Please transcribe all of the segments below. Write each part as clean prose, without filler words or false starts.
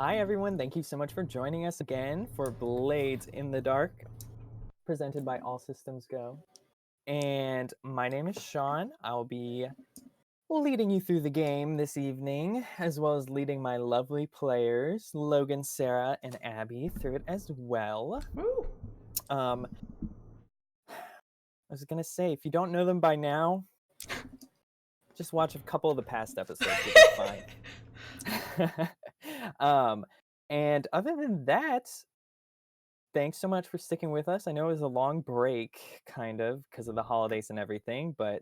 Hi everyone, thank you so much for joining us again for Blades in the Dark, presented by All Systems Go. And my name is Sean. I'll be leading you through the game this evening, as well as leading my lovely players, Logan, Sarah, and Abby, through it as well. Woo. I was gonna say, if you don't know them by now, just watch a couple of the past episodes. You'll be fine. And other than that, thanks so much for sticking with us. I know it was a long break, kind of, because of the holidays and everything, but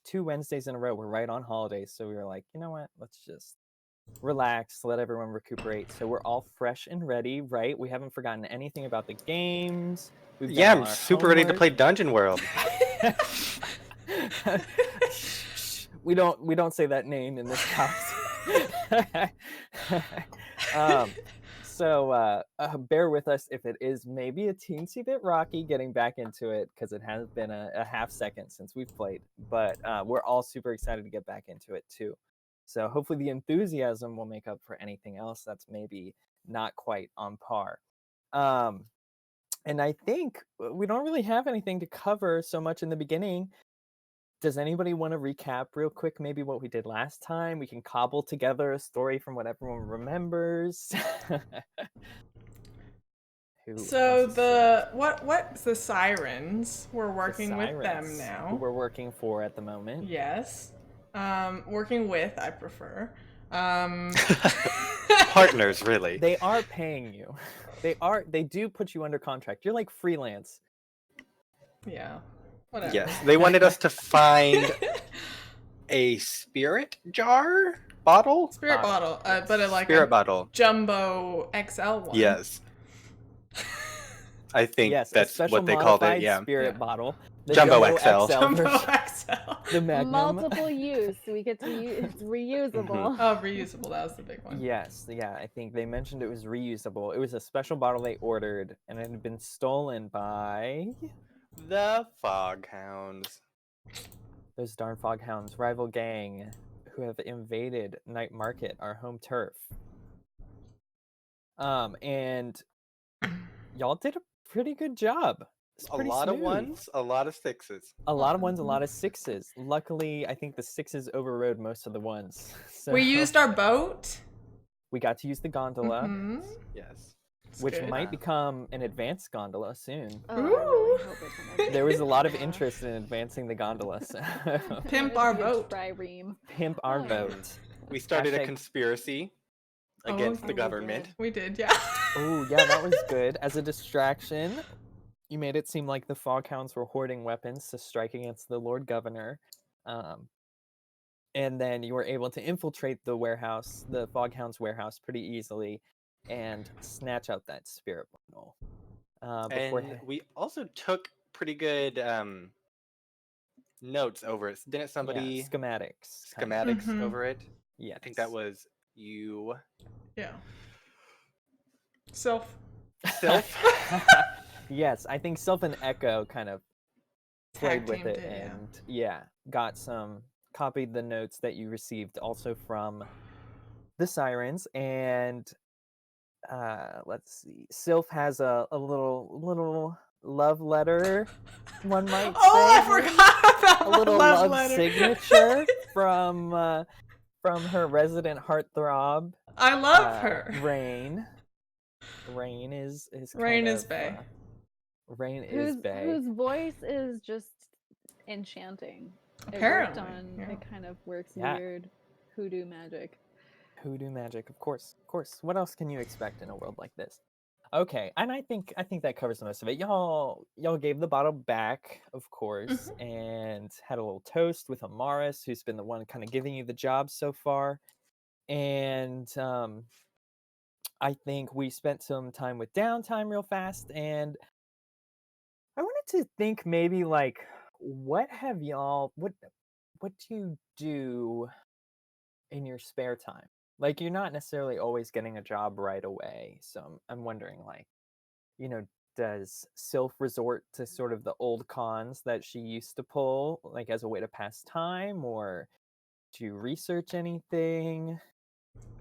2 Wednesdays in a row, we're right on holidays. So we were like, you know what? Let's just relax, let everyone recuperate. So we're all fresh and ready, right? We haven't forgotten anything about the games. I'm super ready to play Dungeon World. We don't say that name in this house. So bear with us if it is maybe a teensy bit rocky getting back into it, because it has been a half second since we've played, but we're all super excited to get back into it too. So hopefully the enthusiasm will make up for anything else that's maybe not quite on par. And I think we don't really have anything to cover so much in the beginning. Does anybody want to recap real quick maybe what we did last time? We can cobble together a story from what everyone remembers. So what's the sirens? We're working with them now. Who we're working for at the moment. Yes. Working with, I prefer. Partners, really. They are paying you. They do put you under contract. You're like freelance. Yeah. Whatever. Yes, they wanted us to find a spirit jar bottle. Spirit bottle, yes. but like spirit a bottle jumbo XL one. Yes. I think that's what they called it. Yeah. Spirit bottle. The Jumbo XL. Jumbo XL. The Magnum. Multiple use. We get to use. It's reusable. Mm-hmm. Oh, reusable. That was the big one. Yes. Yeah. I think they mentioned it was reusable. It was a special bottle they ordered, and it had been stolen by the Foghounds. Those darn Foghounds, rival gang, who have invaded Night Market, our home turf. And y'all did a pretty good job. A lot of ones, a lot of sixes. A lot of ones, a lot of sixes. Luckily, I think the sixes overrode most of the ones. So we used our boat. We got to use the gondola. Mm-hmm. Yes. Which might become an advanced gondola soon. Oh, I really hope it's there was a lot of interest in advancing the gondola. So. Pimp our boat. Pimp our boat. We started a conspiracy against the government. We did, yeah. Oh, yeah, that was good. As a distraction, you made it seem like the Foghounds were hoarding weapons to strike against the Lord Governor. And then you were able to infiltrate the warehouse, the Foghounds warehouse, pretty easily and snatch out that spirit bottle. And we also took pretty good notes over it. Didn't somebody... Schematics over it? Yeah. I think that was you. Yeah. Sylph. Yes, I think Sylph and Echo kind of played with it and copied the notes that you received also from the sirens. And let's see, Sylph has a little love letter, one might say. I forgot about a little love letter. Signature from her resident heartthrob. I love her. Rain. Rain is Rain is Bae. Rain is Bae. Whose voice is just enchanting. Apparently. It kind of works weird hoodoo magic. Hoodoo magic, of course. What else can you expect in a world like this? Okay, and I think that covers most of it. Y'all gave the bottle back, of course, and had a little toast with Amaris, who's been the one kind of giving you the job so far. And I think we spent some time with downtime real fast, and I wanted to think maybe like, what do you do in your spare time? Like, you're not necessarily always getting a job right away. So I'm wondering, like, does Sylph resort to sort of the old cons that she used to pull, like as a way to pass time, or do you research anything?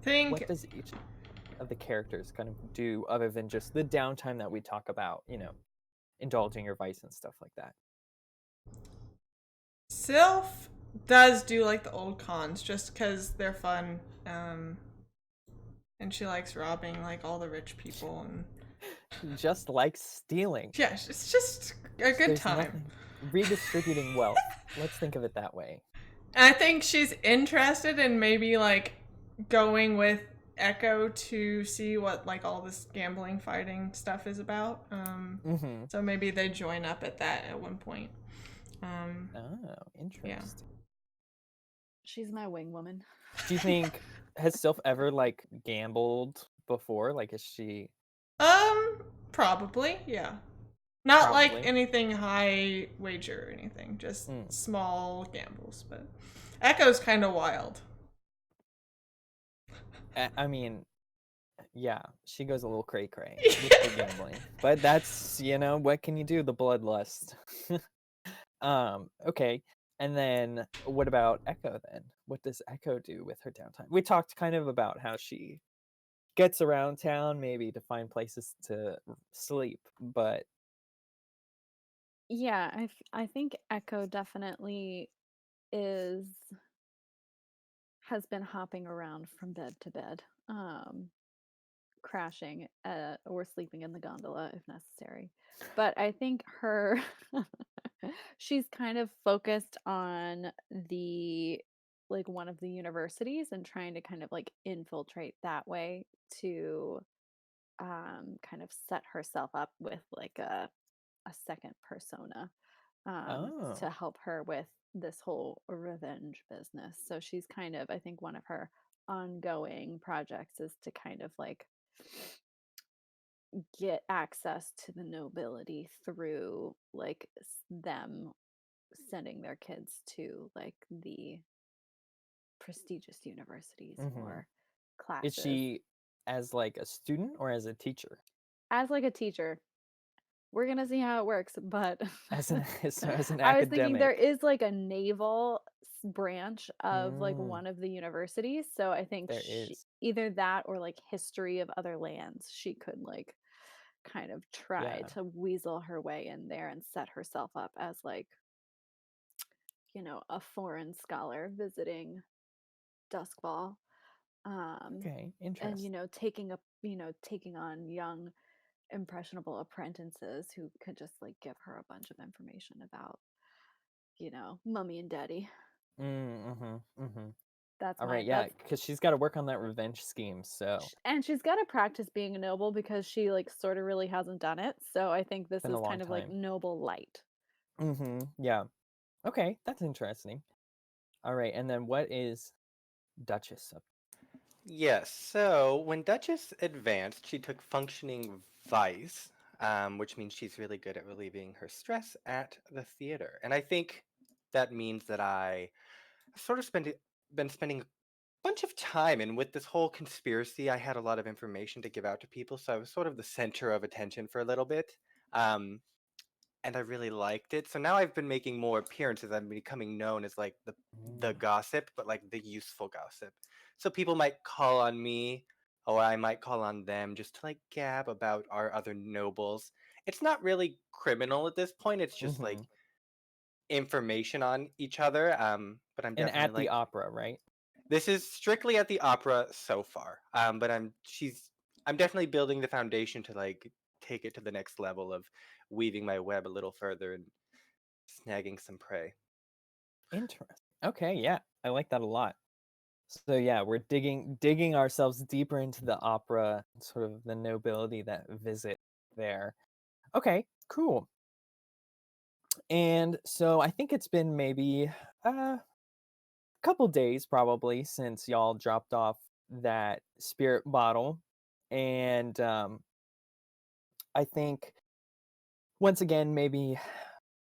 What does each... of the characters kind of do other than just the downtime that we talk about, indulging your vice and stuff like that? Sylph does do like the old cons just because they're fun. And she likes robbing like all the rich people and Just like stealing. yeah, it's just a good There's time. nothing. Redistributing wealth. Let's think of it that way. And I think she's interested in maybe like going with Echo to see what like all this gambling fighting stuff is about. So maybe they join up at that at one point. Interesting. Yeah. She's my wing woman. Do you think has Sylph ever like gambled before? Like, is she? Probably, yeah. Not Probably. like anything high wager or anything, just small gambles. But Echo's kind of wild. I mean, yeah, she goes a little cray cray with the gambling, but that's what can you do? The bloodlust. Okay. And then what about Echo then? What does Echo do with her downtime? We talked kind of about how she gets around town maybe to find places to sleep, but Yeah, I think Echo definitely has been hopping around from bed to bed, crashing or sleeping in the gondola if necessary. But I think she's kind of focused on one of the universities and trying to kind of like infiltrate that way to kind of set herself up with like a second persona to help her with this whole revenge business. So she's kind of, I think one of her ongoing projects is to kind of like get access to the nobility through like them sending their kids to like the prestigious universities or classes. Is she as like a student or as a teacher? As like a teacher. We're gonna see how it works, but as an academic. I was thinking there is like a naval branch of like one of the universities, so I think there is either that or like history of other lands. She could like kind of try to weasel her way in there and set herself up as like a foreign scholar visiting Doskvol. Okay, interesting. And taking on young impressionable apprentices who could just like give her a bunch of information about mommy and daddy. That's all right. Yeah, because she's got to work on that revenge scheme. So and she's got to practice being a noble because she like sort of really hasn't done it. So I think this is kind of like noble light. Yeah. Okay, that's interesting. All right, and then what is Duchess up? Yes, so when Duchess advanced, she took functioning vice, which means she's really good at relieving her stress at the theater. And I think that means that I sort of been spending a bunch of time, and with this whole conspiracy, I had a lot of information to give out to people, so I was sort of the center of attention for a little bit. And I really liked it. So now I've been making more appearances. I'm becoming known as like the gossip, but like the useful gossip. So people might call on me, or I might call on them just to like gab about our other nobles. It's not really criminal at this point. It's just like information on each other. But I'm definitely at the opera, right? This is strictly at the opera so far. But I'm definitely building the foundation to like take it to the next level of weaving my web a little further and snagging some prey. Interesting. Okay, yeah, I like that a lot. So yeah, we're digging ourselves deeper into the opera, sort of the nobility that visit there. Okay, cool. And so I think it's been maybe a couple days probably since y'all dropped off that spirit bottle, and I think once again maybe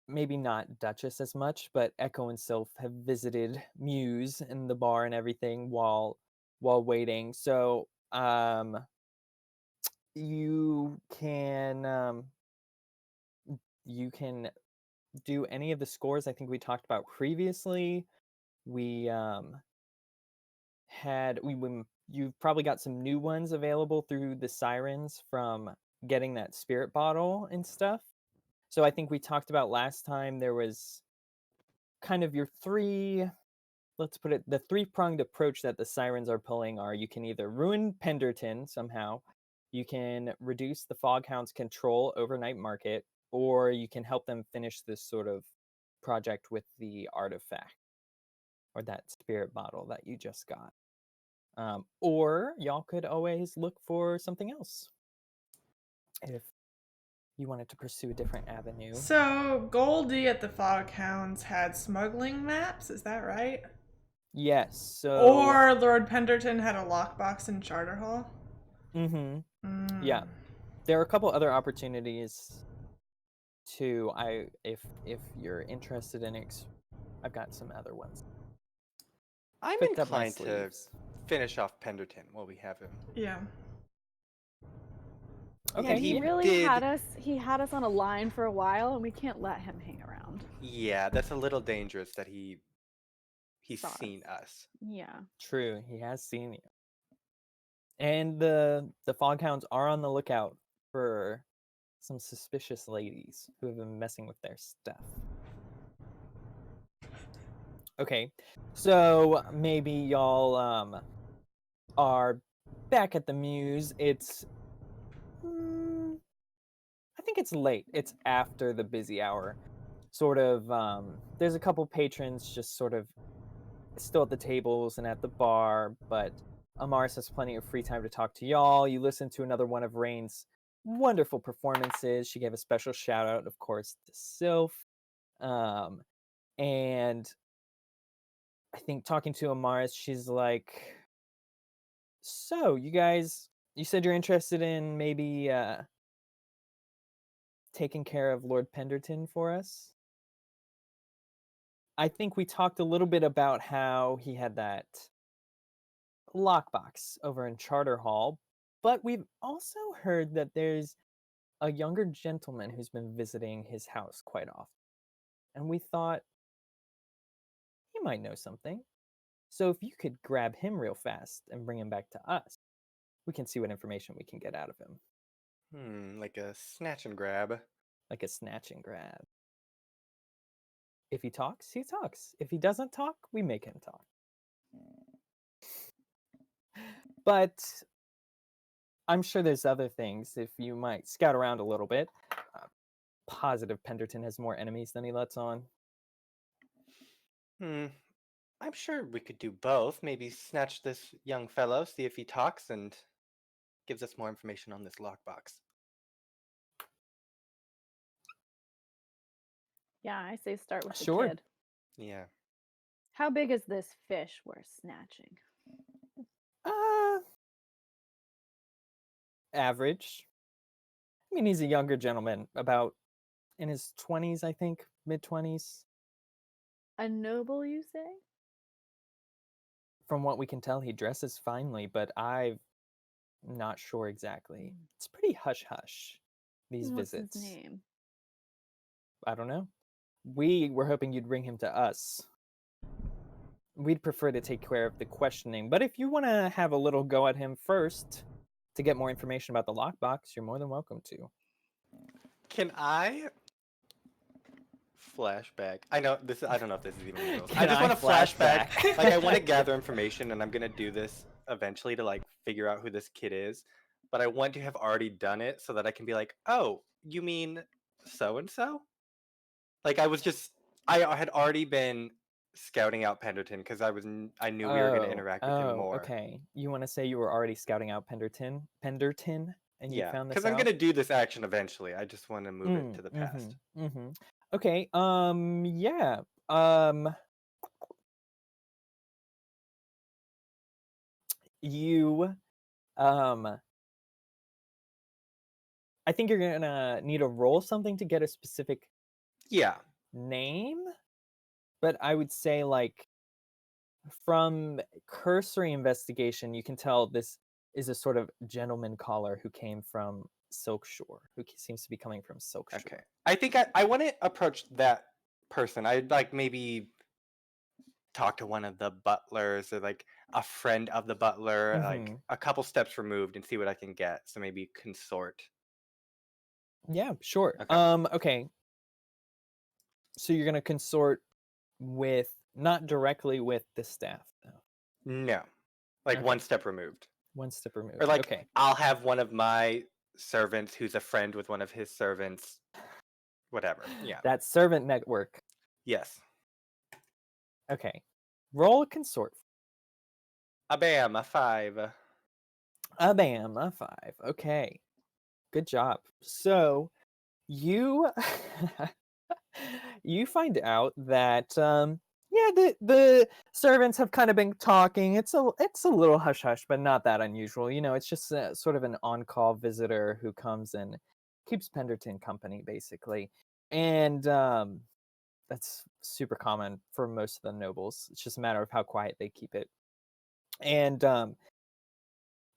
not Duchess as much, but Echo and Sylph have visited Muse in the bar and everything while waiting. So you can do any of the scores I think we talked about previously. We you've probably got some new ones available through the sirens from getting that spirit bottle and stuff. So I think we talked about last time there was kind of your let's put it, the three-pronged approach that the sirens are pulling are you can either ruin Penderton somehow, you can reduce the Foghound's control over Night Market, or you can help them finish this sort of project with the artifact or that spirit bottle that you just got. Or y'all could always look for something else if you wanted to pursue a different avenue. So Goldie at the Foghounds had smuggling maps, is that right? Yes, so... Or Lord Penderton had a lockbox in Charter Hall? Yeah. There are a couple other opportunities too. If you're interested in I've got some other ones. I'm Picked up my inclined to sleeves. finish off Penderton while we have him. Yeah. Okay. And He really had us on a line for a while, and we can't let him hang around. Yeah, that's a little dangerous that he's Saw seen us. Yeah. True, he has seen you. And the Foghounds are on the lookout for some suspicious ladies who have been messing with their stuff. Okay, so maybe y'all are back at the Muse. It's I think it's late. It's after the busy hour. Sort of there's a couple patrons just sort of still at the tables and at the bar, but Amaris has plenty of free time to talk to y'all. You listen to another one of Rain's wonderful performances. She gave a special shout out, of course, to Sylph. And I think talking to Amaris, she's like, so you guys, you said you're interested in maybe taking care of Lord Penderton for us? I think we talked a little bit about how he had that lockbox over in Charter Hall, but we've also heard that there's a younger gentleman who's been visiting his house quite often. And we thought he might know something. So if you could grab him real fast and bring him back to us, we can see what information we can get out of him. Like a snatch and grab. Like a snatch and grab. If he talks, he talks. If he doesn't talk, we make him talk. But I'm sure there's other things if you might scout around a little bit. Positive Penderton has more enemies than he lets on. I'm sure we could do both. Maybe snatch this young fellow, see if he talks and gives us more information on this lockbox. Yeah, I say start with the Sure. kid. Yeah. How big is this fish we're snatching? Average. I mean, he's a younger gentleman, about in his 20s, I think, mid-20s. A noble, you say? From what we can tell, he dresses finely, but I'm not sure exactly. It's pretty hush-hush, these What's visits. his name? I don't know. We were hoping you'd bring him to us. We'd prefer to take care of the questioning, but if you want to have a little go at him first to get more information about the lockbox, you're more than welcome to. Can I flashback? I don't know if this is even legal. I Can just I want to flashback. flashback? Like I want to gather information, and I'm gonna do this eventually to like figure out who this kid is. But I want to have already done it so that I can be like, oh, you mean so and so? Like I had already been scouting out Penderton because I knew we were gonna interact with him more. Okay. You want to say you were already scouting out Penderton, and you Yeah, found this because out? I'm gonna do this action eventually. I just want to move it to the past. Okay. Yeah. You, I think you're gonna need to roll something to get a specific name, but I would say like from cursory investigation, you can tell this is a sort of gentleman caller who came from Silkshore, who seems to be coming from Silkshore. Okay. I think I want to approach that person. I'd like maybe talk to one of the butlers or like a friend of the butler, like Mhm. a couple steps removed, and see what I can get. So maybe consort. Yeah, sure. Okay. Okay. So you're gonna consort with not directly with the staff, though. No, like one Okay, step removed. one step Or removed. like Okay, I'll have one of my servants who's a friend with one of his servants. Whatever. Yeah. that servant network. Yes. Okay, roll a consort. A bam, a 5. A bam, a 5. Okay, good job. So you you find out that yeah, the servants have kind of been talking. It's a little hush hush, but not that unusual. It's just sort of an on call visitor who comes and keeps Penderton company, basically, and that's super common for most of the nobles. It's just a matter of how quiet they keep it, and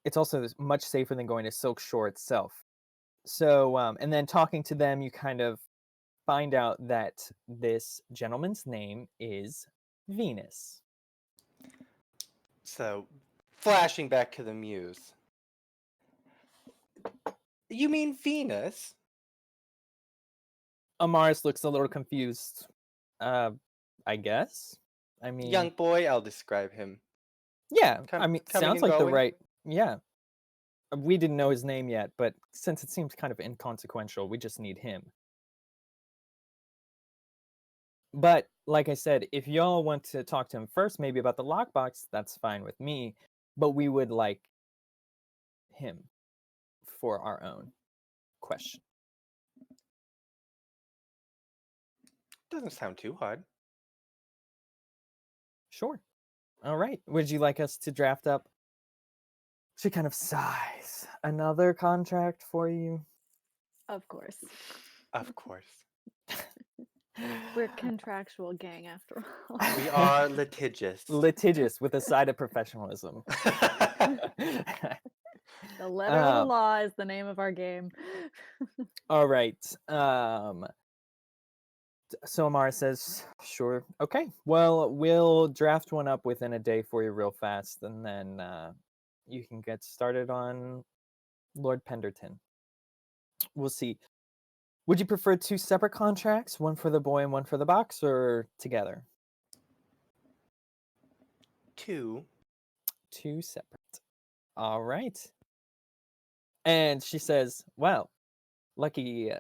it's also much safer than going to Silk Shore itself. So, and then talking to them, you kind of find out that this gentleman's name is Venus. So, flashing back to the muse. You mean Venus? Amaris looks a little confused. Uh, I guess. I Young mean, boy, I'll describe him. yeah. Coming Sounds and like the going. right. Yeah. We didn't know his name yet, but since it seems kind of inconsequential, we just need him. But like I said, if y'all want to talk to him first, maybe about the lockbox, that's fine with me. But we would like him for our own question. Doesn't sound too hard. Sure. All right. Would you like us to draft up? She kind of sighs. Another contract for you? Of course. Of course. We're contractual gang after all. We are litigious. Litigious with a side of professionalism. The letter of the law is the name of our game. All right. So Amara says, sure. Okay. Well, we'll draft one up within a day for you real fast, and then you can get started on Lord Penderton. We'll see. Would you prefer 2 separate contracts, one for the boy and one for the box, or together? 2. 2 separate. All right. And she says, "Well, Lucky,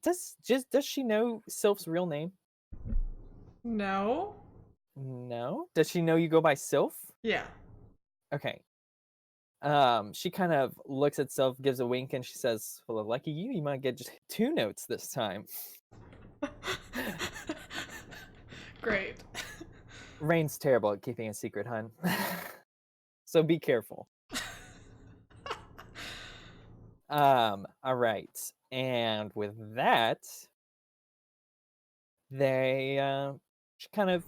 does she know Sylph's real name? No. No. Does she know you go by Sylph? Yeah. Okay. She kind of looks at Sylph, gives a wink, and she says, "Well, lucky you might get just 2 notes this time." Great. Rain's terrible at keeping a secret, hun. So be careful. All right. And with that, she kind of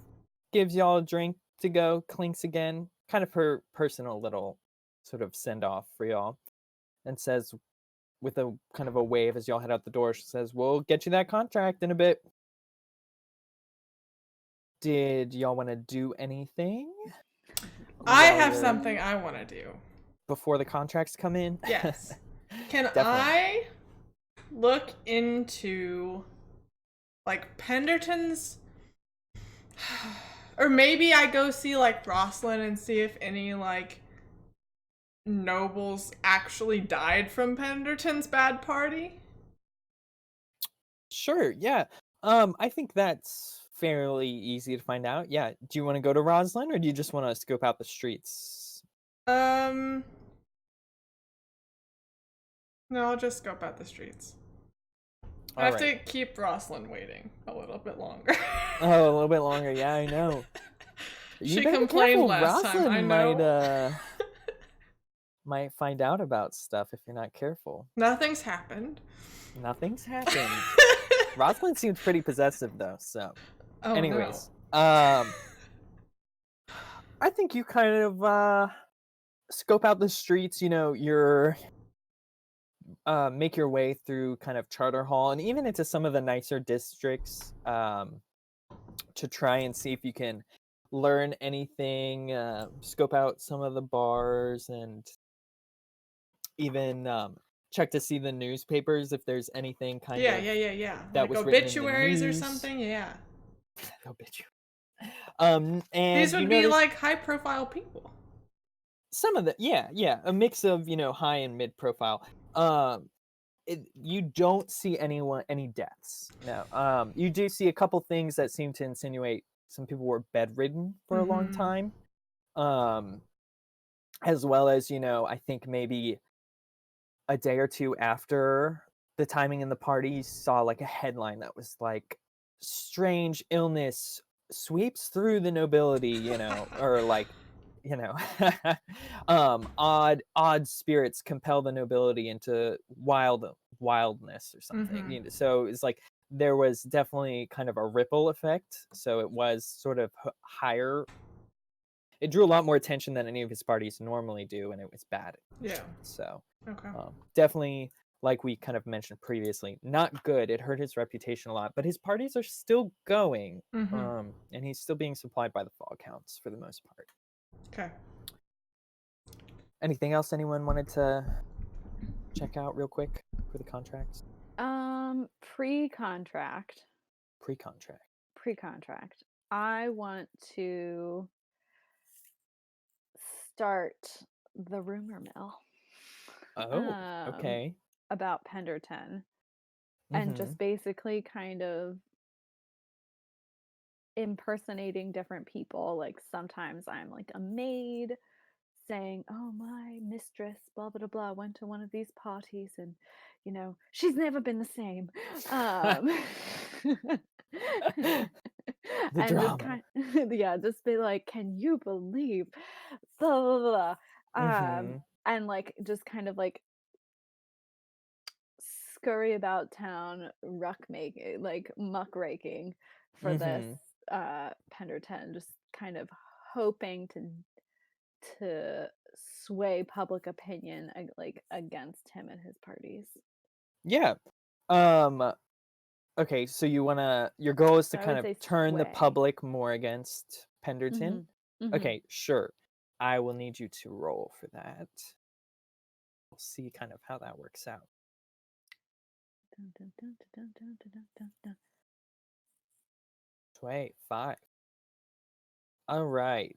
gives y'all a drink to go, clinks again, kind of her personal little sort of send off for y'all, and says, with a kind of a wave as y'all head out the door, she says, "We'll get you that contract in a bit." Did y'all want to do anything? I have something I want to do. Before the contracts come in? Yes. Can Definitely. I look into like Penderton's or maybe I go see like Rosslyn and see if any like nobles actually died from Penderton's bad party? Sure, yeah. I think that's fairly easy to find out. Yeah. Do you want to go to Roslyn or do you just want to scope out the streets? No, I'll just scope out the streets. I All have right. to keep Rosslyn waiting a little bit longer. Oh, a little bit longer. Yeah, I know. She better be complained careful. last time, I know. Might find out about stuff if you're not careful. Nothing's happened. Nothing's happened. Rosalind seems pretty possessive though, so. Oh, Anyways, no. I think you kind of scope out the streets, you're make your way through kind of Charter Hall and even into some of the nicer districts to try and see if you can learn anything, scope out some of the bars, and even check to see the newspapers if there's anything kind Yeah, of that that like was written in the obituaries or news. something. Yeah. And These would you be notice like high-profile people. some of the a mix of high and mid profile. You don't see any deaths. No. You do see a couple things that seem to insinuate some people were bedridden for a long time. As well as I think maybe a day or two after the timing in the party, you saw like a headline that was like, strange illness sweeps through the nobility, or like, odd spirits compel the nobility into wildness or something. So it's like there was definitely kind of a ripple effect. So it was sort of higher. It drew a lot more attention than any of his parties normally do, and it was bad. Yeah. So Okay. definitely, like we kind of mentioned previously, not good. It hurt his reputation a lot, but his parties are still going, and he's still being supplied by the fall counts for the most part. Okay. Anything else anyone wanted to check out real quick for the contracts? Pre-contract. I want to start the rumor mill. Okay. About Penderton. And just basically kind of impersonating different people. Like sometimes I'm like a maid saying, oh, my mistress, blah, blah, blah, went to one of these parties and, she's never been the same. The and drama. just be like, can you believe blah, blah, blah. And like just kind of like scurry about town muck raking for this Penderton, just kind of hoping to sway public opinion like against him and his parties. Yeah. Okay, so your goal is to kind of turn the public more against Penderton. Okay, sure. I will need you to roll for that. We'll see kind of how that works out. 5. All right.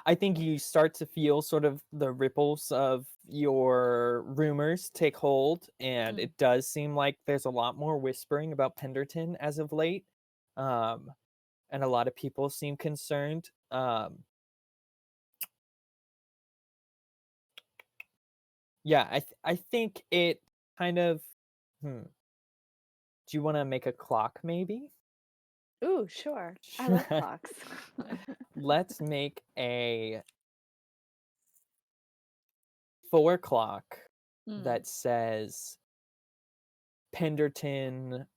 I think you start to feel sort of the ripples of your rumors take hold, and it does seem like there's a lot more whispering about Penderton as of late, and a lot of people seem concerned. Yeah, I think it kind of. Do you want to make a clock, maybe? Ooh, sure. I love clocks. Let's make a 4 o'clock that says Penderton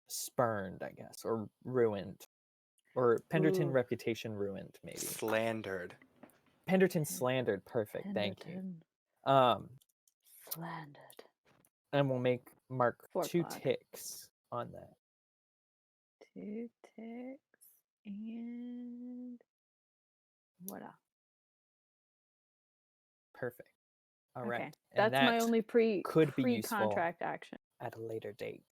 spurned, I guess, or ruined, or Penderton reputation ruined, maybe. Slandered. Penderton slandered. Perfect. Thank you. Slandered. And we'll mark 2 o'clock. ticks on that. 2 ticks and voila. Perfect. All right. Okay. And that's my only pre-contract action at a later date.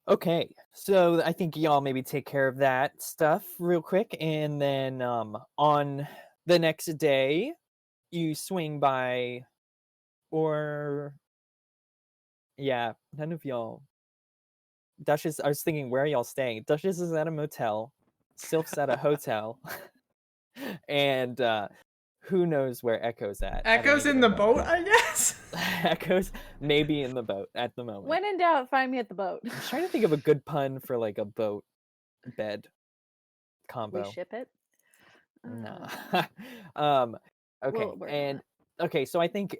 Okay, so I think y'all maybe take care of that stuff real quick, and then on the next day, you swing by, or none of y'all. Duchess, I was thinking, where are y'all staying? Duchess is at a motel, Sylph's at a hotel, and who knows where Echo's at? Echo's in the boat, I guess. Echo's maybe in the boat at the moment. When in doubt, find me at the boat. I'm trying to think of a good pun for like a boat bed combo. We ship it. No. Okay, okay, so I think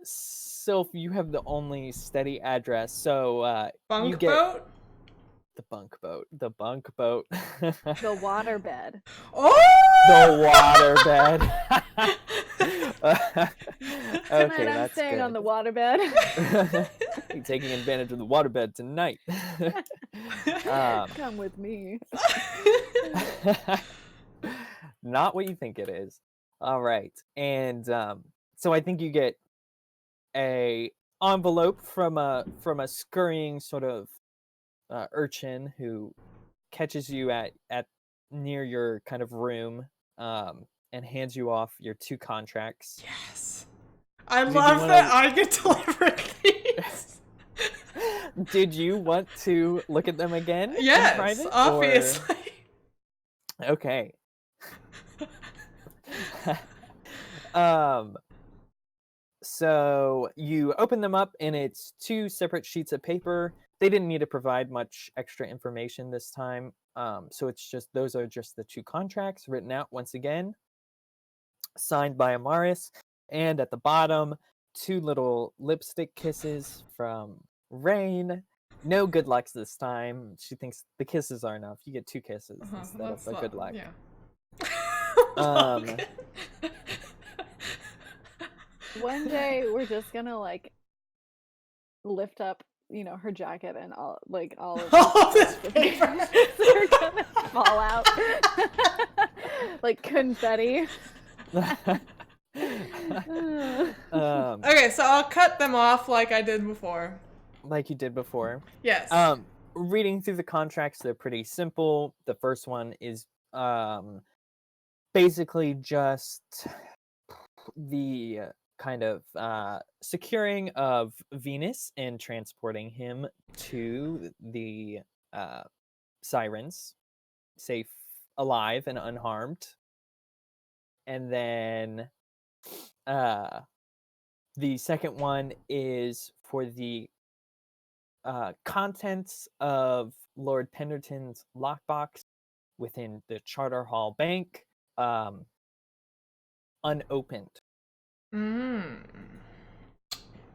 Sylph, you have the only steady address. So bunk you get boat. The bunk boat. The bunk boat. The water bed. Oh! The water bed. Tonight I'm that's staying on good. the waterbed. You're taking advantage of the waterbed tonight. Come with me. Not what you think it is. All right, and so I think you get a envelope from a scurrying sort of urchin who catches you at near your kind of room, and hands you off your 2 contracts. Yes. I Did you love wanna- that I get delivered these. Did you want to look at them again? in Yes, private, or- obviously. Okay. um. So you open them up, and it's 2 separate sheets of paper. They didn't need to provide much extra information this time. So it's just those are just the 2 contracts written out once again, signed by Amaris, and at the bottom, 2 little lipstick kisses from Rain. No good lucks this time. She thinks the kisses are enough. You get 2 kisses instead of a good luck. Yeah. One day we're just gonna like lift up, her jacket and all of All this paper. they're gonna fall out like confetti. Okay, so I'll cut them off like I did before. Like you did before. Yes. Reading through the contracts, they're pretty simple. The first one is basically just the kind of securing of Venus and transporting him to the Sirens, safe, alive, and unharmed. And then the second one is for the contents of Lord Penderton's lockbox within the Charter Hall Bank, unopened.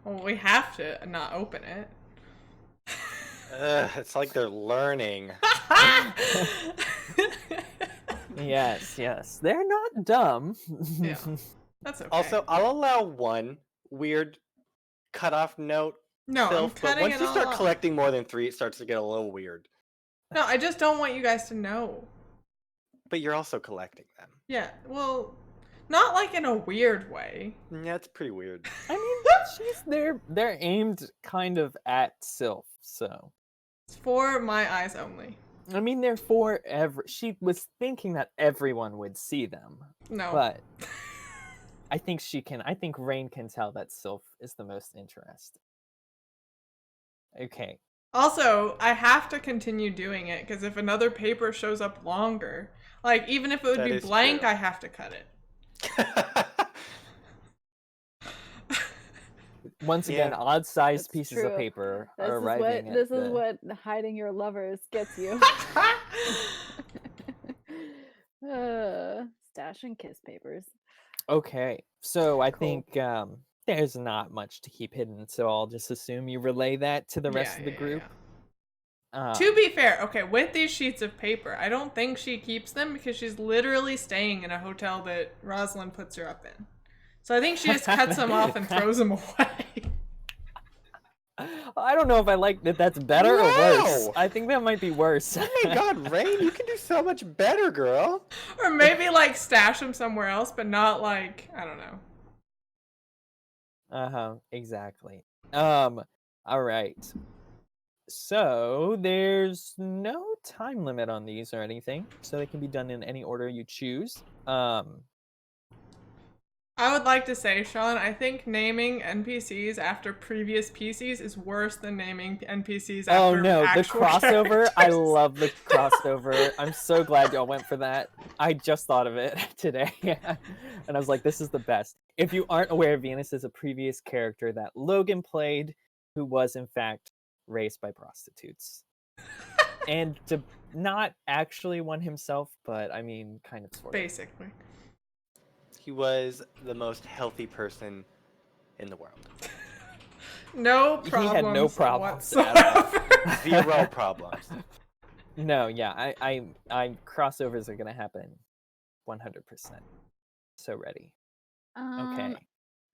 Well, we have to not open it. It's like they're learning. Yes, they're not dumb. Yeah, that's okay. Also, I'll allow one weird cutoff note. No, I'm Sylph, but cutting once it you all start off. collecting more than 3, it starts to get a little weird. No, I just don't want you guys to know. But you're also collecting them. Yeah, well, not like in a weird way. Yeah, it's pretty weird. I mean, they're aimed kind of at Sylph, so. It's for my eyes only. I mean, they're for she was thinking that everyone would see them. No. But I think Rain can tell that Sylph is the most interested. Okay. Also, I have to continue doing it because if another paper shows up longer, like even if it would That be is blank, true. I have to cut it. Once again, odd-sized That's pieces of true. paper This are is arriving what at the... what hiding your lovers gets you. Stash and kiss papers. Okay, so I Cool. think there's not much to keep hidden, so I'll just assume you relay that to the rest of the group. To be fair, okay, with these sheets of paper, I don't think she keeps them because she's literally staying in a hotel that Rosalind puts her up in. So I think she just cuts them off and throws them away. I don't know if I like that that's better or worse. No! I think that might be worse. Oh my god, Rain, you can do so much better, girl. Or maybe like stash them somewhere else, but not like, I don't know. Uh-huh, exactly. All right. So there's no time limit on these or anything, so they can be done in any order you choose. I would like to say, Sean, I think naming NPCs after previous PCs is worse than naming NPCs after Oh no, the actual crossover! I characters. love the crossover. I'm so glad y'all went for that. I just thought of it today, and I was like, this is the best. If you aren't aware, Venus is a previous character that Logan played, who was in fact raised by prostitutes. And not actually one himself, but I mean, kind of sort of. Basically. He was the most healthy person in the world. No problems. He had no problems at whatsoever. 0 problems. No, yeah, I crossovers are gonna happen 100%. So ready. Okay.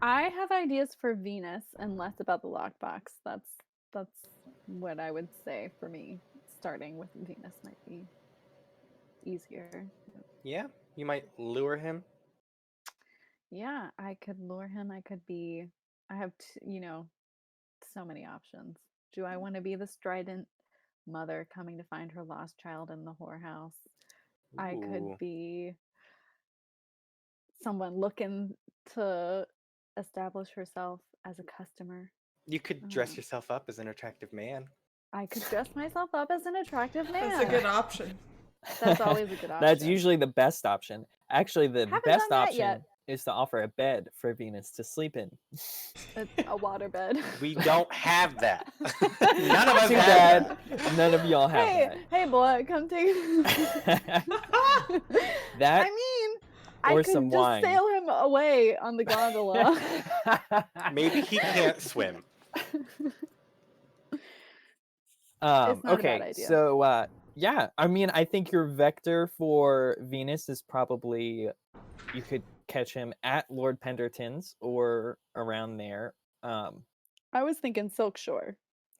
I have ideas for Venus and less about the lockbox. That's what I would say for me. Starting with Venus might be easier. Yeah, you might lure him. Yeah, I could lure him. I could be. I have, so many options. Do I want to be the strident mother coming to find her lost child in the whorehouse? I could Ooh. be someone looking to establish herself as a customer. You could dress yourself up as an attractive man. I could dress myself up as an attractive man. That's a good option. That's always a good option. That's usually the best option. Actually, the Haven't best done that option yet. is to offer a bed for Venus to sleep in. A waterbed. We don't have that. None of us Too have bad. None of y'all have Hey, boy, come take. that. That I mean, or I could some just wine. sail him away on the gondola. that. Maybe he can't swim. It's not a bad Okay, idea. so yeah, I mean, I think your vector for Venus is probably you could catch him at Lord Penderton's or around there. I was thinking Silk Shore.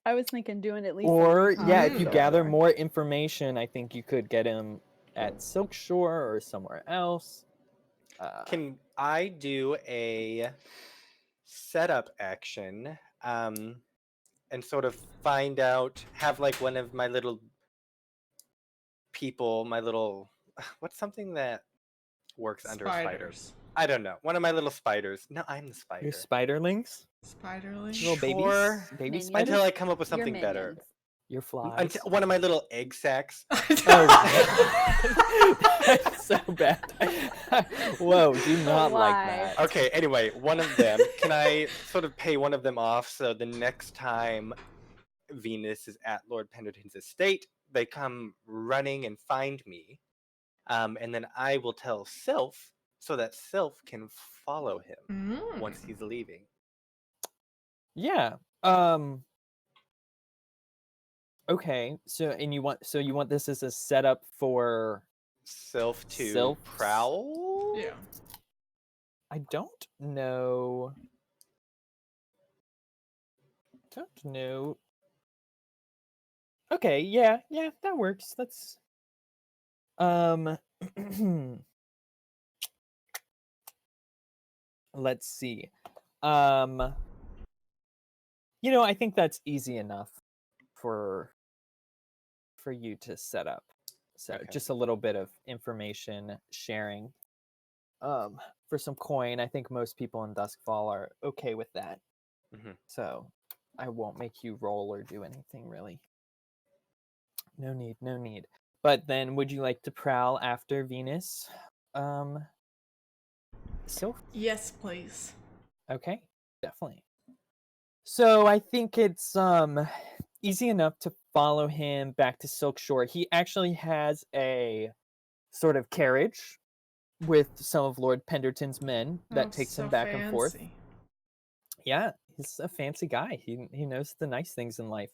I was thinking doing at least. Or some yeah, recon if on you Silk gather Shore. more information, I think you could get him at Silk Shore or somewhere else. Can I do a setup action and sort of find out, have like one of my little people, what's something that works under a spider? Spiders. I don't know. One of my little spiders. No, I'm the Your spider. spiderlings, Spiderling. little babies, Sure. baby Minions. spiders, Until I come up with Your something better. minions. your flies. Until one of my little egg sacs. Oh, that's so bad. Whoa, do not like Why? that. Okay, anyway, one of them. Can I sort of pay one of them off so the next time Venus is at Lord Penderton's estate, they come running and find me. And then I will tell Sylph so that Sylph can follow him once he's leaving. Yeah. Okay. So you want this as a setup for Sylph to Sylphs? prowl? Yeah. I don't know. Don't know. Okay, yeah, that works. That's let's see. I think that's easy enough for you to set up. So Okay. just a little bit of information sharing. For some coin, I think most people in Doskvol are okay with that. Mhm. So I won't make you roll or do anything really. No need. But then would you like to prowl after Venus? Sylph? Yes, please. Okay, definitely. So I think it's easy enough to follow him back to Silk Shore. He actually has a sort of carriage with some of Lord Penderton's men that takes him back and forth. Yeah, he's a fancy guy. He knows the nice things in life.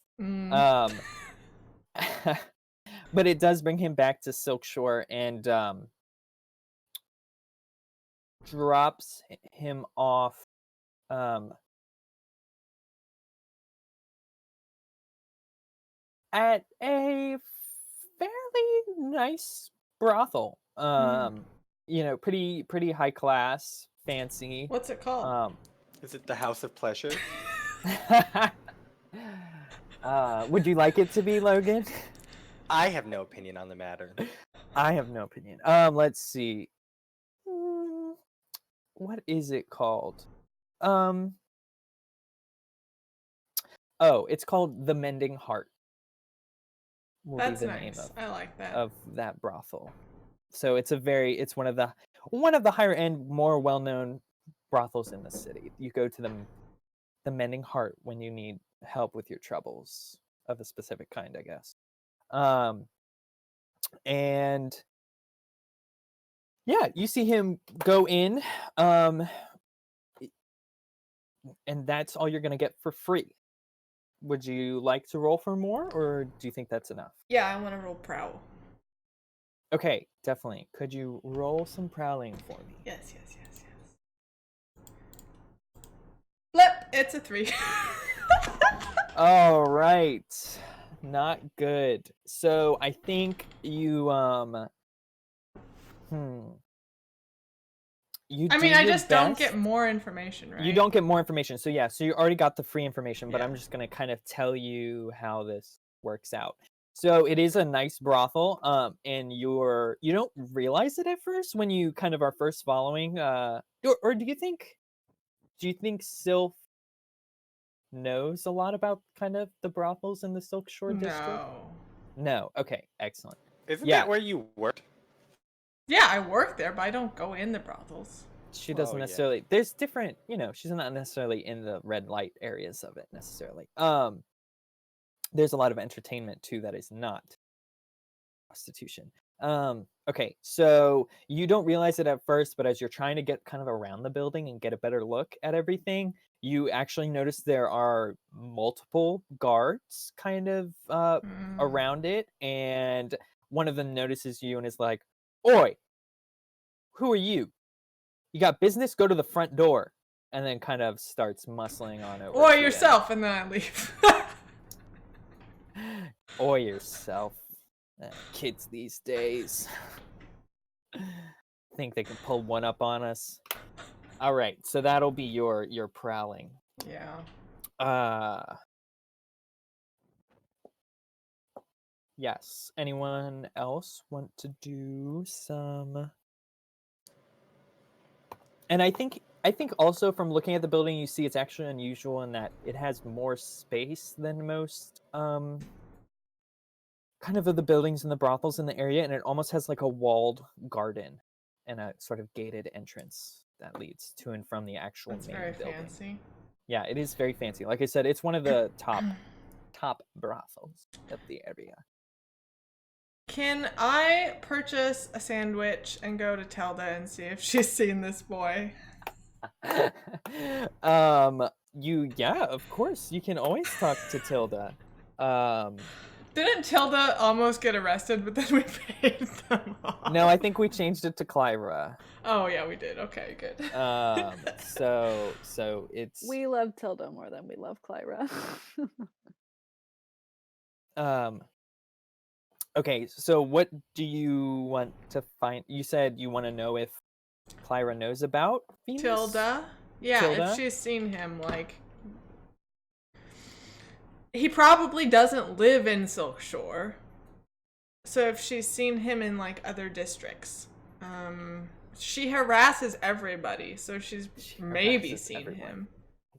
But it does bring him back to Silk Shore and drops him off at a fairly nice brothel. Pretty high class, fancy. What's it called? Is it the House of Pleasure? Would you like it to be, Logan? I have no opinion on the matter. I have no opinion. Let's see. What is it called? It's called the Mending Heart. That's nice. I like that. Of that brothel. So it's one of the higher end, more well-known brothels in the city. You go to the Mending Heart when you need help with your troubles of a specific kind, I guess. And yeah, you see him go in, and that's all you're gonna get for free. Would you like to roll for more, or do you think that's enough? Yeah, I want to roll prowl. Okay, definitely. Could you roll some prowling for me? Yes. It's a 3. All right. Not good. So I think you you I do mean, I your just don't get best. more information, right? You don't get more information. So yeah, so you already got the free information, but Yeah. I'm just going to kind of tell you how this works out. So it is a nice brothel, and you don't realize it at first when you kind of are first following, or do you think Sylph knows a lot about kind of the brothels in the Silk Shore district? No. No. Okay, excellent. Isn't Yeah. that where you worked? Yeah, I work there, but I don't go in the brothels. She doesn't Oh, yeah. necessarily. There's different, she's not necessarily in the red light areas of it necessarily. There's a lot of entertainment too that is not prostitution. Okay, so you don't realize it at first, but as you're trying to get kind of around the building and get a better look at everything, you actually notice there are multiple guards kind of around it, and one of them notices you and is like, "Oi, who are you? You got business? Go to the front door." And then kind of starts muscling on over. Or to yourself, and then I leave. Or yourself. Kids these days think they can pull one up on us. All right, so that'll be your prowling. Yeah. Yes. Anyone else want to do some? And I think also from looking at the building, you see it's actually unusual in that it has more space than most kind of the buildings and the brothels in the area, and it almost has like a walled garden and a sort of gated entrance that leads to and from the actual That's main very building. fancy. Yeah, it is very fancy. Like I said, it's one of the top brothels of the area. Can I purchase a sandwich and go to Tilda and see if she's seen this boy? Yeah, of course. You can always talk to Tilda. Didn't Tilda almost get arrested, but then we paid them off? No, I think we changed it to Clyra. Oh yeah, we did. Okay, good. So it's We love Tilda more than we love Clyra. Okay, so what do you want to find? You said you want to know if Clyra knows about Venus? Tilda? Yeah, Tilda? if she's seen him, like... He probably doesn't live in Silk Shore. So if she's seen him in, like, other districts. She harasses everybody, so she's maybe seen him.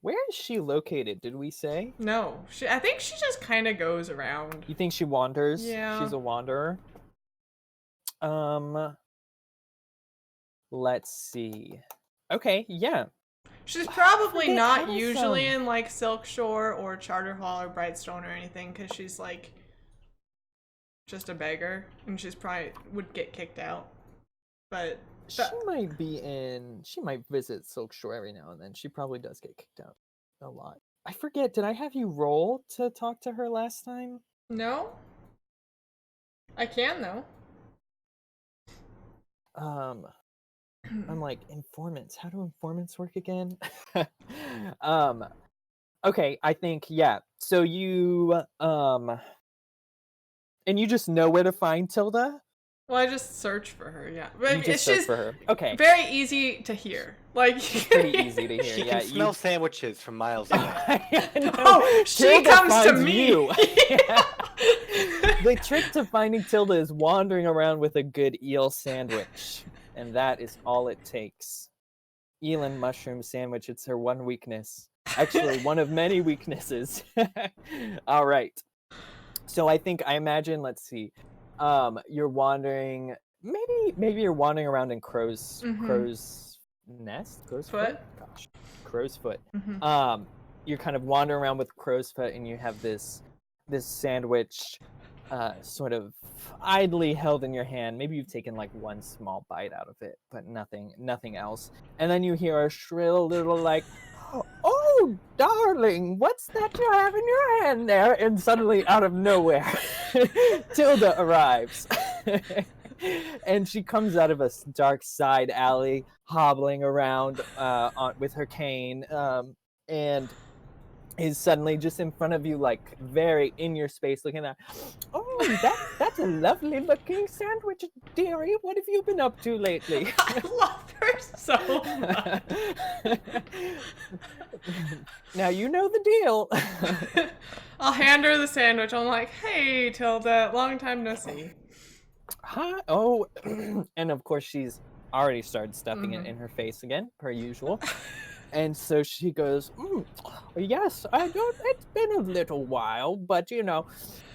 Where is she located, did we say? No, I think she just kind of goes around. You think she wanders? Yeah. She's a wanderer? Let's see. Okay, yeah. She's probably not how usually in, like, Silk Shore or Charter Hall or Brightstone or anything, because she's, like, just a beggar, and she's probably would get kicked out. But... She might visit Silk Shore every now and then. She probably does get kicked out a lot. I forget, did I have you roll to talk to her last time? No? I can, though. I'm like, informants. How do informants work again? Okay, I think, yeah. So you, and you just know where to find Tilda? Well, I just search for her, yeah. But You just search for her. Okay. Very easy to hear. Like, It's pretty easy to hear. She Yeah, can smell sandwiches from miles away. Oh, she Tilda comes to finds me. you. The trick to finding Tilda is wandering around with a good eel sandwich. And that is all it takes. Eel and mushroom sandwich, it's her one weakness. Actually, one of many weaknesses. All right. So I imagine, let's see. You're wandering, maybe you're wandering around in crow's nest? Crow's foot? Gosh. Crow's foot. Mm-hmm. You're kind of wandering around with crow's foot and you have this sandwich sort of idly held in your hand. Maybe you've taken like one small bite out of it, but nothing else. And then you hear a shrill little like, "Oh, darling, what's that you have in your hand there?" And suddenly, out of nowhere, Tilda arrives. And she comes out of a dark side alley, hobbling around with her cane. And He's suddenly just in front of you, like very in your space, looking at. Oh, that's a lovely looking sandwich, dearie. What have you been up to lately? I love her so much. Now you know the deal. I'll hand her the sandwich. I'm like, hey, Tilda, long time no see. Hi. Oh, and of course she's already started stuffing it in her face again, per usual. And so she goes, yes, I don't. It's been a little while, but you know,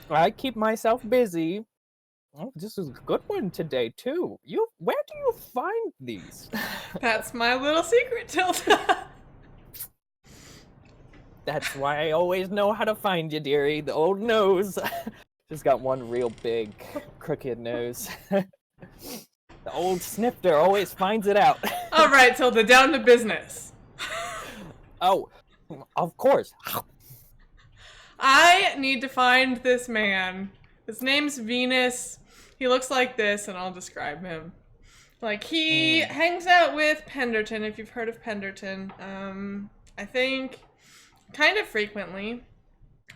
I keep myself busy. Oh, this is a good one today too. Where do you find these? That's my little secret, Tilda. That's why I always know how to find you, dearie. The old nose. She's got one real big, crooked nose. The old snifter always finds it out. All right, Tilda, down to business. Oh, of course. I need to find this man. His name's Venus. He looks like this, and I'll describe him. Like, he hangs out with Penderton, if you've heard of Penderton. I think kind of frequently.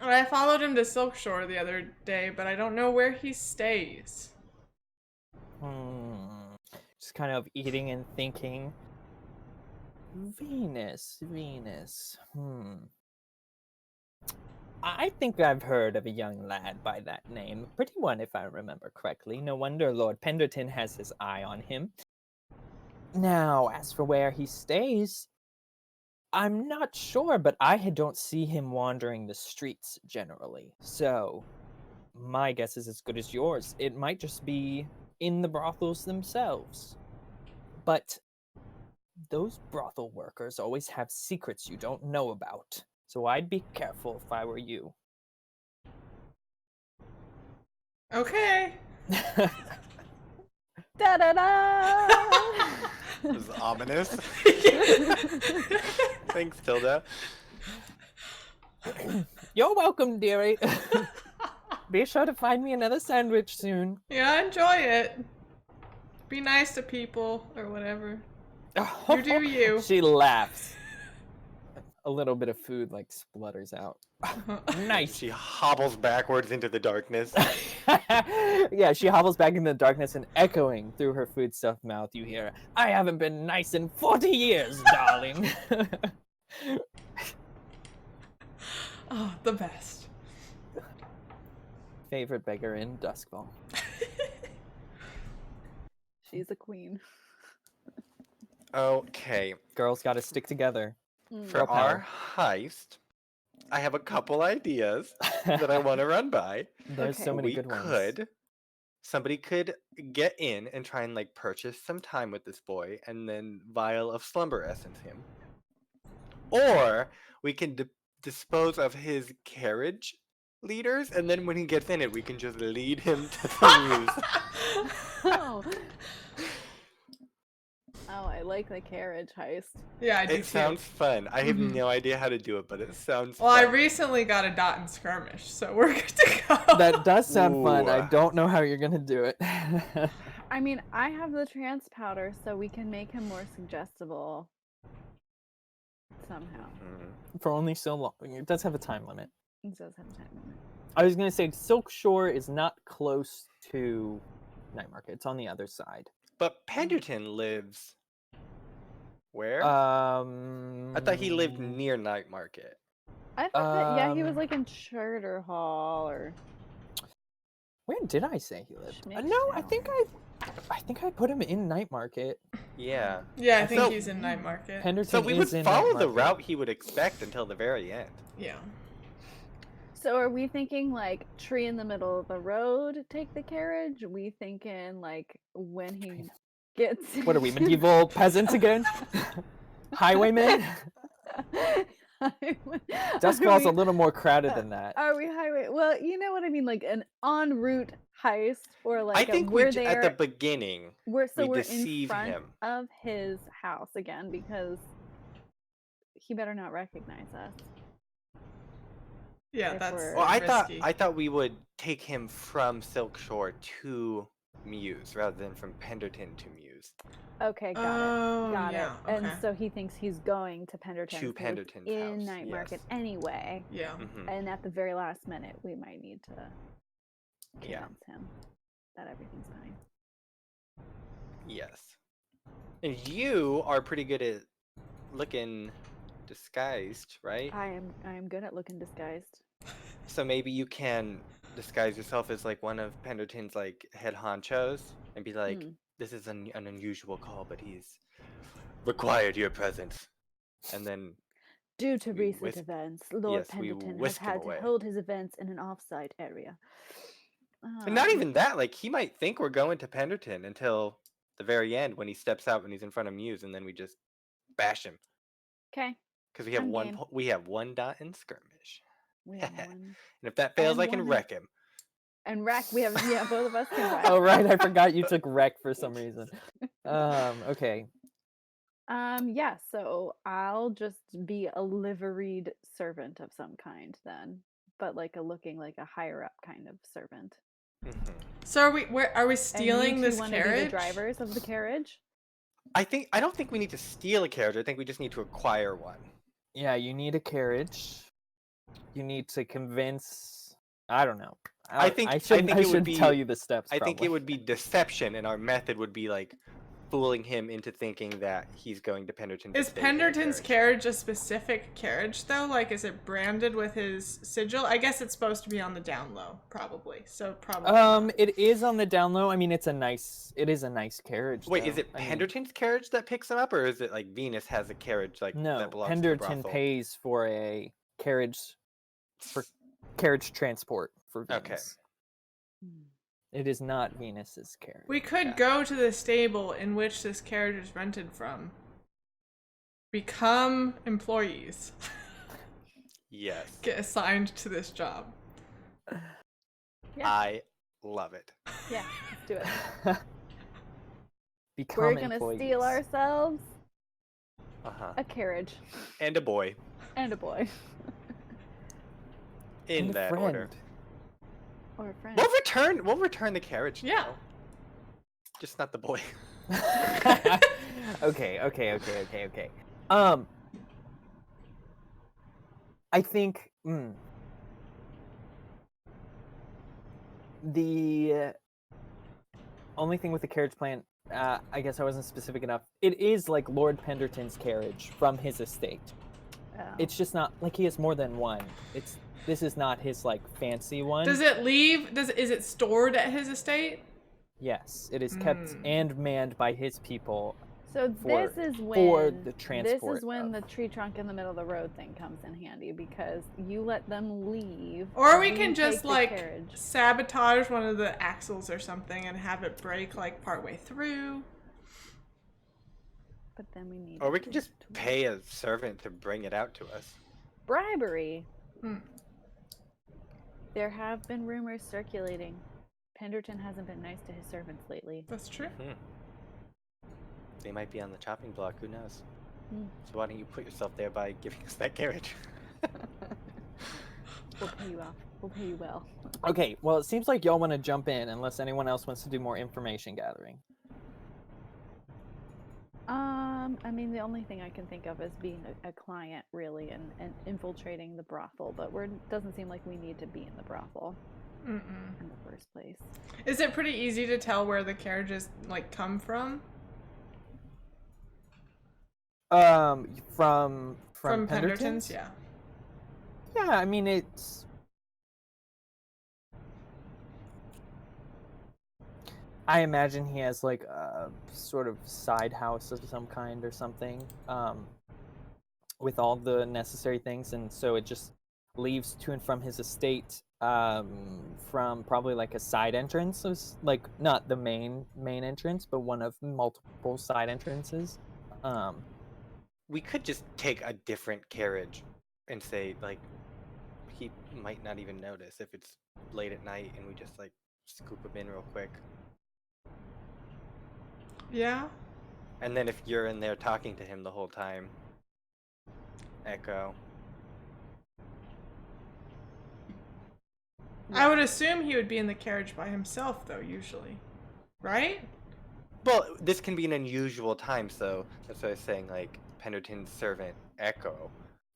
I followed him to Silkshore the other day, but I don't know where he stays. Just kind of eating and thinking. Venus. I think I've heard of a young lad by that name. A pretty one, if I remember correctly. No wonder Lord Penderton has his eye on him. Now, as for where he stays, I'm not sure, but I don't see him wandering the streets generally. So, my guess is as good as yours. It might just be in the brothels themselves. But those brothel workers always have secrets you don't know about. So I'd be careful if I were you. Okay. Da-da-da! This is ominous. Thanks, Tilda. You're welcome, dearie. Be sure to find me another sandwich soon. Yeah, enjoy it. Be nice to people, or whatever. You do you. She laughs. A little bit of food like splutters out. Nice. She hobbles backwards into the darkness. Yeah, she hobbles back in the darkness, and echoing through her food-stuffed mouth, you hear, I haven't been nice in 40 years, darling. Oh, the best. Favorite beggar in Doskvol. She's a queen. Okay, Girls gotta stick together. for our heist, I have a couple ideas that I want to run by. There's so many good ones. Somebody could get in and try and like purchase some time with this boy and then vial of slumber essence him. Or we can dispose of his carriage leaders, and then when he gets in it, we can just lead him to the muse. Oh, I like the carriage heist. Yeah, I do It sounds fun. I have no idea how to do it, but it sounds Well, I fun. recently got a dot and skirmish, so we're good to go. That does sound fun. I Ooh. don't know how you're gonna do it. I mean, I have the trance powder, so we can make him more suggestible somehow. For only so long. It does have a time limit. It does have a time limit. I was gonna say Silkshore is not close to Night Market. It's on the other side. But Penderton lives where? I I thought he lived near Night Market. I thought that, he was like in Charter Hall or. Where did I say he lived? Schmick No, I Tower. think I put him in Night Market. Yeah. Yeah, I think So- he's in Night Market. Penderton So we would is in follow Night the Market. route he would expect until the very end. Yeah. So are we thinking like tree in the middle of the road, take the carriage? We thinking like when he gets. What are we, medieval peasants again? Highwaymen? Duskfall's a little more crowded than that. Are we highway? Well, you know what I mean, like an en route heist, or like I think we're at there. the beginning, we're we in deceive front him. of his house again because he better not recognize us. Yeah, If that's we're- Well, I risky. thought we would take him from Silkshore to Muse rather than from Penderton to Muse. Okay, got Oh, it. Got yeah, it. And okay. so he thinks he's going to Penderton's, To 'cause it's Penderton's in house, Night Market yes. anyway. Yeah. And at the very last minute, we might need to Yeah. convince him that everything's fine. Yes. And you are pretty good at looking disguised, right? I am good at looking disguised. So maybe you can disguise yourself as like one of Penderton's like head honchos and be like, this is an unusual call, but he's required your presence. And then Due to we recent events, Lord we Penderton has whisk him had to away. hold his events in an off-site area. And not even that, like he might think we're going to Penderton until the very end when he steps out when he's in front of Muse, and then we just bash him. Okay. Because we have I'm one game. we have one dot in skirmish. We have one. And if that fails, And I can one wreck him. And wreck, we have, yeah, both of us can wreck. Oh, right, I forgot you took wreck for some reason. Okay. Yeah, so I'll just be a liveried servant of some kind then, but like looking like a higher up kind of servant. So are we stealing this want carriage? To be the drivers of the carriage? I don't think we need to steal a carriage. I think we just need to acquire one. Yeah, you need a carriage. You need to convince. I don't know. I should tell you the steps. I think it would be deception, and our method would be like fooling him into thinking that he's going to Penderton. Is Penderton's carriage a specific carriage though? Like, is it branded with his sigil? I guess it's supposed to be on the down low, probably. So probably. Not. It is on the down low. I mean, it is a nice carriage. Wait, though. is it Penderton's carriage that picks him up, or is it like Venus has a carriage like that belongs to the brothel? Penderton pays for a carriage carriage transport for Venus. Okay. It is not Venus's carriage. We could go to the stable in which this carriage is rented from. Become employees. Yes. Get assigned to this job. Yeah. I love it. Yeah, let's do it. We're gonna steal ourselves a carriage. And a boy. And a boy. In that order. Or a friend. We'll return the carriage. Yeah. Now. Just not the boy. Okay. I think the only thing with the carriage plan, I guess I wasn't specific enough. It is like Lord Penderton's carriage from his estate. Oh. It's just not like he has more than one. This is not his like fancy one. Does it leave? Is it stored at his estate? Yes, it is kept and manned by his people. So this is when the tree trunk in the middle of the road thing comes in handy, because you let them leave. Or we can just like sabotage one of the axles or something and have it break like partway through. But then we need. Or we can just pay a servant to bring it out to us. Bribery. There have been rumors circulating. Penderton hasn't been nice to his servants lately. That's true. They might be on the chopping block, who knows? So why don't you put yourself there by giving us that carriage? We'll pay you off. We'll pay you well. Okay, well, it seems like y'all want to jump in unless anyone else wants to do more information gathering. I mean, the only thing I can think of is being a client, really, and infiltrating the brothel, but doesn't seem like we need to be in the brothel in the first place. Is it pretty easy to tell where the carriages, like, come from? From Penderton's? Yeah. Yeah, I mean, it's... I imagine he has like a sort of side house of some kind or something, with all the necessary things, and so it just leaves to and from his estate from probably like a side entrance, so like not the main entrance, but one of multiple side entrances. We could just take a different carriage and say like he might not even notice if it's late at night, and we just like scoop him in real quick. Yeah. And then if you're in there talking to him the whole time, echo. I would assume he would be in the carriage by himself, though, usually. right? Well, this can be an unusual time, so that's what I was saying. Like Pendleton's servant Echo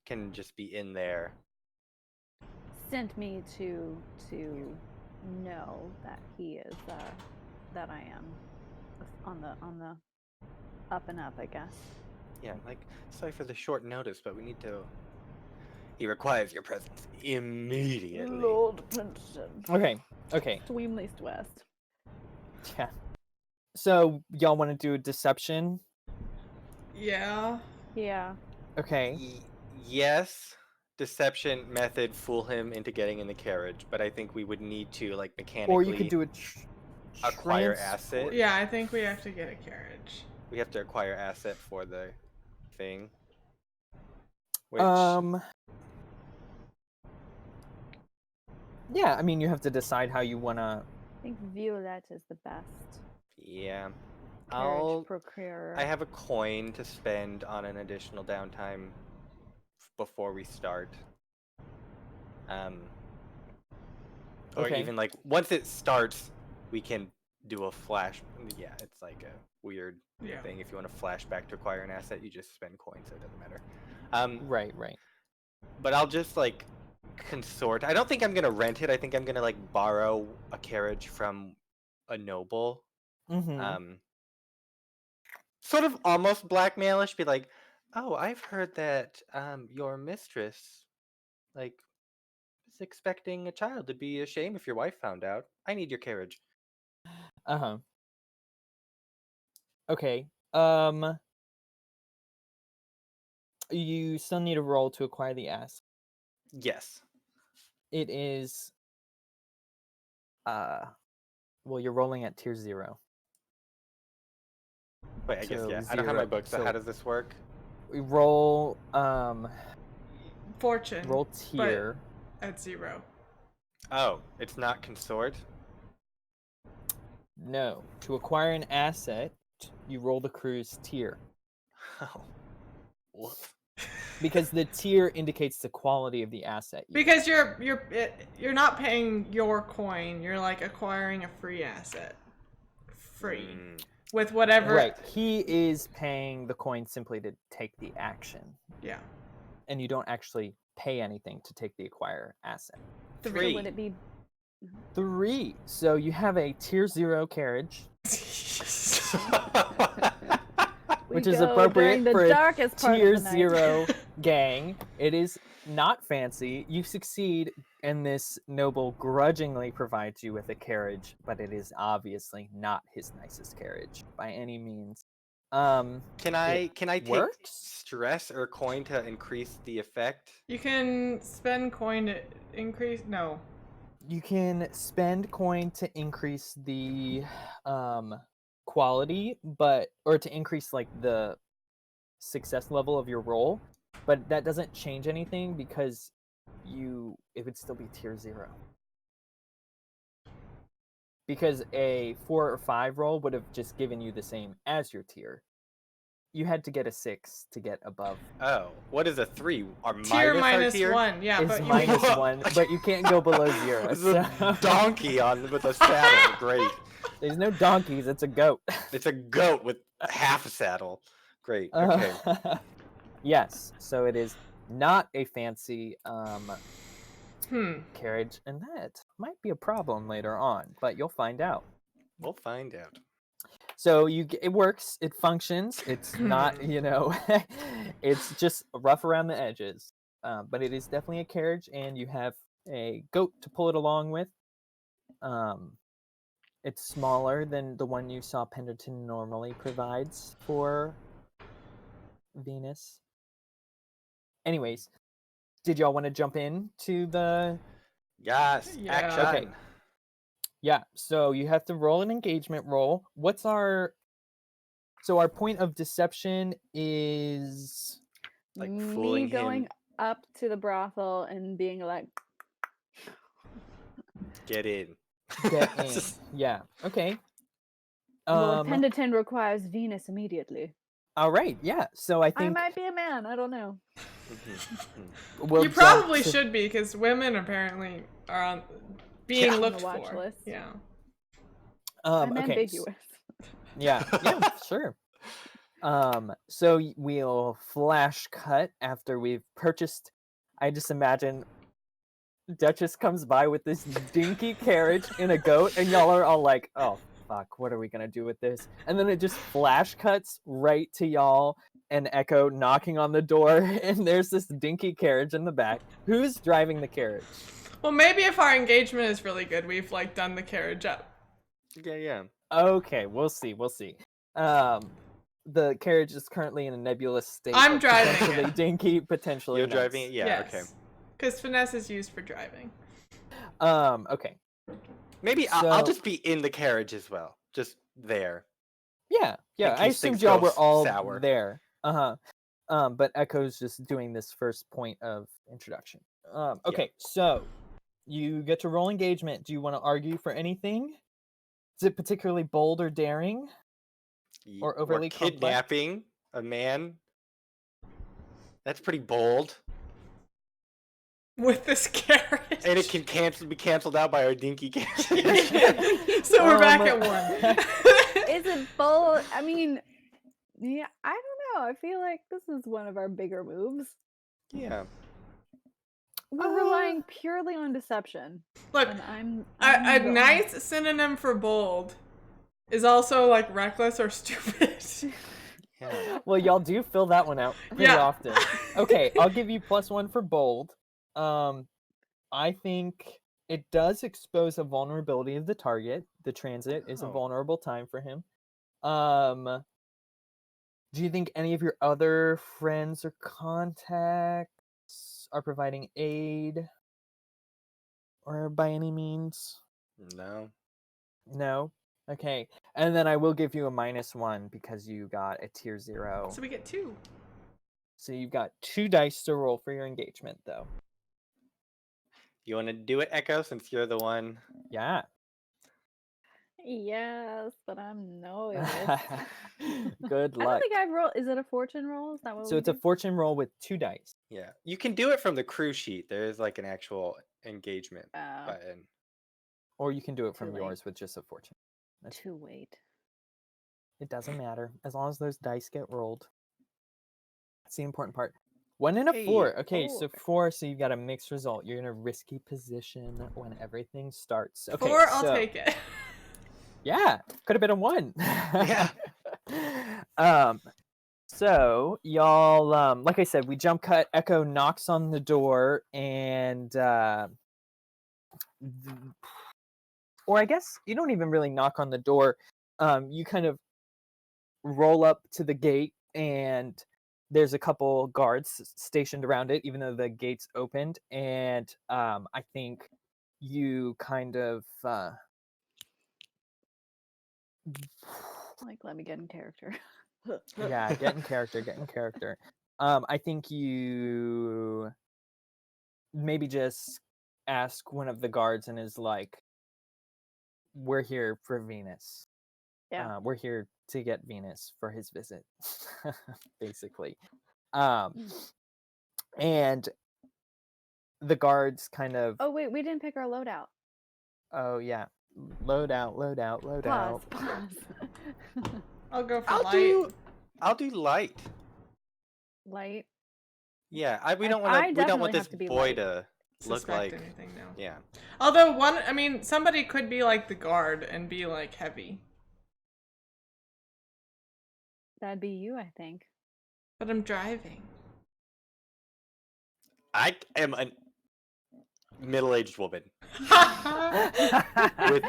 can just be in there. Sent me to know that he is that I am on the up and up, I guess. Yeah, like, sorry for the short notice, but we need to. He requires your presence immediately. Lord Princeton. Okay. Swim east west. Yeah. So y'all want to do a deception? Yeah. Yeah. Okay. Yes, deception method, fool him into getting in the carriage, but I think we would need to, like, mechanically Or you could do a acquire transport. asset. Yeah, I think we have to get a carriage. We have to acquire asset for the thing. Which, yeah, I mean, you have to decide how you want to. I think Violette is the best yeah, carriage procurer. I have a coin to spend on an additional downtime before we start. Or Okay. even like once it starts, we can do a flash. Yeah, it's like a weird thing. If you want to flash back to acquire an asset, you just spend coins, so it doesn't matter. Right. But I'll just like consort. I don't think I'm gonna rent it. I think I'm gonna like borrow a carriage from a noble. Mm-hmm. Sort of almost blackmailish. Be like, oh, I've heard that your mistress, like, is expecting a child. It'd be a shame if your wife found out. I need your carriage. Okay. You still need a roll to acquire the ass. Yes. It is. Well, you're rolling at tier 0. Wait, I guess So yeah. I don't have my 0. book, so how does this work? We roll Fortune. roll tier. At 0. Oh, it's not consort? No. To acquire an asset, you roll the crew's tier. Oh. Woof. Because the tier indicates the quality of the asset. Because you're not paying your coin. You're like acquiring a free asset. Free. With whatever. Right. He is paying the coin simply to take the action. Yeah. And you don't actually pay anything to take the acquire asset. 3. So would it be 3. So you have a tier 0 carriage, which is appropriate the for darkest a part tier of the night. 0 gang. It is not fancy. You succeed, and this noble grudgingly provides you with a carriage, but it is obviously not his nicest carriage by any means. Can I take works? stress or coin to increase the effect? You can spend coin to increase. No. You can spend coin to increase the quality, or to increase like the success level of your roll, but that doesn't change anything because it would still be tier 0. Because a 4 or 5 roll would have just given you the same as your tier. You had to get a 6 to get above. Oh, what is a 3? Our Tier minus minus 1. Yeah, It's but you minus 1, but you can't go below 0. It's a donkey with a saddle. Great. There's no donkeys, it's a goat. It's a goat with half a saddle. Great. Okay. Yes, so it is not a fancy carriage, and that might be a problem later on, but you'll find out. We'll find out. So it works, it functions. It's not, it's just rough around the edges, but it is definitely a carriage, and you have a goat to pull it along with. It's smaller than the one you saw Pendleton normally provides for Venus. Anyways, did y'all want to jump in to the... Yes, Yeah. action. Okay. Yeah, so you have to roll an engagement roll. So our point of deception is... Like me fooling going him. up to the brothel and being like, Get in. Get in. Yeah, okay. Lord Pendleton requires Venus immediately. All right, yeah. So I think... I might be a man, I don't know. we'll you jump probably to- should be, because women apparently are being On the looked watch for. list. Yeah. I'm Okay. ambiguous. Yeah, sure. So we'll flash cut after we've purchased. I just imagine Duchess comes by with this dinky carriage and a goat, and y'all are all like, "Oh fuck, what are we gonna do with this?" And then it just flash cuts right to y'all and Echo knocking on the door, and there's this dinky carriage in the back. Who's driving the carriage? Well, maybe if our engagement is really good, we've like done the carriage up. Yeah. Okay, we'll see. The carriage is currently in a nebulous state. I'm of driving potentially it. dinky, potentially You're nice. driving it? Yeah, okay. Because finesse is used for driving. Okay. Maybe I'll just be in the carriage as well. Just there. Yeah. In I case assumed things y'all go were all sour. there. But Echo's just doing this first point of introduction. Okay, so you get to roll engagement. Do you want to argue for anything? Is it particularly bold or daring? Or overly complex? Kidnapping a man. That's pretty bold. With this carriage. And it can be canceled out by our dinky carriage. So we're back at 1. Is it bold? I mean, yeah, I don't know. I feel like this is one of our bigger moves. Yeah. We're relying purely on deception. Look, I'm a nice synonym for bold is also like reckless or stupid. Yeah. Well, y'all do fill that one out pretty often. Okay, I'll give you +1 for bold. I think it does expose a vulnerability of the target. The transit is a vulnerable time for him. Do you think any of your other friends or contacts are providing aid? Or by any means? No. No? Okay. And then I will give you a -1 because you got a tier 0. So we get 2. So you've got 2 dice to roll for your engagement, though. You want to do it, Echo, since you're the one? Yeah. Yes, but I'm nervous. Good luck. I don't think I've rolled. Is it a fortune roll? Is that what So it's a fortune roll with 2 dice. Yeah. You can do it from the crew sheet. There is like an actual engagement button. Or you can do it from Too late. yours with just a fortune. Too late. It doesn't matter. As long as those dice get rolled. That's the important part. 1 and a 4. Okay, so 4, so you got a mixed result. You're in a risky position when everything starts. Okay, 4, I'll take it. Yeah, could have been a 1. Yeah. So y'all, like I said, we jump cut. Echo knocks on the door, and or I guess you don't even really knock on the door. You kind of roll up to the gate, and there's a couple guards stationed around it, even though the gate's opened. And I think you kind of Like, let me get in character. yeah, get in character. I think you maybe just ask one of the guards and is like, "We're here for Venus. Yeah. We're here to get Venus for his visit," basically. And the guards kind of. Oh wait, we didn't pick our loadout. Oh yeah, load out. Pause. I'll go for light. I'll do light. Light. Yeah, we don't want this boy to look Suspect like anything now. Yeah. Although somebody could be like the guard and be like heavy. That'd be you, I think. But I'm driving. I am a middle-aged woman with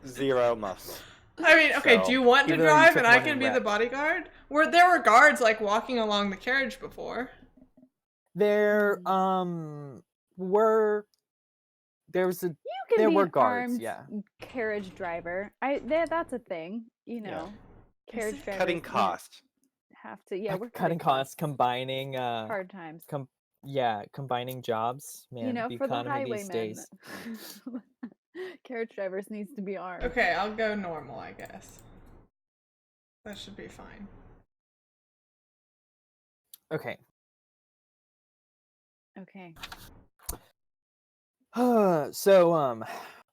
0 muscle. I mean, okay, So, do you want to even though you drive took and I one can in be the rep. bodyguard? There were guards like walking along the carriage before. There were You can there be were an guards, armed yeah. carriage driver. That's a thing, you know. Carriage drivers Cutting costs. have to. Yeah, we're cutting costs, combining hard times. combining jobs. Man, You know, the for the economy these highwaymen, days. carriage drivers needs to be armed. Okay, I'll go normal, I guess. That should be fine. Okay. Okay. So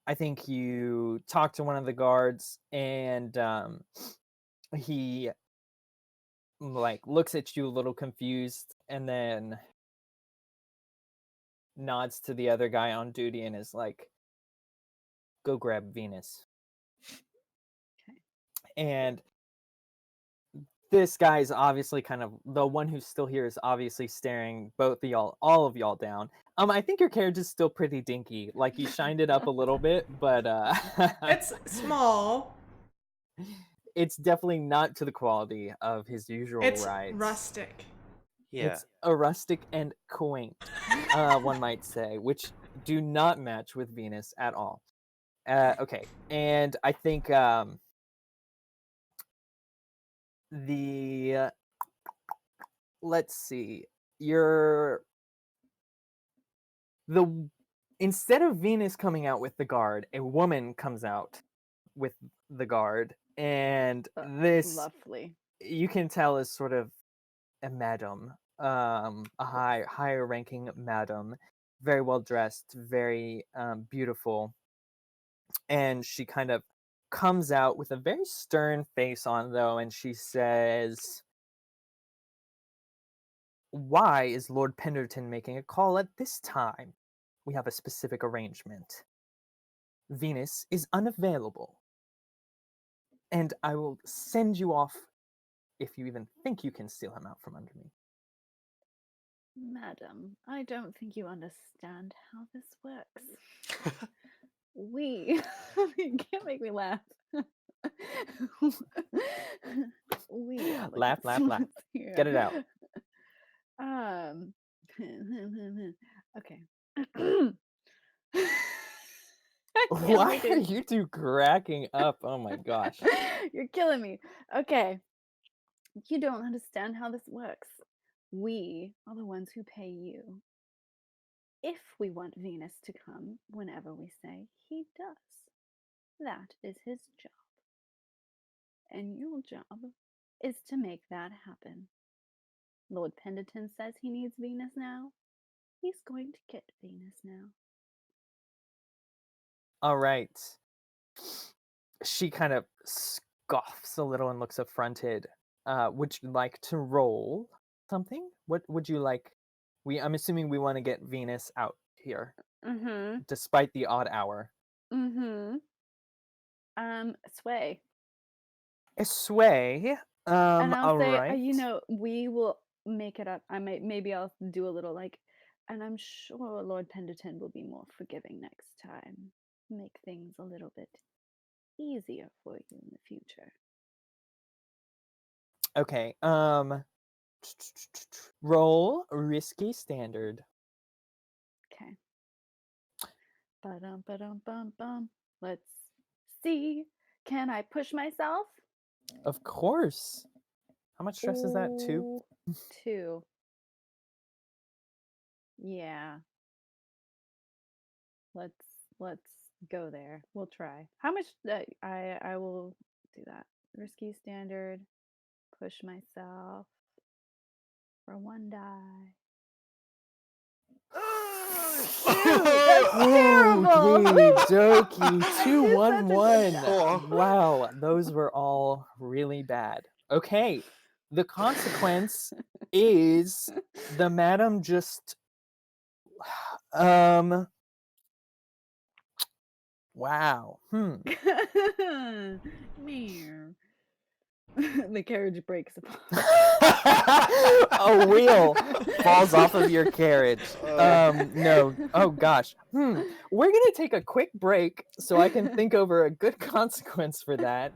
I think you talk to one of the guards, and he like looks at you a little confused, and then nods to the other guy on duty and is like, "Go grab Venus." Okay. And this guy is obviously kind of the one who's still here is obviously staring both of y'all, all of y'all down. I think your carriage is still pretty dinky. Like you shined it up a little bit, but It's small. it's definitely not to the quality of his usual It's rides. rustic. Yeah. It's a rustic and quaint, one might say, which do not match with Venus at all. Okay, and I think the let's see, you're the instead of Venus coming out with the guard, a woman comes out with the guard, and this Lovely. you can tell is sort of a madam, a higher ranking madam, very well dressed, very beautiful, and she kind of comes out with a very stern face on though, and she says, "Why is Lord Penderton making a call at this time? We have a specific arrangement. Venus is unavailable, and I will send you off if you even think you can steal him out from under me." Madam, I don't think you understand how this works. We, you can't make me laugh. We are the Laugh, laugh, laugh. customers here. Get it out. Okay. Why are you two cracking up? Oh my gosh. You're killing me. Okay. You don't understand how this works. We are the ones who pay you. If we want Venus to come whenever we say, he does. That is his job. And your job is to make that happen. Lord Penderton says he needs Venus now. He's going to get Venus now. All right. She kind of scoffs a little and looks affronted. Would you like to roll something? What would you like? I'm assuming we want to get Venus out here, Mm-hmm. despite the odd hour. Mm-hmm. Sway. A sway. And I'll All say, right. we will make it up. Maybe I'll do a little like, and I'm sure Lord Penderton will be more forgiving next time. Make things a little bit easier for you in the future. Okay. Roll risky standard. Okay. Ba-dum-ba-dum-bum-bum. Let's see. Can I push myself? Of course. How much stress is that? 2? Ooh, 2. Yeah. Let's go there. We'll try. How much I will do that. Risky standard. Push myself for 1 die. That's terrible. Dokey 211. Oh. Wow, those were all really bad. Okay, the consequence is the madam just wow. Meow. The carriage breaks apart. A wheel falls off of your carriage. No. Oh gosh. We're gonna take a quick break so I can think over a good consequence for that,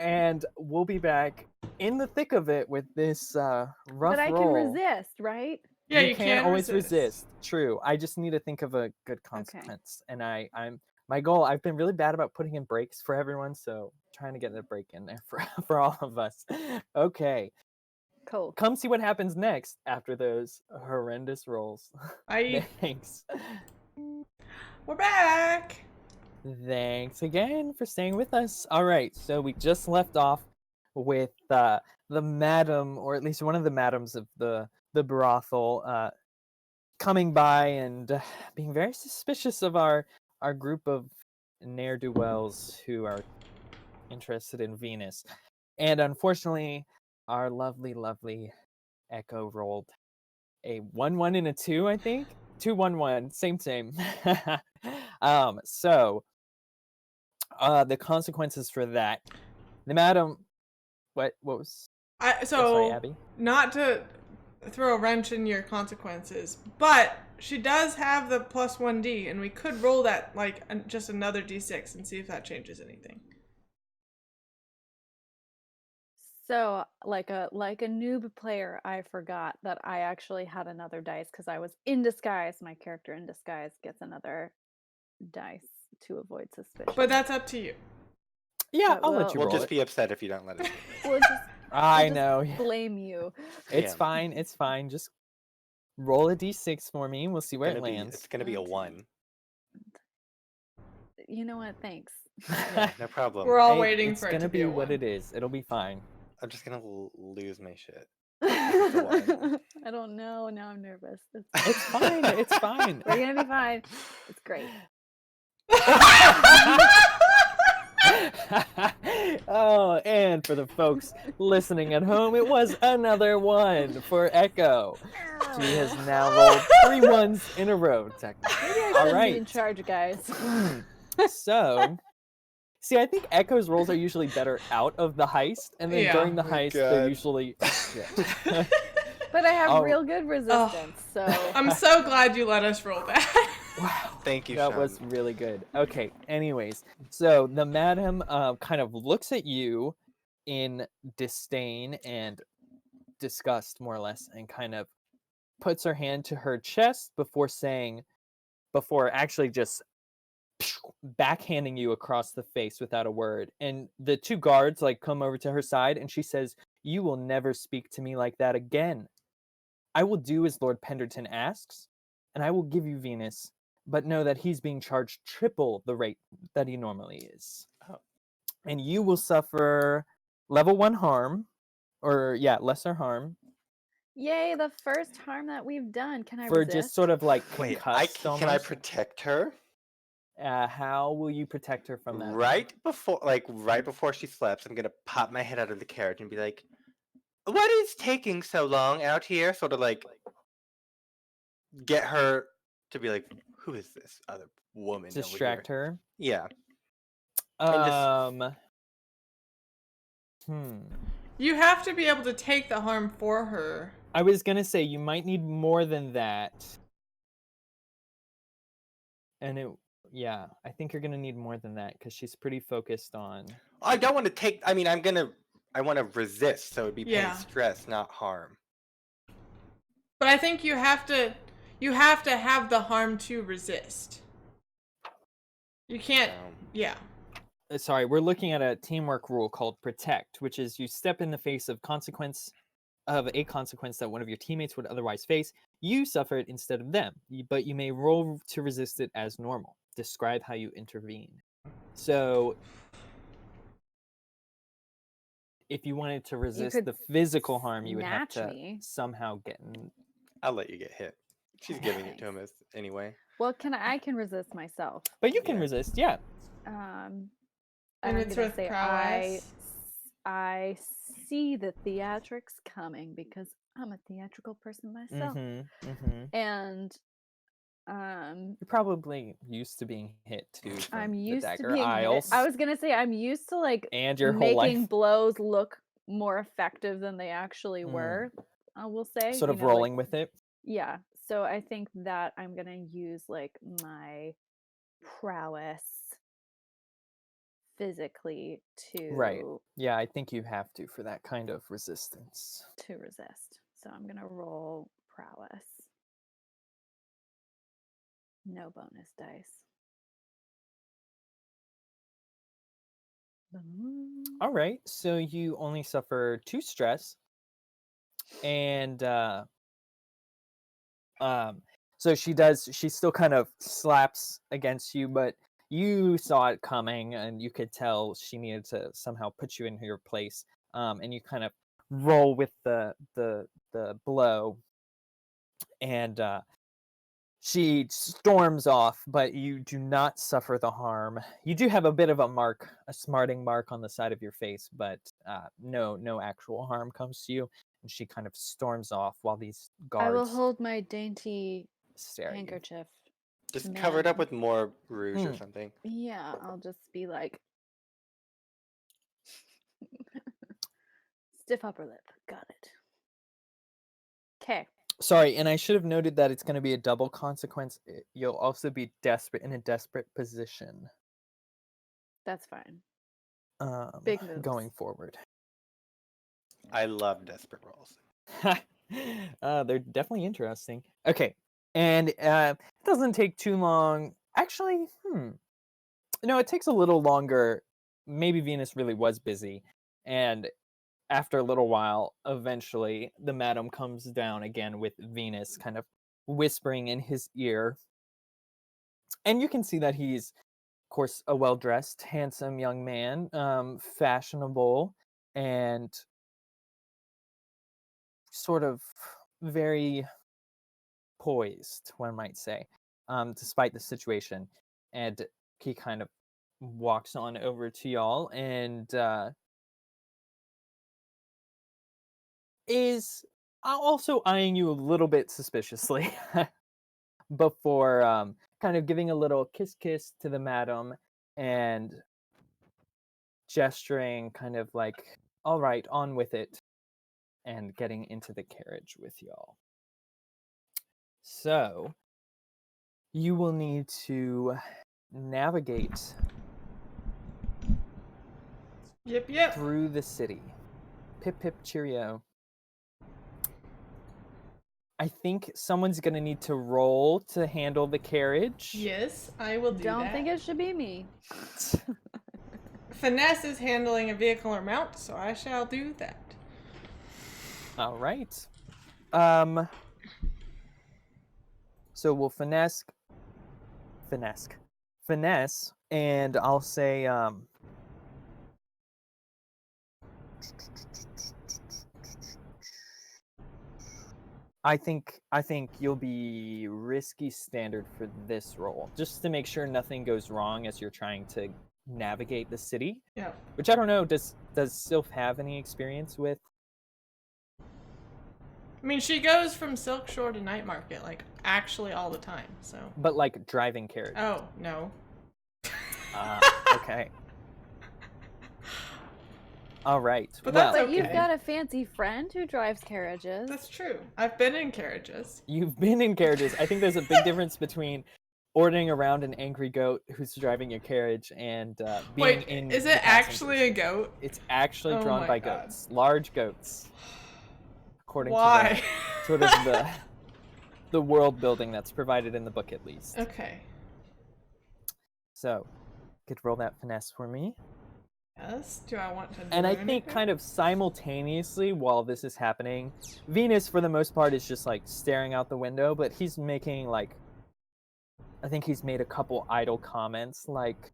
and we'll be back in the thick of it with this rough But I roll. can resist, right? Yeah, you you can can always resist. True. I just need to think of a good consequence, and I'm my goal. I've been really bad about putting in breaks for everyone, so trying to get a break in there for all of us. Okay. Cool. Come see what happens next after those horrendous rolls. Bye. Thanks. We're back. Thanks again for staying with us. All right, so we just left off with the madam, or at least one of the madams of the brothel, coming by and being very suspicious of our group of ne'er-do-wells who are interested in Venus. And unfortunately, our lovely Echo rolled a 1-1 and a 2, I think. 2-1-1, same. So the consequences for that. The madam, what was? Sorry, Abby. Not to throw a wrench in your consequences, but she does have the plus 1d, and we could roll that like just another d6 and see if that changes anything. So, like a noob player, I forgot that I actually had another dice because I was in disguise. My character in disguise gets another dice to avoid suspicion. But that's up to you. Yeah, I'll let you We'll roll just it. be upset if you don't let us. We'll just, I just know. blame you. It's fine. It's fine. Just roll a d6 for me. We'll see where it lands. It's gonna be a 1. You know what? Thanks. Yeah, no problem. We're all waiting for it to be It's gonna be what 1. it is. It'll be fine. I'm just gonna lose my shit. I don't know. Now I'm nervous. It's fine. It's fine. We're gonna be fine. It's great. Oh, and for the folks listening at home, it was another 1 for Echo. She has now rolled 3 1s in a row, technically. Maybe I All should right. be in charge, guys. So, see, I think Echo's rolls are usually better out of the heist, and then during the heist, they're usually. Yeah. But I have real good resistance, so. I'm so glad you let us roll that. Wow. Thank you, That Sean. was really good. Okay, anyways, so the madam kind of looks at you in disdain and disgust, more or less, and kind of puts her hand to her chest before actually just backhanding you across the face without a word. And the 2 guards like come over to her side, and she says, "You will never speak to me like that again. I will do as Lord Penderton asks, and I will give you Venus, but know that he's being charged triple the rate that he normally is. Oh. And you will suffer level 1 harm, or lesser harm." Yay, the first harm that we've done. Can I for resist? just sort of like Wait, concussed can I almost. protect her? How will you protect her from that? Right before she sleeps, I'm gonna pop my head out of the carriage and be like, "What is taking so long out here?" Sort of like get her to be like, "Who is this other woman?" Distract her. Yeah. You have to be able to take the harm for her. I was gonna say you might need more than that. And I think you're gonna need more than that because she's pretty focused on. I don't want to take. I mean, I want to resist, so it'd be pain, stress, not harm. But I think you have to have the harm to resist. You can't. Yeah. Sorry, we're looking at a teamwork rule called protect, which is you step in the face of a consequence that one of your teammates would otherwise face. You suffer it instead of them, but you may roll to resist it as normal. Describe how you intervene. So, if you wanted to resist the physical harm, you would have to somehow get in. I'll let you get hit. She's giving it to him anyway. Well, I can resist myself. But you can resist, yeah. And it's with prowess. I see the theatrics coming because I'm a theatrical person myself. And you're probably used to being hit too. I'm used to being hit. I was gonna say I'm used to and your making whole life. blows look more effective than they actually were. I will say sort of rolling with it. Yeah. So I think that I'm gonna use my prowess physically to right. Yeah, I think you have to for that kind of resistance. To resist. So I'm gonna roll prowess. No bonus dice. All right. So you only suffer 2 stress. And so she still kind of slaps against you, but you saw it coming and you could tell she needed to somehow put you in your place. And you kind of roll with the blow, and She storms off, but you do not suffer the harm. You do have a bit of a mark, a smarting mark on the side of your face, but no actual harm comes to you. And she kind of storms off while these I will guards hold my dainty stare at you. handkerchief. Just cover it up Madam. with more rouge or something. Yeah, I'll just be like stiff upper lip. Got it. Okay. Sorry, and I should have noted that it's going to be a double consequence. You'll also be in a desperate position. That's fine. Big moves. Going forward. I love desperate rolls. They're definitely interesting. Okay, and it doesn't take too long. Actually, no, it takes a little longer. Maybe Venus really was busy, and after a little while, eventually, the madam comes down again with Venus kind of whispering in his ear. And you can see that he's, of course, a well-dressed, handsome young man, fashionable, and sort of very poised, one might say, despite the situation. And he kind of walks on over to y'all and is also eyeing you a little bit suspiciously before kind of giving a little kiss to the madam and gesturing kind of like, all right, on with it, and getting into the carriage with y'all. So you will need to navigate Yep. through the city. Pip pip cheerio. I think someone's gonna need to roll to handle the carriage. Yes, I will do that. Don't think it should be me. Finesse is handling a vehicle or mount, so I shall do that. All right. So we'll finesse, and I'll say I think you'll be risky standard for this role, just to make sure nothing goes wrong as you're trying to navigate the city. Yeah. Which I don't know. Does Sylph have any experience with? I mean, she goes from Silk Shore to Night Market, like, actually all the time, so. But like driving carriage. Oh, no. Okay. All right. But well, that's But you've okay. got a fancy friend who drives carriages. That's true. I've been in carriages. You've been in carriages. I think there's a big difference between ordering around an angry goat who's driving your carriage and being Wait, in. is the it actually a goat? It's actually Oh drawn my by God. goats, large goats. According Why? to sort of the world building that's provided in the book, at least. Okay. So, could roll that finesse for me. Yes. Do I want to do And I anything? think kind of simultaneously while this is happening, Venus for the most part is just like staring out the window, but he's making like, I think he's made a couple idle comments like,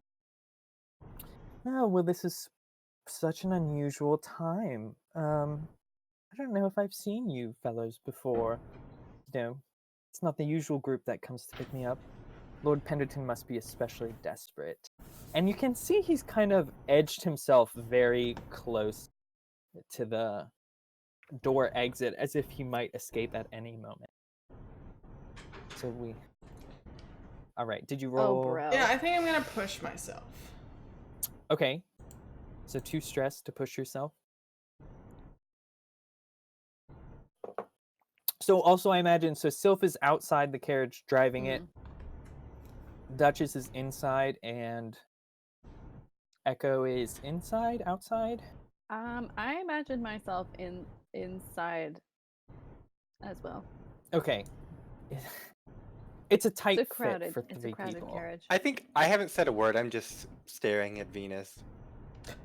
oh, well, this is such an unusual time. I don't know if I've seen you fellows before. You know, it's not the usual group that comes to pick me up. Lord Penderton must be especially desperate. And you can see he's kind of edged himself very close to the door exit as if he might escape at any moment. So we... All right, did you roll? Oh, bro. Yeah, I think I'm gonna push myself. Okay. So 2 stress to push yourself. So also I imagine, so Sylph is outside the carriage driving it. Duchess is inside and Echo is inside, outside? I imagine myself inside as well. Okay. It's a tight It's a crowded, fit for it's 3 a crowded people. carriage. I think I haven't said a word. I'm just staring at Venus,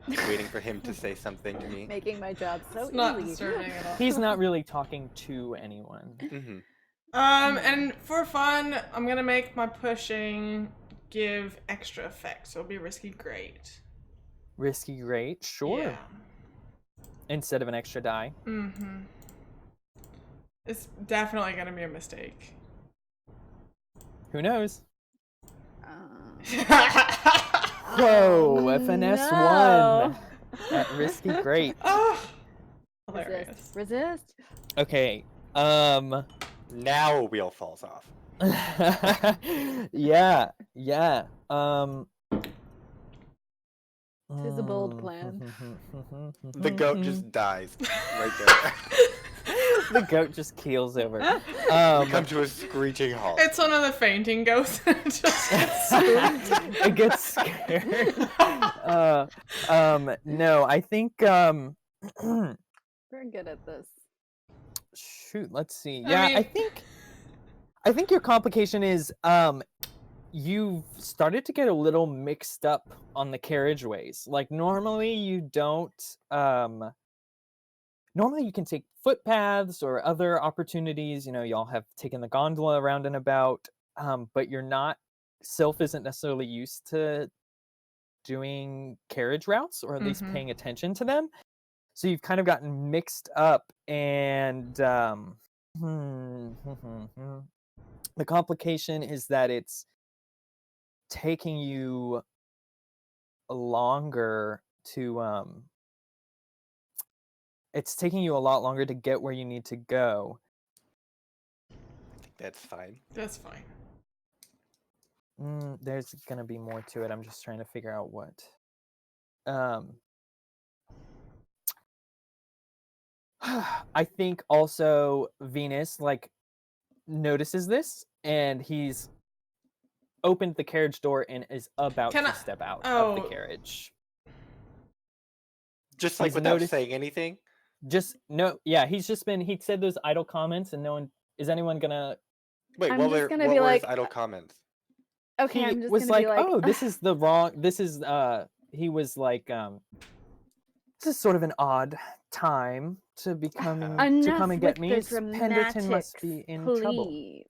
waiting for him to say something to me. Making my job so It's not easy. disturbing at all. He's not really talking to anyone. Mm-hmm. And for fun, I'm gonna make my pushing give extra effect, so it'll be risky great. Risky great, sure. Yeah. Instead of an extra die. Mm-hmm. It's definitely gonna be a mistake. Who knows? Oh, Whoa, FNS no. 1. At risky great. Oh, Resist. hilarious. Resist. Okay. Now a wheel falls off. Yeah. Tis a bold plan. The goat just dies right there. The goat just keels over. We come to a screeching halt. It's one of the fainting ghosts. It just gets spooked. It gets scared. No, I think We're good at this. shoot, let's see. I Yeah, mean- I think your complication is you've started to get a little mixed up on the carriageways. Like normally you don't normally you can take footpaths or other opportunities, y'all have taken the gondola around and about, but you're not Sylph isn't necessarily used to doing carriage routes, or at least Mhm. paying attention to them. So you've kind of gotten mixed up, and the complication is that it's taking you longer to it's taking you a lot longer to get where you need to go. I think that's fine. That's fine. There's gonna be more to it. I'm just trying to figure out what. I think also Venus notices this, and he's opened the carriage door and is about Can to I- step out of the Oh. carriage. Just like He's without noticed- saying anything. He said those idle comments, and no one is anyone gonna. Wait, I'm what just were gonna what be were his like, idle comments? Okay, He I'm just was gonna like, be like, oh, this is the wrong. This is he was like, this is sort of an odd time to be coming to enough come and with get me. the Penderton must dramatics, be in please. trouble.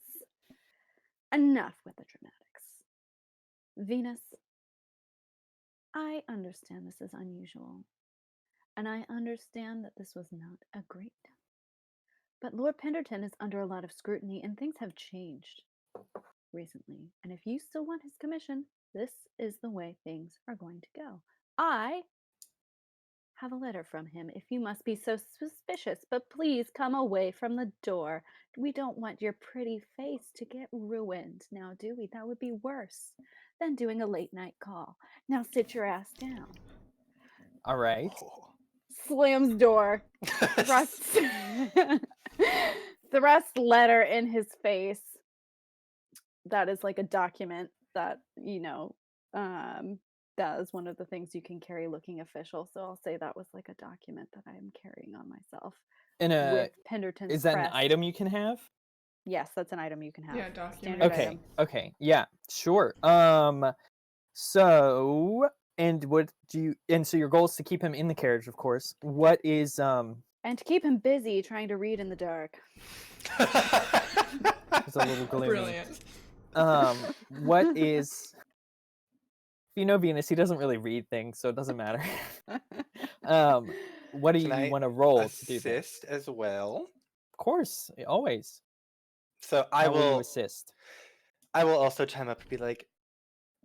Enough with the dramatics. Venus, I understand this is unusual, and I understand that this was not a great time. But Lord Penderton is under a lot of scrutiny, and things have changed recently. And if you still want his commission, this is the way things are going to go. I have a letter from him if you must be so suspicious, but please come away from the door. We don't want your pretty face to get ruined, now do we? That would be worse than doing a late night call. Now sit your ass down. All right. Oh. Slams door. Thrusts thrust letter in his face. That is like a document that, that is one of the things you can carry looking official. So I'll say that was like a document that I'm carrying on myself. With Penderton's is that crest. an item you can have? Yes, that's an item you can have. Yeah, document. Standard Okay. item. Okay. Yeah. Sure. So, and so your goal is to keep him in the carriage, of course. What is And to keep him busy trying to read in the dark. It's a little gloomy. Brilliant. What is? If you know Venus, he doesn't really read things, so it doesn't matter. What do Can I you want to roll to do this? assist as well? Of course, always. So How will you assist? I will also chime up and be like,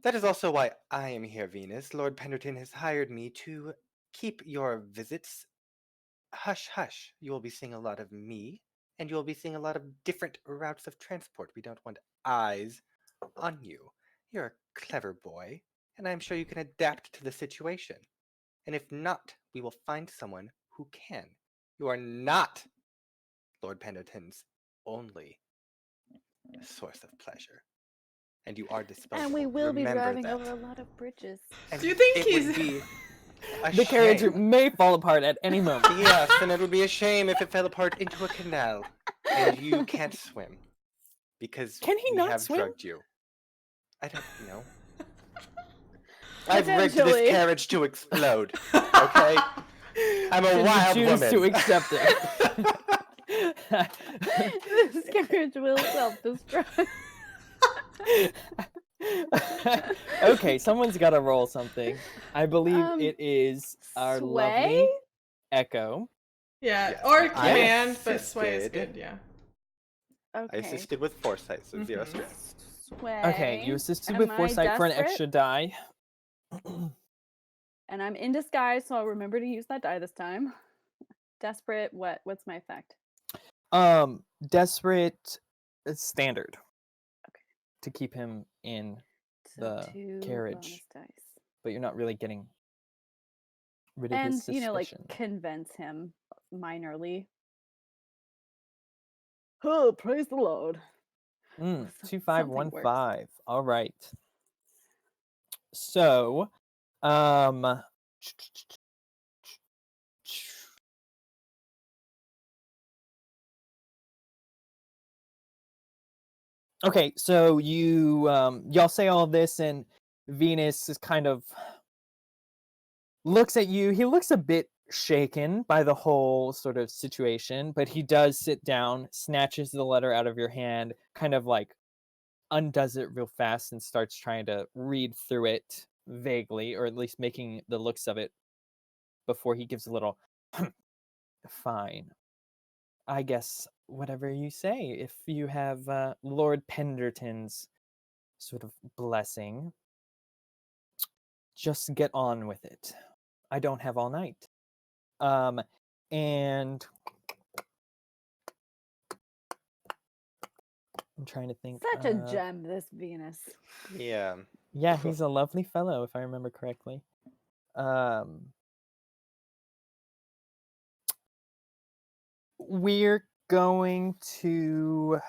that is also why I am here, Venus. Lord Penderton has hired me to keep your visits hush hush. You will be seeing a lot of me, and you will be seeing a lot of different routes of transport. We don't want eyes on you. You're a clever boy, and I'm sure you can adapt to the situation. And if not, we will find someone who can. You are not Lord Penderton's only source of pleasure. And you are disposable. And we will be Remember driving that. over a lot of bridges. And Do you think it he's- would be a The carriage shame. may fall apart at any moment. Yes, and it would be a shame if it fell apart into a canal and you can't swim because Can he we not have swim? drugged you. I don't know. I've rigged this Potentially. carriage to explode. Okay, I'm a And you wild choose woman. to accept it. This carriage will self-destruct. Okay, someone's got to roll something. I believe it is our lovely Sway? Echo. Yeah, Yes, or I command, but sway is assisted. good, yeah. I Okay. assisted with foresight, so 0 Mhm. stress. way. Okay, you assisted Am with I foresight for an desperate? extra die. And I'm in disguise, so I'll remember to use that die this time. Desperate, what's my effect? Desperate standard Okay. to keep him in So the 2 carriage, bonus dice. but you're not really getting rid of his And, suspicion. like, convince him minorly. Oh, praise the Lord. 2515. All right. So, okay, so y'all say all this, and Venus is kind of looks at you. He looks a bit shaken by the whole sort of situation, but he does sit down, snatches the letter out of your hand, kind of like undoes it real fast and starts trying to read through it vaguely, or at least making the looks of it before he gives a little fine. I guess whatever you say, if you have Lord Penderton's sort of blessing, just get on with it. I don't have all night. And I'm trying to think. Such a gem, this Venus. Yeah. Yeah, he's a lovely fellow, if I remember correctly. We're going to...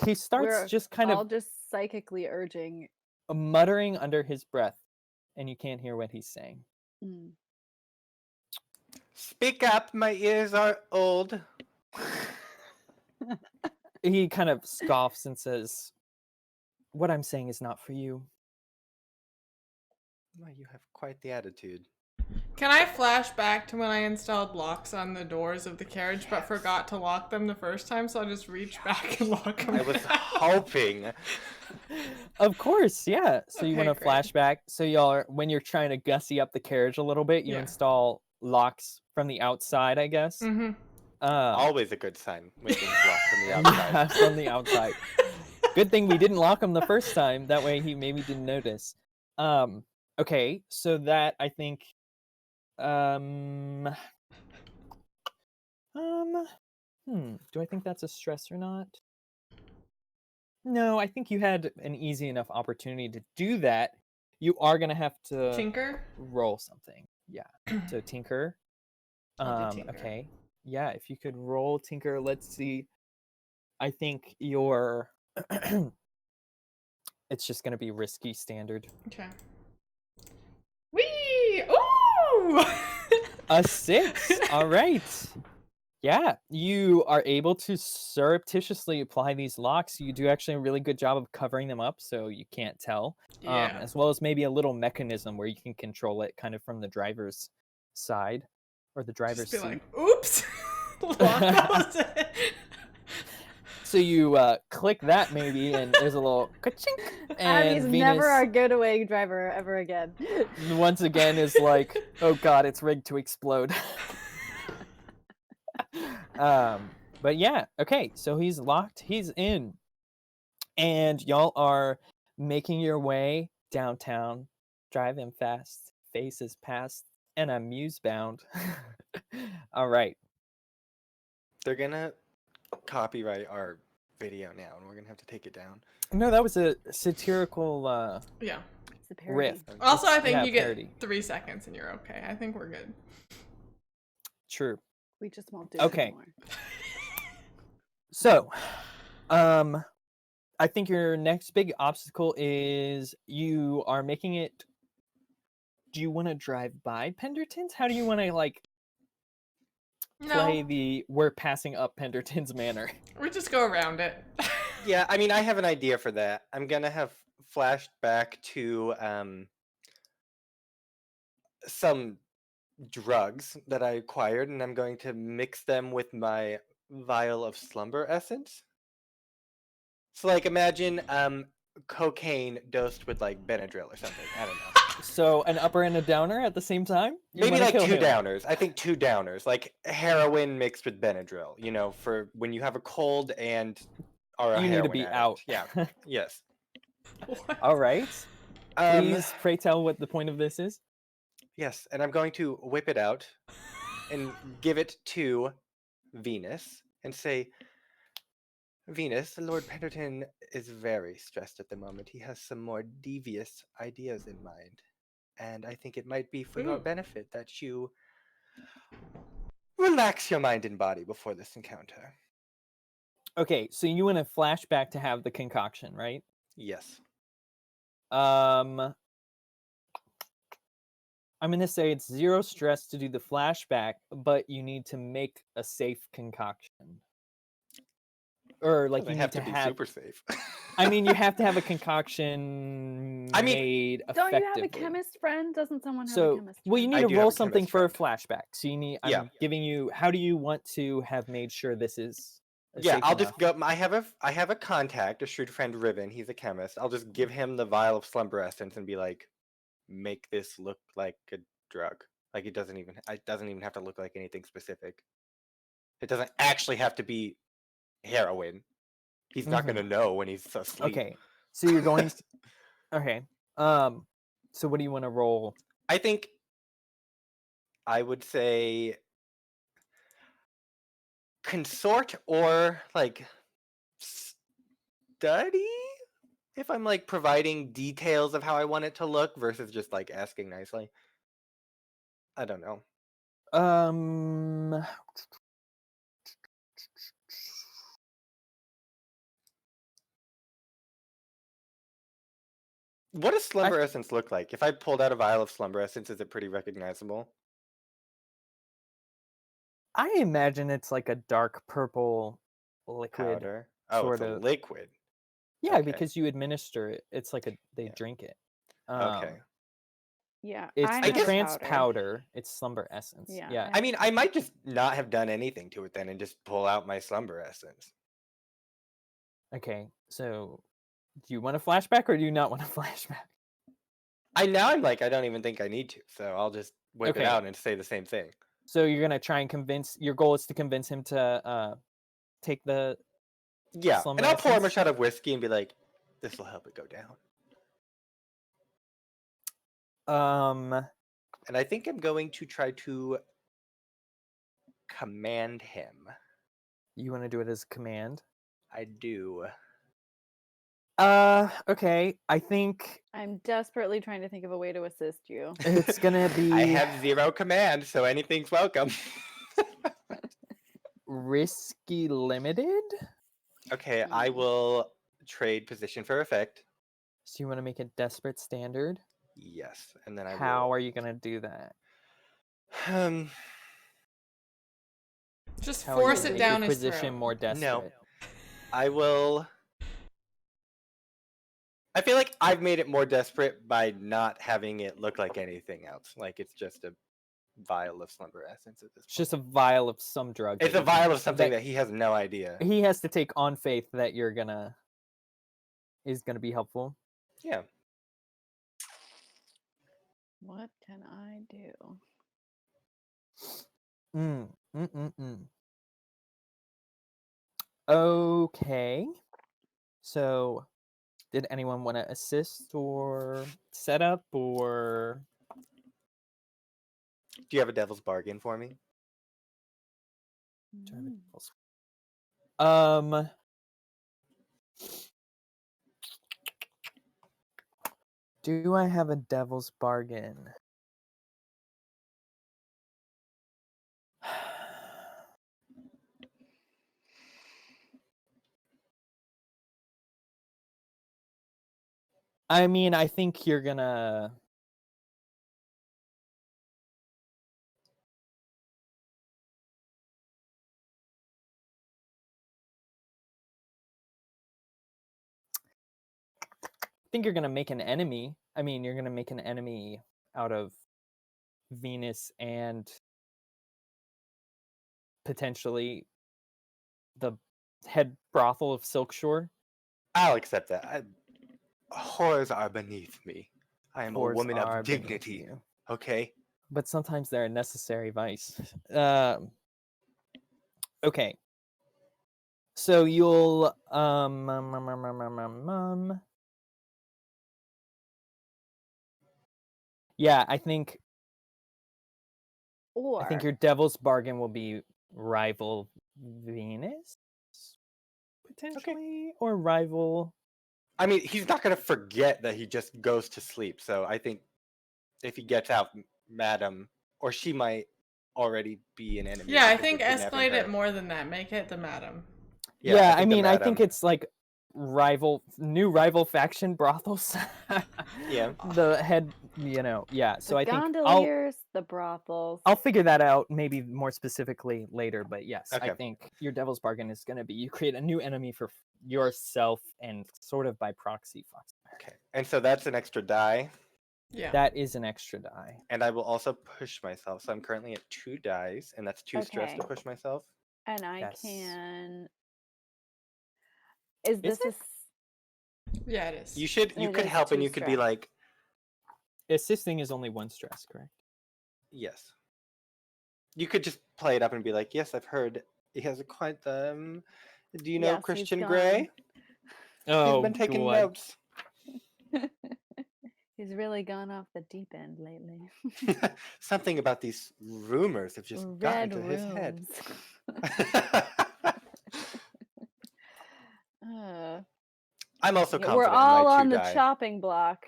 He starts We're just kind all of just psychically urging. muttering under his breath, and you can't hear what he's saying. Mm. Speak up, my ears are old. He kind of scoffs and says, "What I'm saying is not for you." Well, you have quite the attitude. Can I flash back to when I installed locks on the doors of the carriage but forgot to lock them the first time, so I'll just reach back and lock them? I was hoping. Of course, yeah. So you Okay, want to great. flashback? So y'all are, when you're trying to gussy up the carriage a little bit, you Yeah. install locks from the outside, I guess. Mm-hmm. Always a good sign when things lock from the outside. Yeah, from the outside. Good thing we didn't lock him the first time. That way he maybe didn't notice. Okay, so that I think do I think that's a stress or not? No, I think you had an easy enough opportunity to do that. You are gonna have to Tinker? roll something. Yeah. So tinker. I'll do tinker. Okay. Yeah, if you could roll tinker, let's see. I think your it's just gonna be risky standard. Okay. Whee! Ooh! A 6. All right. Yeah, you are able to surreptitiously apply these locks. You do actually a really good job of covering them up so you can't tell. Yeah. As well as maybe a little mechanism where you can control it kind of from the driver's side or the driver's Just be seat. like, oops! Lock those in. So you click that maybe, and there's a little ka-chink, and Abby's Venus never our getaway driver ever again. once again is like, "Oh God, it's rigged to explode." But yeah, okay. So he's locked. He's in, and y'all are making your way downtown, driving fast. Faces past, and I'm muse bound. All right. They're gonna copyright our video now, and we're gonna have to take it down. No, that was a satirical Yeah. It's a parody. riff. Also, I think yeah, you get parody. 3 seconds and you're okay. I think we're good. True. We just won't do Okay. it anymore. So, I think your next big obstacle is you are making it. Do you want to drive by Penderton's? How do you want to like play No, the we're passing up Penderton's manner? we just go around it. Yeah, I mean, I have an idea for that. I'm gonna have flashed back to some drugs that I acquired, and I'm going to mix them with my vial of slumber essence. So, like, imagine cocaine dosed with like Benadryl or something. I don't know. So an upper and a downer at the same time? You Maybe wanna like kill two him. downers. I think 2 downers, like heroin mixed with Benadryl. You know, for when you have a cold and are a You need to heroin be addict. out. Yeah. Yes. What? All right. Please, pray tell what the point of this is. Yes, and I'm going to whip it out and give it to Venus and say, Venus, Lord Penderton is very stressed at the moment. He has some more devious ideas in mind. And I think it might be for your Ooh. benefit that you relax your mind and body before this encounter. Okay, so you want to flashback to have the concoction, right? Yes. I'm gonna say it's 0 stress to do the flashback, but you need to make a safe concoction. Or like Doesn't you have need to to be have. super safe. I mean, you have to have a concoction I mean, made Don't you effectively. have a chemist friend? Doesn't someone have a So, chemist well, you friend? need I to do have roll a something chemist for a friend. flashback. So you need. Yeah. I'm giving you. How do you want to have made sure this is? Yeah, safe I'll enough? just go. I have a contact, a shrewd friend, Riven. He's a chemist. I'll just give him the vial of slumber essence and be like, make this look like a drug. Like it doesn't even have to look like anything specific. It doesn't actually have to be heroin. He's not gonna know when he's asleep. Okay, so you're going. Okay. So what do you want to roll? I think I would say consort or like study if I'm like providing details of how I want it to look versus just like asking nicely. I don't know. Um. What does slumber essence look like? If I pulled out a vial of slumber essence, is it pretty recognizable? I imagine it's like a dark purple liquid. Powder. Oh, sort it's a of. liquid. Yeah, Okay. because you administer it. It's like they Yeah. drink it. Okay. Yeah, It's I the have trance powder. powder. It's slumber essence. Yeah, Yeah. I mean, I might just not have done anything to it then and just pull out my slumber essence. Okay. So, do you want a flashback or do you not want a flashback? I'm like, I don't even think I need to, so I'll just whip it Okay. out and say the same thing. So you're gonna try and convince. Your goal is to convince him to take the. Yeah, slumber and I'll pour him a essence? shot of whiskey and be like, this will help it go down. And I think I'm going to try to command him. You want to do it as a command? I do. Okay. I think I'm desperately trying to think of a way to assist you. it's gonna be I have 0 command, so anything's welcome. risky limited. Okay, I will trade position for effect. So you want to make it desperate standard? Yes, and then I How will. are you gonna do that? Just How are you force gonna it make down your his position throat. more desperate? I will. I feel like I've made it more desperate by not having it look like anything else. Like it's just a vial of slumber essence at this It's point. just a vial of some drug. It's that a you can- vial of something that he has no idea. he has to take on faith that is gonna be helpful. Yeah. What can I do? Okay. So, did anyone want to assist or set up or? Do you have a devil's bargain for me? Do I have a Mm. devil's- Um. Do I have a devil's bargain? I mean, I think you're gonna. I think you're gonna make an enemy. I mean, you're gonna make an enemy out of Venus and potentially the head brothel of Silk Shore. I'll accept that. Whores are beneath me. I am a Whores woman are of bigger than dignity. you. Okay. But sometimes they're a necessary vice. Okay. So you'll yeah, I think Or your devil's bargain will be rival Venus potentially, or rival. I mean, he's not going to forget that he just goes to sleep. So I think if he gets out, Madam, or she might already be an enemy. Yeah, I because we're think kidnapping escalate her. it more than that. Make it the madam. Yeah, I the mean, I think Madam. it's like new rival faction brothels. Yeah. The head, yeah. So the I think gondoliers, the brothels. I'll figure that out maybe more specifically later, but yes, I Okay. think your devil's bargain is going to be you create a new enemy for yourself and sort of by proxy Foxfire. Okay. And so that's an extra die. Yeah. That is an extra die. And I will also push myself. So I'm currently at 2 dice, and that's 2 stress to Okay. push myself. And I Yes. can. Is Is this it? Yeah, it is. You could It is help, and 2 you could be stress. like, Assisting is only 1 stress, correct? yes. You could just play it up and be like, yes, I've heard he has a quite do you know Yes, he's Christian gone. Grey? Oh, He's been taking God. notes. He's really gone off the deep end lately. Something about these rumors have just gotten Red to his head. rooms. I'm also Yeah, confident we're in all my 2 on the die. chopping block.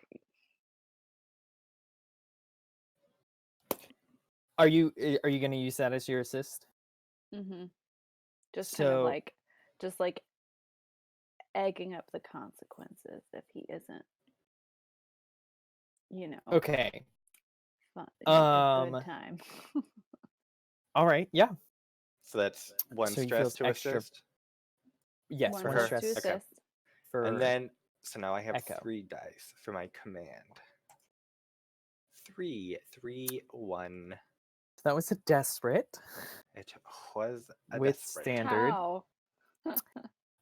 Are you going to use that as your assist? Mm-hmm. Just kind of So- like, just like egging up the consequences if he isn't, Okay. fun, a good time. All right. Yeah. So that's 1 So he stress feels to extra- assist. Yes, for one her? stress to Okay. assist. for And then, so now I have Echo. 3 dice for my command. 3, 3, 1. that was a desperate. It was a With desperate. standard. How?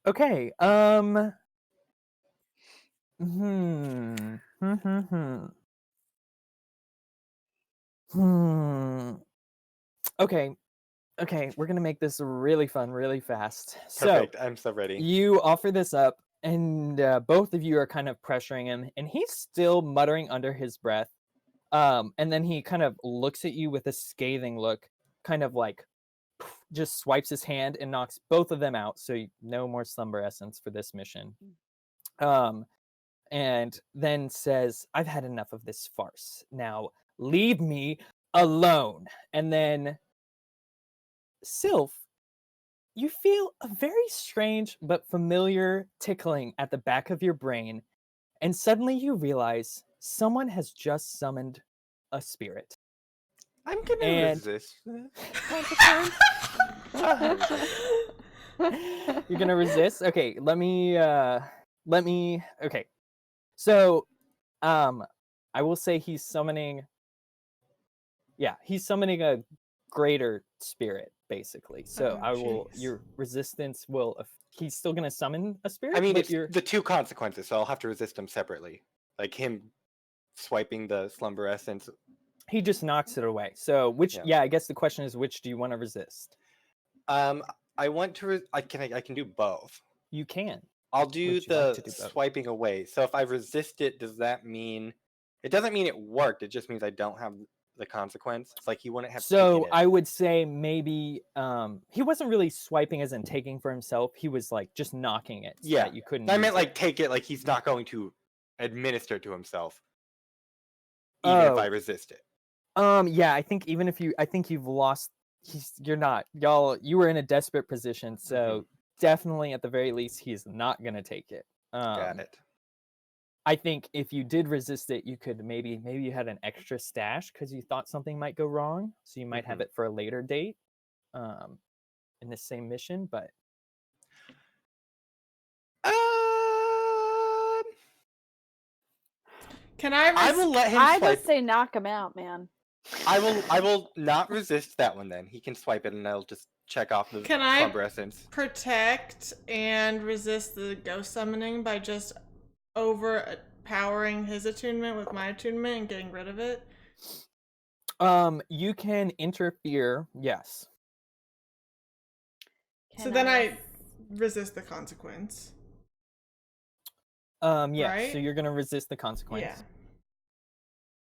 Okay. Okay. Okay, we're gonna make this really fun, really fast. Perfect. I'm so ready. You offer this up, and both of you are kind of pressuring him, and he's still muttering under his breath. And then he kind of looks at you with a scathing look, kind of like just swipes his hand and knocks both of them out. So no more slumber essence for this mission. And then says, "I've had enough of this farce. Now leave me alone." And then, Sylph, you feel a very strange but familiar tickling at the back of your brain, and suddenly you realize someone has just summoned a spirit. I'm gonna And- resist. You're gonna resist? Okay, let me okay. So I will say he's summoning a greater spirit, basically. So Oh, your resistance will he's still gonna summon a spirit? I mean, but it's the 2 consequences, so I'll have to resist them separately. Like him swiping the slumber essence. he just knocks it away. So I guess the question is, which do you want to resist? I want to. I can do both. You can. I'll do Would you the like to do both? swiping away. So if I resist it, does that mean it doesn't mean it worked? It just means I don't have the consequence. It's like he wouldn't have. So taken it. I would say maybe he wasn't really swiping as in taking for himself. He was like just knocking it. So that you couldn't. I use meant like it. take it. Like he's not going to administer to himself, even if I resist it. Yeah, I think you've lost. You're not. You were in a desperate position, so definitely at the very least he's not gonna take it. Got it. I think if you did resist it, you could maybe you had an extra stash because you thought something might go wrong, so you might have it for a later date, in the same mission. But Can I will let him I swipe. just say knock him out, man. I will not resist that one. Then he can swipe it, and I'll just check off the Can I- slumber essence. protect and resist the ghost summoning by just powering his attunement with my attunement and getting rid of it? You can interfere, yes. So then I resist the consequence. Yeah, right? so you're gonna resist the consequence. Yeah.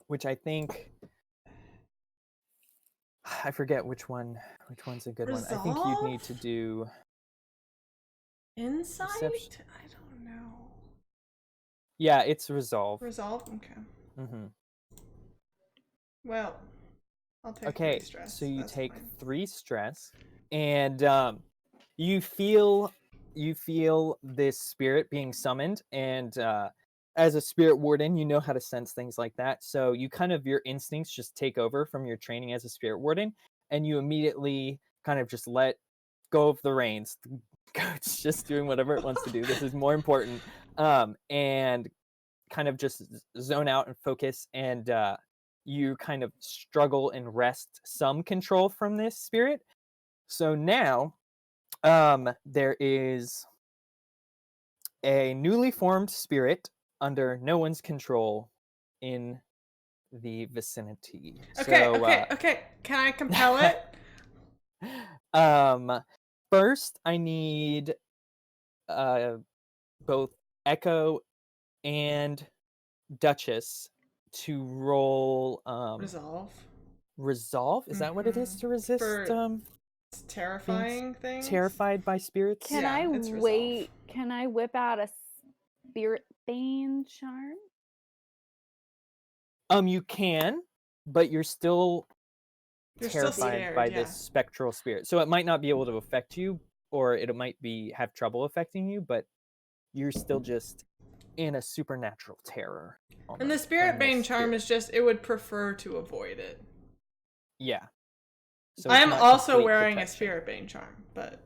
Which I think I forget which one's a good one. I think you'd need to Resolve? do Insight? Perception. I don't know. Yeah, it's resolve. Resolve? Okay. Mm-hmm. Well, I'll take Okay, 3 stress. so you That's take fine. 3 stress, and you feel this spirit being summoned, and as a spirit warden, you know how to sense things like that. So you kind of your instincts just take over from your training as a spirit warden, and you immediately kind of just let go of the reins. It's just doing whatever it wants to do. This is more important, and kind of just zone out and focus, and you kind of struggle and wrest some control from this spirit. So now there is a newly formed spirit under no one's control in the vicinity. Okay, So, okay. Can I compel it? First I need both Echo and Duchess to roll resolve. Is that what it is to resist For terrifying things? terrified by spirits? Can Yeah, I it's resolve. wait? Can I whip out a spirit bane charm? You can, but you're still terrified scared, by yeah. this spectral spirit. So it might not be able to affect you, or it might have trouble affecting you, but you're still just in a supernatural terror. And the spirit bane charm is just, it would prefer to avoid it. Yeah. So I it's am not also complete wearing a protection. spirit bane charm, but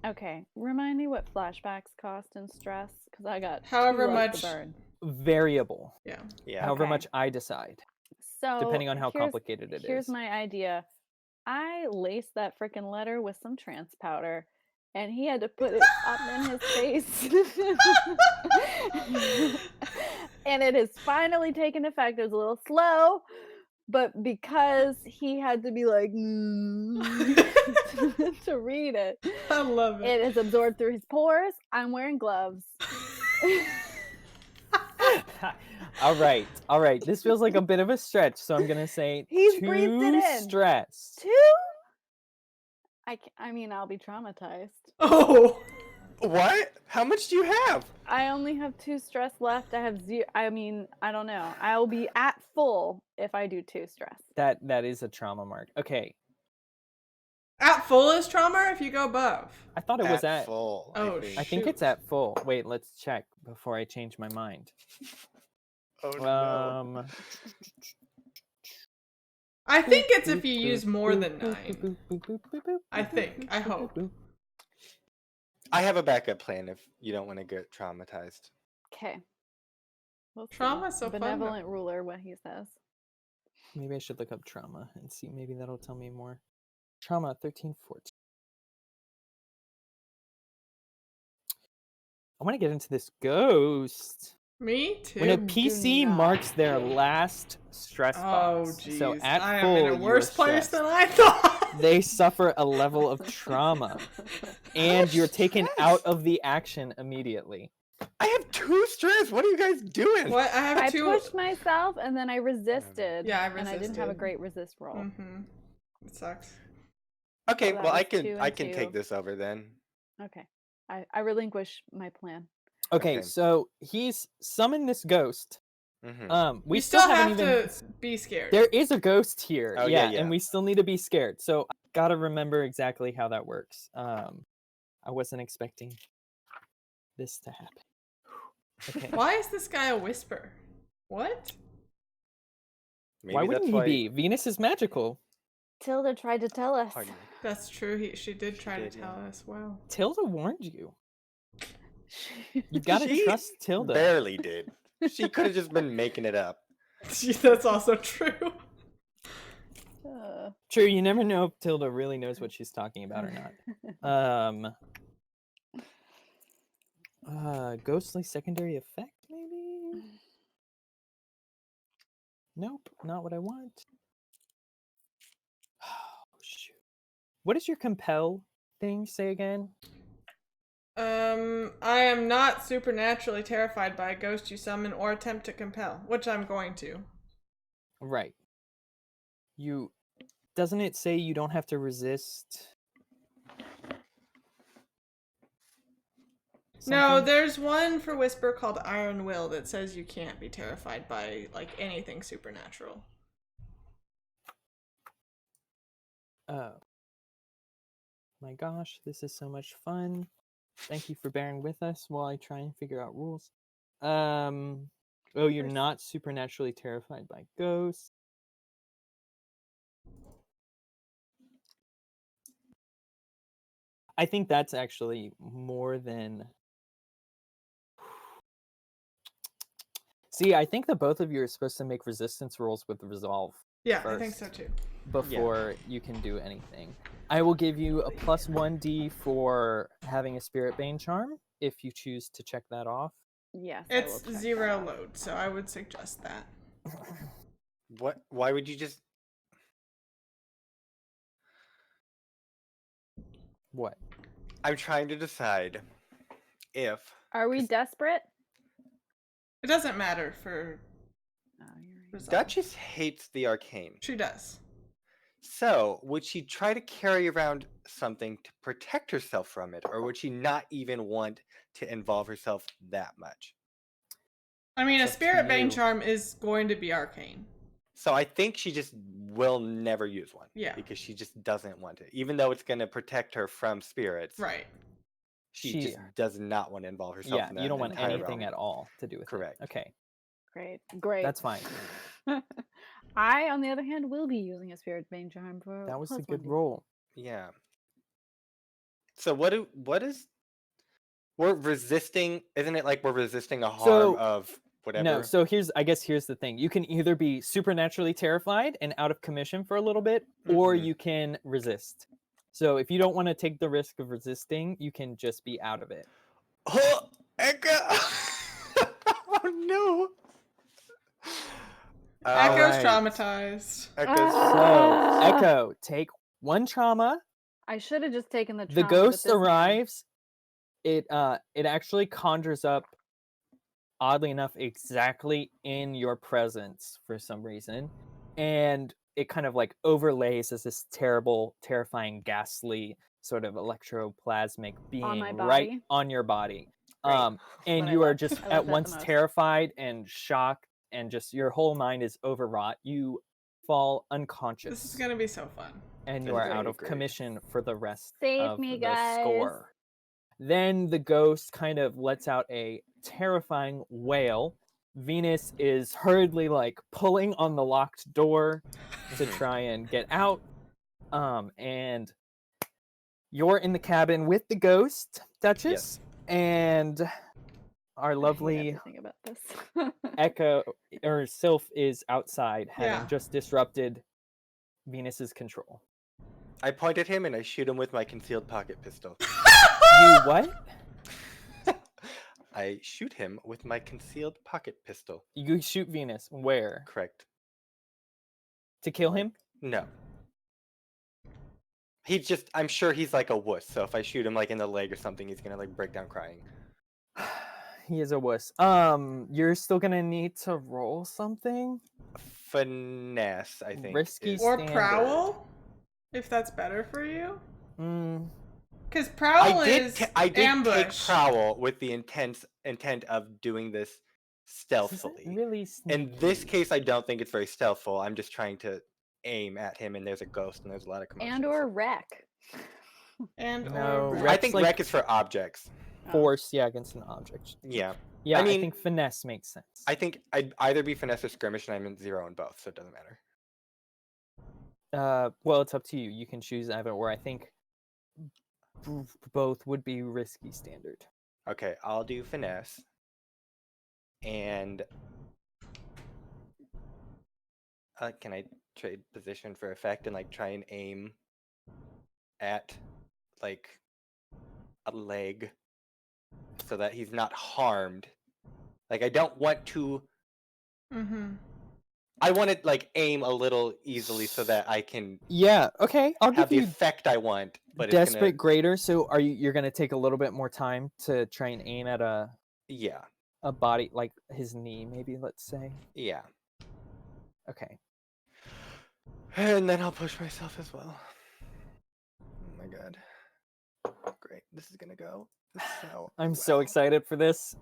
Okay. Remind me what flashbacks cost and stress, because I got However 2 left much- to burn. Variable. yeah. However Okay. much I decide, So depending on how complicated it is. Here's my idea. I laced that freaking letter with some trance powder, and he had to put it up in his face. And it has finally taken effect. It was a little slow, but because he had to be like to read it, I love it. it is absorbed through his pores. I'm wearing gloves. All right. This feels like a bit of a stretch, so I'm gonna say He's breathed it 2 in. stress. 2? I mean, I'll be traumatized. Oh! What? How much do you have? I only have 2 stress left. I have 0. I mean, I don't know. I'll be at full if I do 2 stress. That is a trauma mark. Okay. At full is trauma, or if you go above? I thought it was at full. Oh, I think shoot. it's at full. Wait, let's check before I change my mind. Oh no. I think it's if you use more than 9. I think. I hope. I have a backup plan if you don't want to get traumatized. Okay. We'll see. Trauma's so fun, though. Benevolent ruler, what he says. Maybe I should look up trauma and see. Maybe that'll tell me more. Trauma 1314. I want to get into this ghost. Me too. When a Do PC not. marks their last stress Oh, box, jeez. so at I full, am in a worse you are place stressed. than I thought. They suffer a level of trauma, and you're taken out of the action immediately. I have 2 stress. What are you guys doing? What? I have I 2. pushed myself and then I resisted. Yeah, I And I didn't have a resisted. great resist roll. Mm-hmm. It sucks. Okay, So that well I was 2 can and 2. take this over then. Okay. I relinquish my plan. Okay, Okay. so he's summoned this ghost. Mm-hmm. We You still haven't have even. to be scared. There is a ghost here. Oh, yeah, yeah. and we still need to be scared. So I gotta remember exactly how that works. I wasn't expecting this to happen. Okay. Why is this guy a whisper? What? Maybe Why wouldn't that's he why... be? Venus is magical. Tilda tried to tell us. Pardon me. That's true. She did try did, to tell us. Wow. Tilda warned you. You gotta She trust Tilda. Barely did. She could have just been making it up. That's also true. True, you never know if Tilda really knows what she's talking about or not. Ghostly secondary effect, maybe? Nope, not what I want. Oh, shoot. What does your compel thing say again? I am not supernaturally terrified by a ghost you summon or attempt to compel, which I'm going to. Right. Doesn't it say you don't have to resist? No, Something? there's one for Whisper called Iron Will that says you can't be terrified by like anything supernatural. Oh. My gosh, this is so much fun. Thank you for bearing with us while I try and figure out rules. Oh, you're not supernaturally terrified by ghosts. I think that's actually more than... See, I think that both of you are supposed to make resistance rolls with resolve. Yeah, first, I think so too. Before you can do anything. I will give you a plus 1d for having a Spirit Bane charm, if you choose to check that off. Yes, It's 0 load, so I would suggest that. What? Why would you just... What? I'm trying to decide if... Are we desperate? It doesn't matter for resolve. Duchess hates the arcane. She does. So, would she try to carry around something to protect herself from it, or would she not even want to involve herself that much? I mean, a It's up to Spirit Bane you. charm is going to be arcane. So I think she just will never use one. Yeah. Because she just doesn't want it. Even though it's going to protect her from spirits. Right. She just does not want to involve herself in that. You don't want entire anything realm. at all to do with Correct. it. Okay. Great. That's fine. I, on the other hand, will be using a Spirit Bane charm for That was a plus good 1d. roll. Yeah. So what is... We're resisting... Isn't it like we're resisting a harm of whatever? No, so here's the thing. You can either be supernaturally terrified and out of commission for a little bit, or you can resist. So if you don't want to take the risk of resisting, you can just be out of it. Oh, Eka! Oh no! Echo's Alright. traumatized. So, Echo, take 1 trauma. I should have just taken the trauma. The but ghost this man- arrives. It actually conjures up, oddly enough, exactly in your presence for some reason, and it kind of like overlays as this terrible, terrifying, ghastly sort of electroplasmic being right body? on your body. Great. And What I you are love. just I love at that the once most. terrified and shocked, and just your whole mind is overwrought. You fall unconscious. This is gonna be so fun. And This you is are gonna out be of great. commission for the rest Save of me, the guys. score. Then the ghost kind of lets out a terrifying wail. Venus is hurriedly like pulling on the locked door to try and get out. And you're in the cabin with the ghost, Duchess, and our I hate lovely everything about this. Echo or Sylph is outside, having Yeah. just disrupted Venus's control. I point at him and I shoot him with my concealed pocket pistol. You what? I shoot him with my concealed pocket pistol. You shoot Venus. Where? Correct. To kill him? No. He's just... I'm sure he's like a wuss, so if I shoot him like in the leg or something, he's gonna like break down crying. He is a wuss. You're still gonna need to roll something? Finesse, I think. Risky is- Or standard. prowl, if that's better for you. Mm, Because prowl is I did ambush. take prowl with the intent of doing this this stealthily. isn't really In this sneaky. case, I don't think it's very stealthful. I'm just trying to aim at him, and there's a ghost, and there's a lot of commotion. And or wreck. And No, or I Wreck's think like- wreck is for objects. Force, yeah, against an object. Yeah. Yeah, I I mean- think finesse makes sense. I think I'd either be finesse or skirmish, and I'm in 0 in both, so it doesn't matter. Well, it's up to you. You can choose either or. I think both would be risky standard. Okay, I'll do finesse. And can I trade position for effect and like try and aim at like a leg so that he's not harmed? Like I don't want to Mm-hmm. I want to like aim a little easily so that I can Yeah, okay. I'll have give the you effect I want, but it's desperate gonna greater. So you're gonna take a little bit more time to try and aim at yeah. a body like his knee, maybe, let's say. Yeah. Okay. And then I'll push myself as well. Oh my god. Great. This is gonna go so I'm so well. excited for this.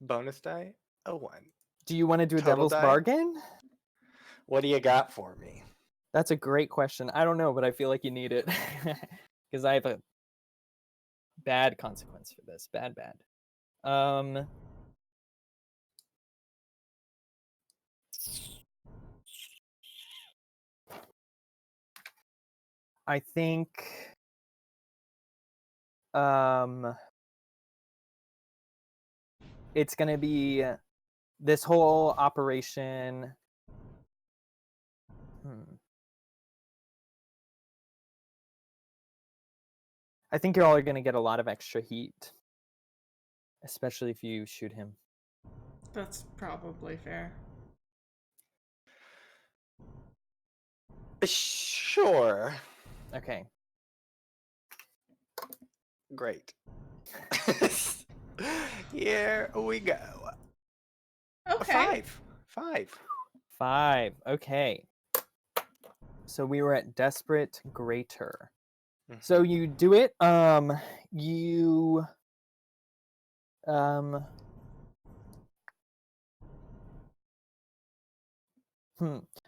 Bonus die? A 1. Do you want to do a Total devil's die? bargain? What do you got for me? That's a great question. I don't know, but I feel like you need it. Because I have a bad consequence for this. Bad. I think it's gonna be this whole operation. I think you're all gonna get a lot of extra heat, especially if you shoot him. That's probably fair. Sure. Okay. Great. Here we go. Okay. 5. 5. Okay. So we were at desperate greater. So you do it. You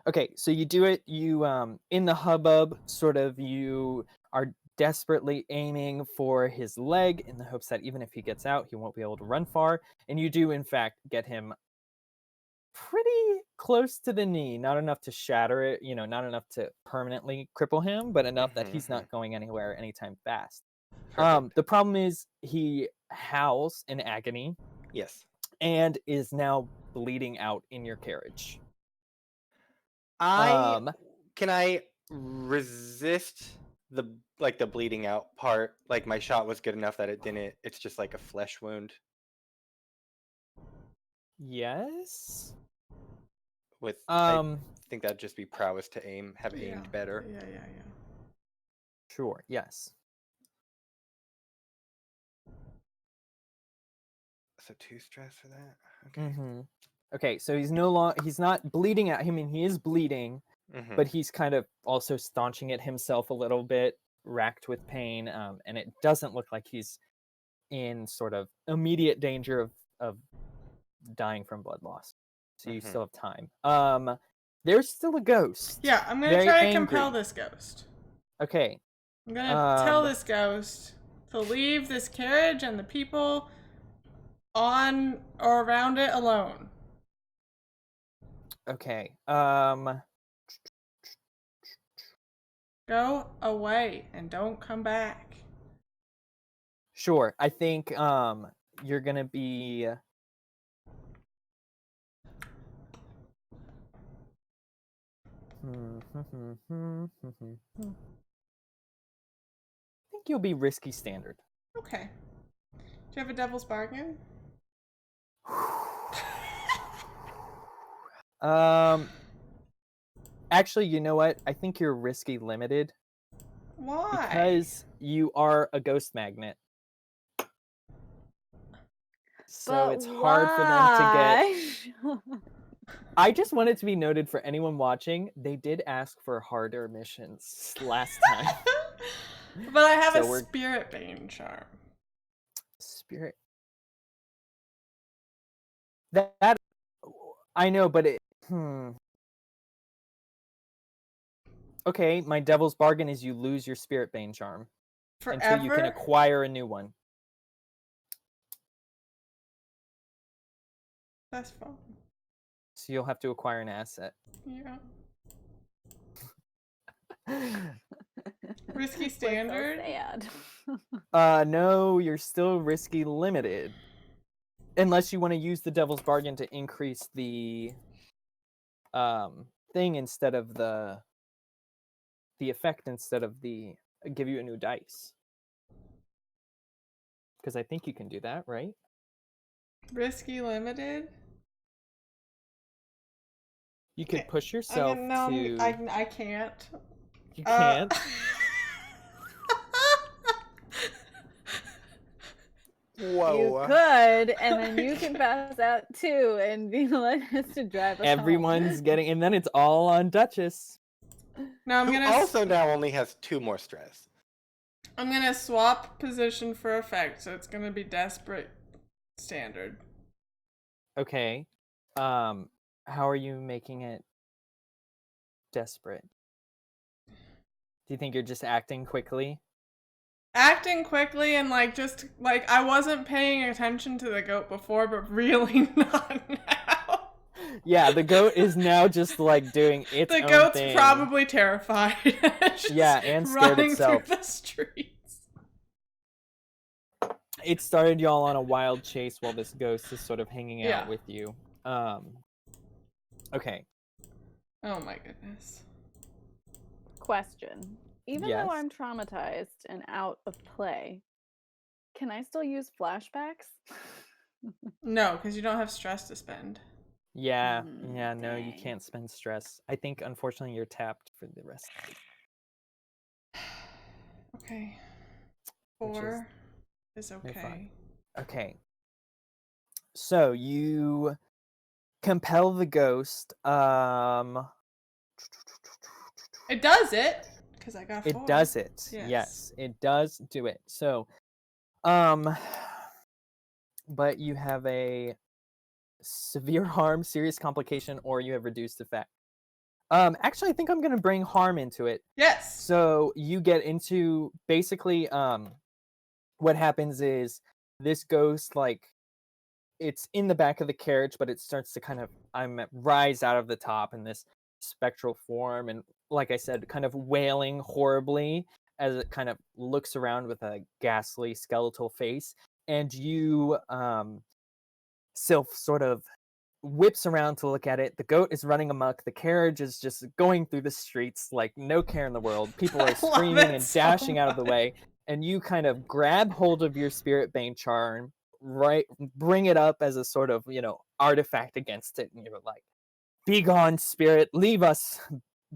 Okay, so you do it. You in the hubbub, sort of, you are desperately aiming for his leg in the hopes that even if he gets out, he won't be able to run far. And you do, in fact, get him pretty close to the knee. Not enough to shatter it, not enough to permanently cripple him, but enough that he's not going anywhere anytime fast. Perfect. The problem is he howls in agony. Yes. And is now bleeding out in your carriage. Can I resist the bleeding out part? Like my shot was good enough that it didn't. It's just like a flesh wound. Yes. I think that'd just be prowess to aim. Have aimed better. Yeah. Sure. Yes. So 2 stress for that. Okay. Okay. So he's not bleeding out. I mean, he is bleeding, but he's kind of also staunching it himself a little bit, racked with pain, and it doesn't look like he's in sort of immediate danger of dying from blood loss. So you still have time. There's still a ghost. Yeah, I'm gonna try to compel this ghost. Okay. I'm gonna tell this ghost to leave this carriage and the people on or around it alone. Okay. Go away and don't come back. Sure. I think you're gonna be I think you'll be risky standard. Okay. Do you have a devil's bargain? Actually, you know what? I think you're risky limited. Why? Because you are a ghost magnet. So it's hard for them to get. I just want it to be noted for anyone watching, they did ask for harder missions last time. But I have a spirit bane charm. Spirit. That I know, but Okay, my devil's bargain is you lose your spirit bane charm until you can acquire a new one. That's fine. So you'll have to acquire an asset. Yeah. Risky standard? So sad. No, you're still risky limited. Unless you want to use the devil's bargain to increase the thing instead of the effect instead of the give you a new dice. Because I think you can do that, right? Risky limited. You could push I yourself mean, no, to. I can't. You can't. Whoa. You could, and then you can pass out too, and be the one has to drive us Everyone's home. getting, and then it's all on Duchess. No, I'm Who gonna also now only has 2 more stress. I'm gonna swap position for effect, so it's gonna be desperate standard. Okay. How are you making it desperate? Do you think you're just acting quickly? Acting quickly and just I wasn't paying attention to the goat before, but really not now. Yeah, the goat is now just doing its The own goat's thing. probably terrified. It's just Yeah, and scared running itself. through the streets. It started y'all on a wild chase while this ghost is sort of hanging out Yeah. with you. Okay. Oh my goodness. Question. Even Yes. though I'm traumatized and out of play, can I still use flashbacks? No, because you don't have stress to spend. Yeah, no, you Dang. can't spend stress. I think, unfortunately, you're tapped for the rest of it. Okay. Which is- 4 is fine. okay. Okay. So, you compel the ghost. It does it, because I got 4. It does it. Yes. Yes, it does do it. So, but you have a severe harm, serious complication, or you have reduced effect. Actually, I think I'm gonna bring harm into it. Yes. So you get into basically, what happens is this ghost, it's in the back of the carriage, but it starts to kind of rise out of the top in this spectral form, and like I said, kind of wailing horribly as it kind of looks around with a ghastly skeletal face, and you Sylph sort of whips around to look at it. The goat is running amok. The carriage is just going through the streets like no care in the world. People I are love screaming it and so dashing out of the much. way, and you kind of grab hold of your spirit bane charm, right? Bring it up as a sort of artifact against it, and you're like, "Be gone, spirit! Leave us!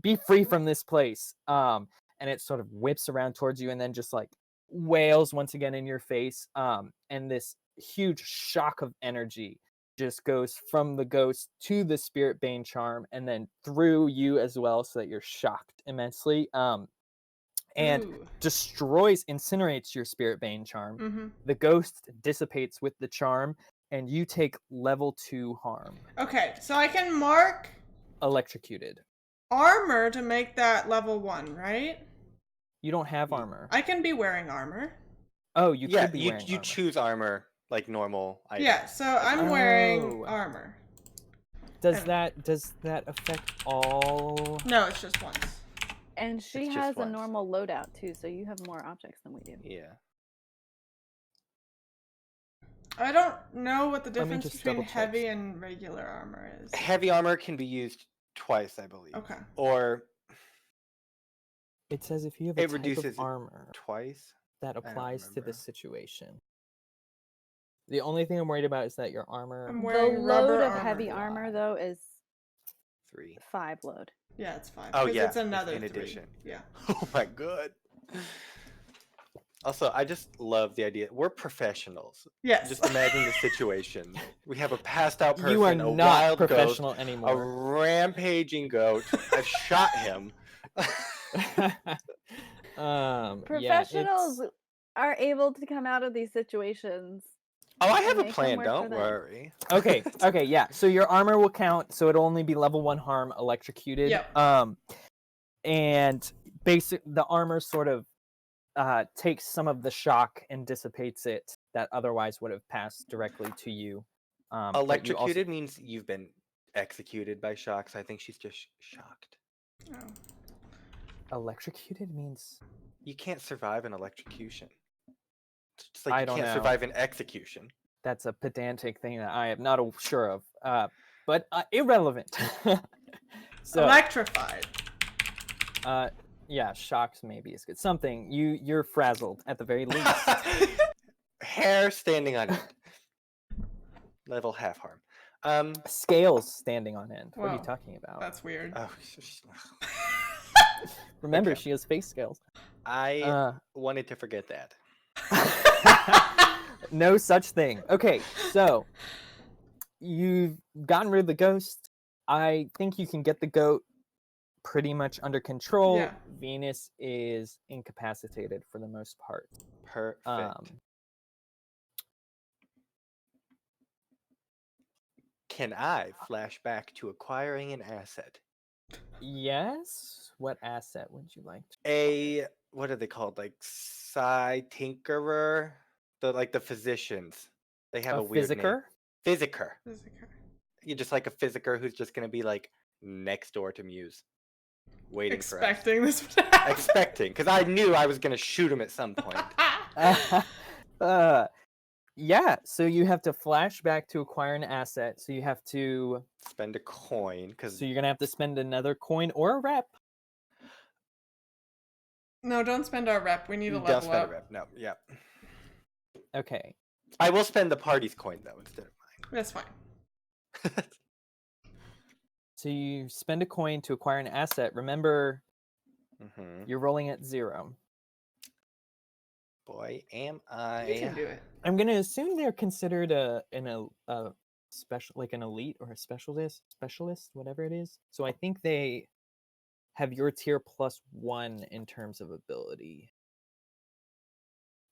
Be free from this place!" And it sort of whips around towards you, and then just wails once again in your face. And this huge shock of energy just goes from the ghost to the spirit bane charm, and then through you as well, so that you're shocked immensely. And Ooh. destroys, incinerates your spirit bane charm. Mm-hmm. The ghost dissipates with the charm, and you take level 2 harm. Okay, so I can mark Electrocuted. armor to make that level 1, right? You don't have armor. I can be wearing armor. Oh, you Yeah, could be you wearing you armor. choose armor like normal items. Yeah, so I'm wearing Oh. armor. Does and- that affect all? No, it's just once. And she It's just has a once. normal loadout too, so you have more objects than we do. Yeah. I don't know what the Let me difference just between double check. heavy and regular armor is. Heavy armor can be used twice, I believe. Okay. Or It says if you have a it type reduces of it armor twice. that don't applies to remember. the situation. The only thing I'm worried about is that your armor. I'm The wearing load rubber of armor. heavy armor though is 3. 5 load. Yeah, it's 5. Oh, 'cause yeah, it's it's another in 3. addition. Yeah. Oh my god. Also, I just love the idea. We're professionals. Yes. Just imagine the situation. We have a passed out person, You are a not wild professional ghost, a anymore. rampaging goat. I've shot him. Professionals are able to come out of these situations. Oh, I have a make them plan. work Don't for them. worry. Okay, yeah. So your armor will count, so it'll only be level 1 harm electrocuted. Yep. And the armor sort of takes some of the shock and dissipates it that otherwise would have passed directly to you. But you also- Electrocuted means you've been executed by shocks. I think she's just shocked. Oh. Electrocuted means You can't survive an electrocution. It's just I like you don't can't know. survive an execution. that's a pedantic thing that I am not sure of. But irrelevant. So Electrified. yeah, shocks maybe is good. Something you're frazzled at the very least. Hair standing on end. level half harm. Scales standing on end. What are you Whoa, talking about? That's weird. Oh, Remember, okay. she has face scales. I wanted to forget that. No such thing. Okay, so you've gotten rid of the ghost. I think you can get the goat pretty much under control. Yeah. Venus is incapacitated for the most part. Perfect. Can I flash back to acquiring an asset? Yes. What asset would you like to? What are they called? Like tinkerer? The physicians. They have a weird name. Physiker? Physiker. Physiker. You're just like a physiker who's just gonna be like next door to Muse. Waiting Expecting for us. this would happen. Expecting, because I knew I was gonna shoot him at some point. Yeah, so you have to flash back to acquire an asset. So you have to spend a coin, so you're gonna have to spend another coin or a rep. No, don't spend our rep. We need to don't level spend up. a rep. No, yeah. Okay. I will spend the party's coin though instead of That's fine. mine. So you spend a coin to acquire an asset. Remember, you're rolling at 0. Boy, am You can I. do it. I'm gonna assume they're considered a special, like an elite or a specialist, whatever it is. So I think they have your tier +1 in terms of ability.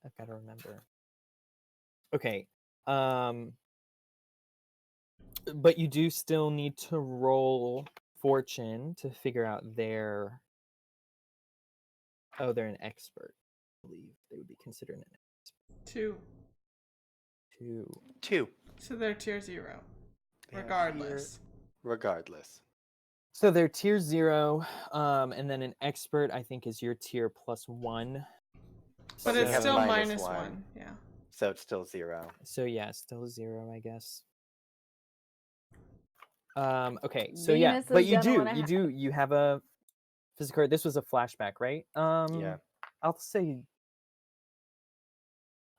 I've got to remember. Okay. But you do still need to roll fortune to figure out their. Oh, they're an expert. I believe they would be considered an expert. 2. 2. So they're tier 0. They are Regardless. Regardless. So they're tier 0, and then an expert I think is your tier +1. But we it's have still minus -1. one. Yeah. So it's still 0. So yeah, still 0, I guess. Okay, so yeah, Venus but is you gonna you have a physical. This was a flashback, right? Yeah. I'll say.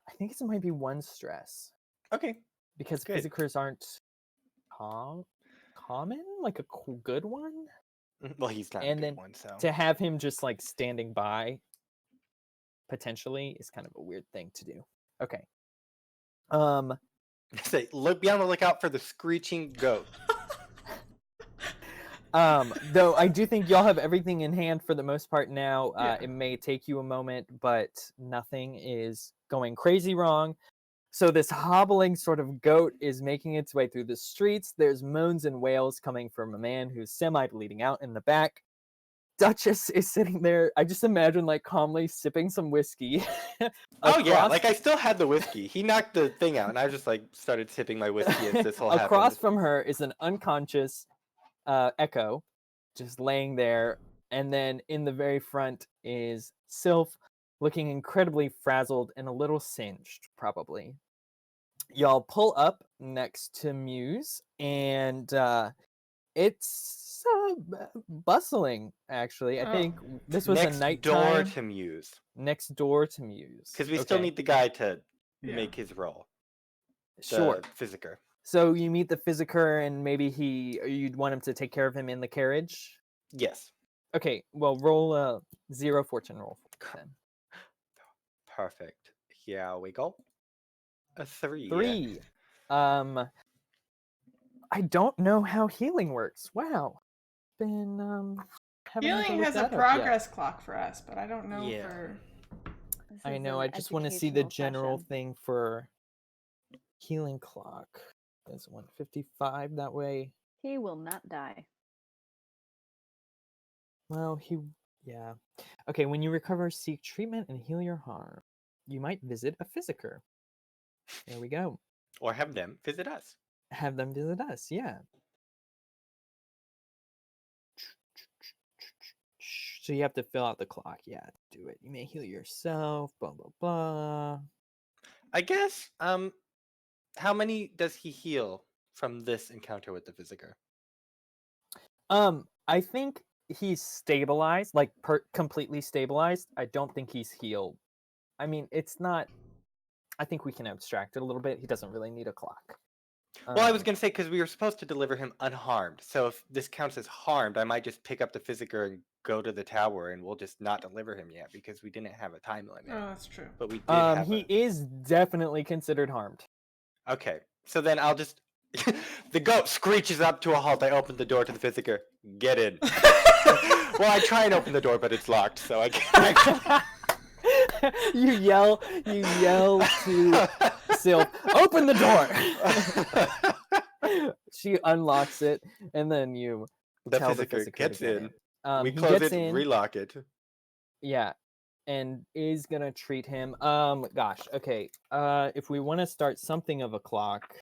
I think it might be 1 stress Okay. because Good. physicers aren't common, like a good one. Well, he's not And a then good one, so. to have him just like standing by potentially is kind of a weird thing to do. Okay. Say, be on the lookout for the screeching goat. Though I do think y'all have everything in hand for the most part now. Yeah. It may take you a moment, but nothing is going crazy wrong. So this hobbling sort of goat is making its way through the streets. There's moans and wails coming from a man who's semi-bleeding out in the back. Duchess is sitting there. I just imagine like calmly sipping some whiskey. Oh yeah, like I still had the whiskey. He knocked the thing out, and I just like started sipping my whiskey as this whole happened. Across from her is an unconscious Echo, just laying there, and then in the very front is Sylph, looking incredibly frazzled and a little singed, probably. Y'all pull up next to Muse, and it's bustling, actually. I think this was next a nighttime. door to Muse. Next door to Muse. Because we still need the guy to Yeah. make his role. Sure. The physiker. So you meet the physiker, and maybe you'd want him to take care of him in the carriage? Yes. Okay, well, roll a 0 fortune roll then. Perfect. Here we go. A 3. 3. I don't know how healing works. Wow. Been haven't had to Healing look has a that up yet. progress clock for us, but I don't know Yeah. for. This I is know. an I just want to see the educational general session. thing for healing clock. It's 155 that way. He will not die. Well, yeah. Okay, when you recover, seek treatment and heal your harm. You might visit a physiker. There we go. Or have them visit us. Have them visit us, yeah. So you have to fill out the clock. Yeah, do it. You may heal yourself, blah, blah, blah. I guess, how many does he heal from this encounter with the physiker? I think he's stabilized, like completely stabilized. I don't think he's healed. I mean, it's not. I think we can abstract it a little bit. He doesn't really need a clock. Well, I was going to say, because we were supposed to deliver him unharmed. So if this counts as harmed, I might just pick up the physiker and go to the tower, and we'll just not deliver him yet because we didn't have a time limit. Oh, that's true. But we did have he is definitely considered harmed. Okay, so then I'll just... The goat screeches up to a halt. I open the door to the physiker. Get in. Well, I try and open the door, but it's locked, so I can't. You yell to Sylph, open the door! She unlocks it, and then you The tell physiker to gets get in. in. We He close gets it, in, relock it. yeah, and is gonna treat him. Gosh, okay. If we want to start something of a clock,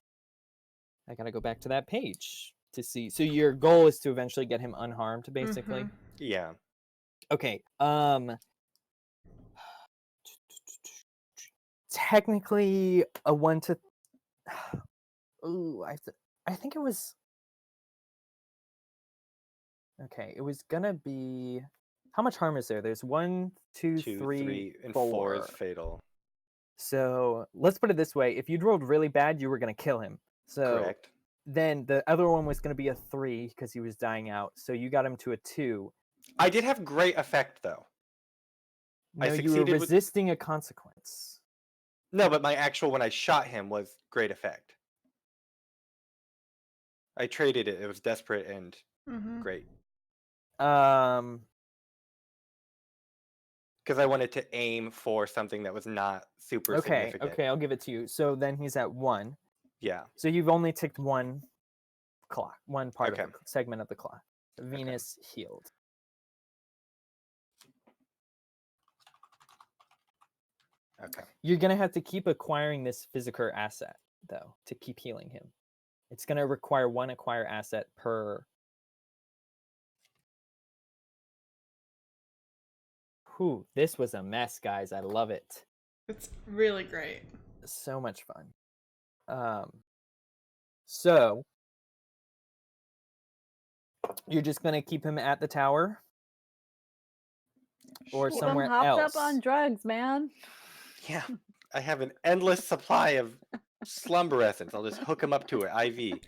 I gotta go back to that page to see. So your goal is to eventually get him unharmed, basically. Mhm. Yeah. Okay. Technically a 1 to. Ooh, I think it was. Okay, it was gonna be. How much harm is there? There's 1, 2, 2, 3, 3, and 4. 4 is fatal. So let's put it this way: if you'd rolled really bad, you were gonna kill him. So Correct. then the other one was gonna be a 3 because he was dying out. So you got him to a 2. I did have great effect, though. I No, you were succeeded with- resisting a consequence. No, but my actual, when I shot him, was great effect. I traded it. It was desperate and Mhm. great. Um. Because I wanted to aim for something that was not super Okay. significant. Okay, I'll give it to you. So then he's at 1. Yeah. So you've only ticked one clock, one part Okay. of the segment of the clock. Venus healed. Okay. You're gonna have to keep acquiring this physiker asset though to keep healing him. It's gonna require 1 acquire asset per. Whew, this was a mess, guys. I love it. It's really great. So much fun. So you're just gonna keep him at the tower or Keep 'em somewhere hopped else? up on drugs, man. Yeah. I have an endless supply of slumber essence. I'll just hook him up to it. IV.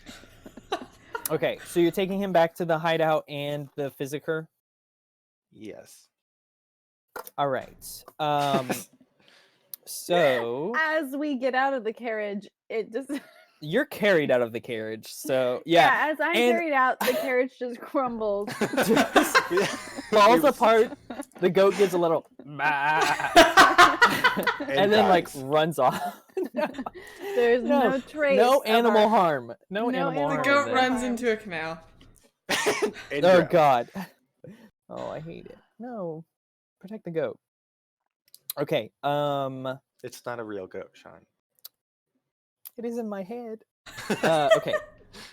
Okay, so you're taking him back to the hideout and the physiker. Yes. All right. So As we get out of the carriage, it just you're carried out of the carriage. So yeah, as I'm and- carried out, the carriage just crumbles. just falls apart. The goat gives a little, and then like dies. runs off. No. There's no trace. No of animal our- harm. No No animal animal harm. The in goat there. runs into a canal. And Oh drown. God. Oh, I hate it. No, protect the goat. Okay. It's not a real goat, Sean. It is in my head. Okay.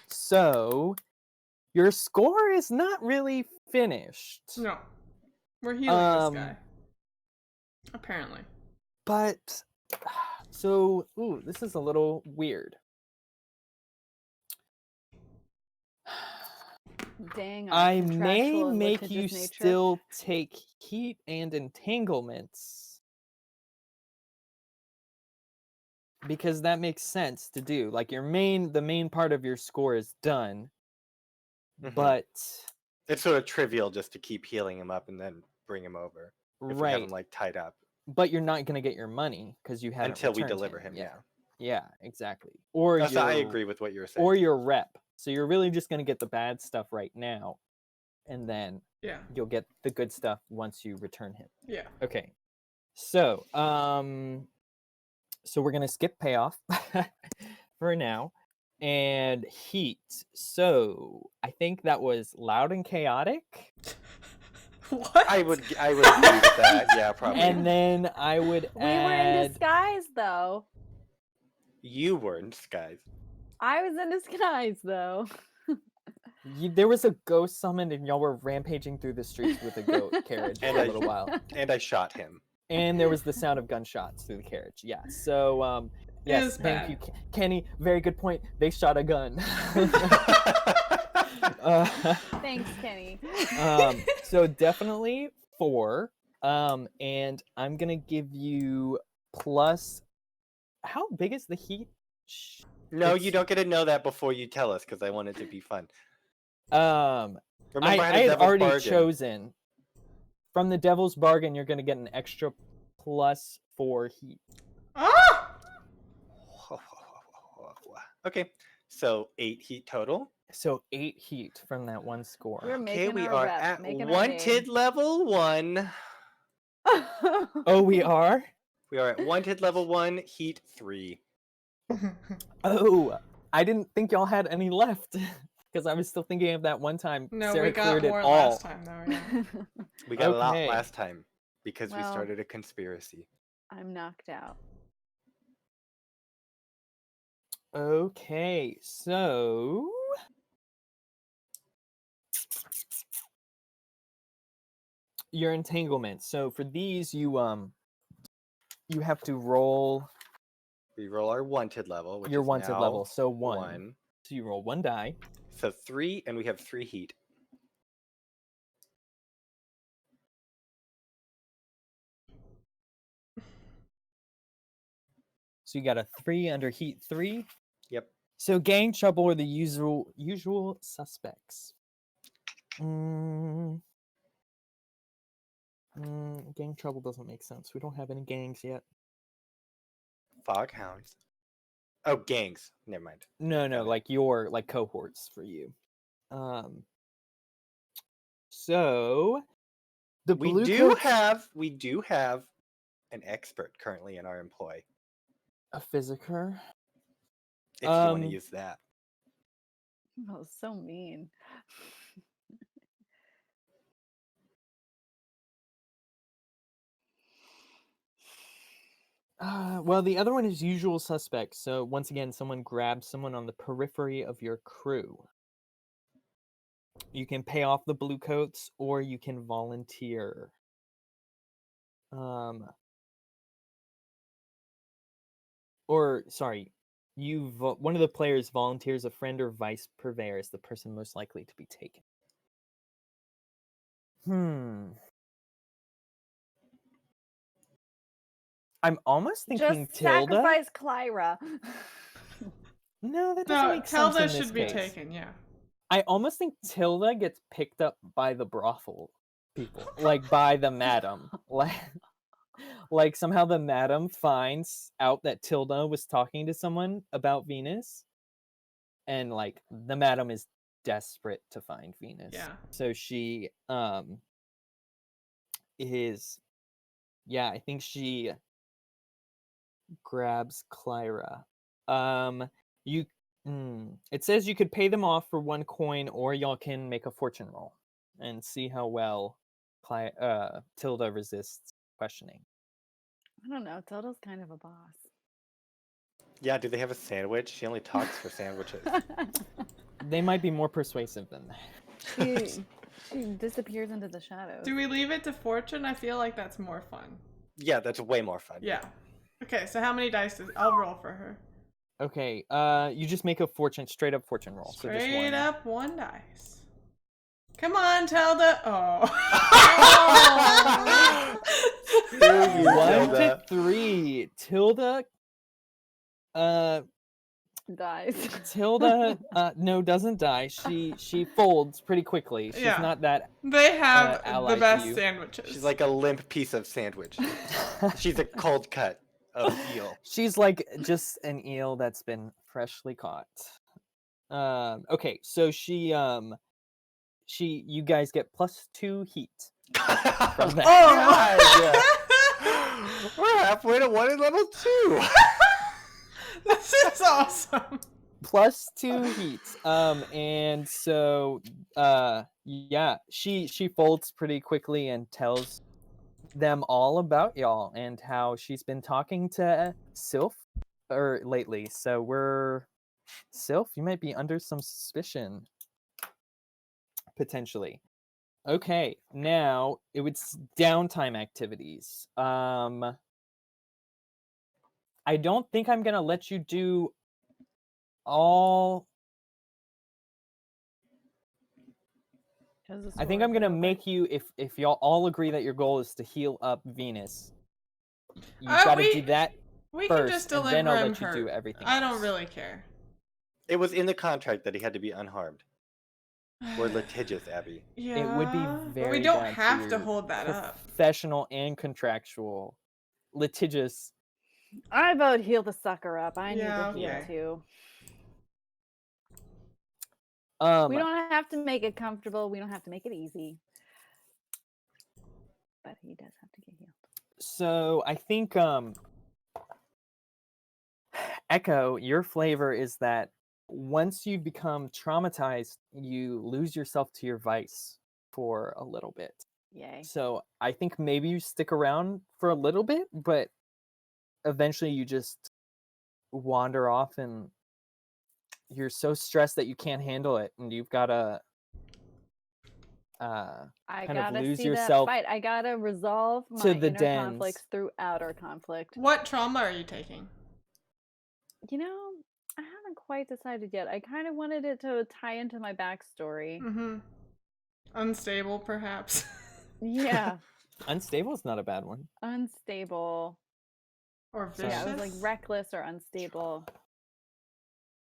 So your score is not really finished. No. We're healing this Um, guy. Apparently. But so, this is a little weird. Dang, our I may contractual and make you litigious nature. still take heat and entanglements because that makes sense to do. Like the main part of your score is done, Mhm. but It's sort of trivial just to keep healing him up and then bring him over. If we have right. him like tied up. But you're not gonna get your money because you haven't Until we returned deliver him, yeah. Yeah, exactly. Or So I your- agree with what you were saying. Or your rep. So you're really just gonna get the bad stuff right now, and then Yeah. you'll get the good stuff once you return him. Yeah. Okay. So, so we're gonna skip payoff for now, and heat. So I think that was loud and chaotic, What? I would agree with that. Yeah, probably. and then I would We were in add. disguise, though. You were in disguise. I was in disguise, though. There was a ghost summoned, and y'all were rampaging through the streets with a goat carriage for And a I- little while. And I shot him. And there was the sound of gunshots through the carriage. Yeah. So, yes, is thank bad. you, Kenny. Very good point. They shot a gun. Thanks, Kenny. So definitely 4. And I'm gonna give you plus. How big is the heat? No, you don't get to know that before you tell us, because I want it to be fun. I Remember, had Devil's already Bargain. chosen. From the Devil's Bargain, you're going to get an extra +4 heat. Ah! Okay, so 8 heat total. So 8 heat from that one score. We're Okay, making we our are rep, at making our wanted name. level 1. Oh, we are? We are at wanted level 1, heat 3. Oh, I didn't think y'all had any left. Because I was still thinking of that one time No, Sarah we got cleared it more all. last time, though, yeah. We got a lot Okay. last time because we Well- started a conspiracy. I'm knocked out. Okay, so your entanglement. So for these, you have to roll We roll our wanted level, which your is wanted now level. So 1. 1. So you roll 1 die. So 3, and we have 3 heat. So you got a 3 under heat 3. Yep. So gang trouble are the usual suspects. Gang trouble doesn't make sense. We don't have any gangs yet. Foghounds. Oh, gangs. Never mind. No, Got it. like your cohorts for you. So the We blue do coats- have an expert currently in our employ. a physiker. If you want to Um, use that. That was so mean. Well, the other one is usual suspects. So once again, someone grabs someone on the periphery of your crew. You can pay off the blue coats, or you can volunteer. Or sorry, one of the players volunteers a friend or vice purveyor as the person most likely to be taken. I'm almost thinking Just Tilda. sacrifice Clyra. No, that doesn't No, make sense Tilda in this should be case. taken, yeah. I almost think Tilda gets picked up by the brothel people, like by the madam. Like somehow the madam finds out that Tilda was talking to someone about Venus, and like the madam is desperate to find Venus. Yeah. So she I think she grabs Clyra. It says you could pay them off for 1 coin, or y'all can make a fortune roll and see how well Tilda resists questioning. I don't know. Tilda's kind of a boss. Yeah, do they have a sandwich? She only talks for sandwiches. They might be more persuasive than that. She disappears into the shadows. Do we leave it to fortune? I feel like that's more fun. Yeah, that's way more fun. Yeah. Okay, so how many dice I'll roll for her. Okay, you just make a straight up fortune roll. So just Straight one. up 1 dice. Come on, Tilda. Oh. Screw you, 1 to Tilda. 3. Tilda Dies. Tilda doesn't die. She folds pretty quickly. She's Yeah. not that They have ally the to best you. sandwiches. She's like a limp piece of sandwich. She's a cold cut of eel. She's like just an eel that's been freshly caught. Okay, so you guys get +2 heat. From that. Oh, we're halfway to wanted level 2. This is awesome. +2 heat. And so she folds pretty quickly and tells them all about y'all and how she's been talking to Sylph lately. So Sylph, you might be under some suspicion potentially. Okay, now it's downtime activities. I don't think I'm gonna let you do all. I think I'm gonna make you, if y'all all agree that your goal is to heal up Venus, you gotta do that We first, can just and deliver then I'll him let you hurt. do everything I don't else. really care. It was in the contract that he had to be unharmed. Or litigious, Abby. Yeah. It would be But very we don't bad have to your hold that up. professional and contractual. Litigious. I vote heal the sucker up. I Yeah, need to heal okay. too. We Um, don't have to make it comfortable. We don't have to make it easy. But he does have to get healed. so I think Echo, your flavor is that once you become traumatized, you lose yourself to your vice for a little bit. Yay. So I think maybe you stick around for a little bit, but eventually you just wander off and you're so stressed that you can't handle it, and you've got to I kind of gotta lose see yourself that fight. I gotta resolve my to the inner dens. conflicts through outer conflict. What trauma are you taking? You know, I haven't quite decided yet. I kind of wanted it to tie into my backstory. Mm-hmm. Unstable, perhaps. Yeah, Unstable is not a bad one. unstable. Or Sorry. vicious. Yeah, it was like reckless or unstable.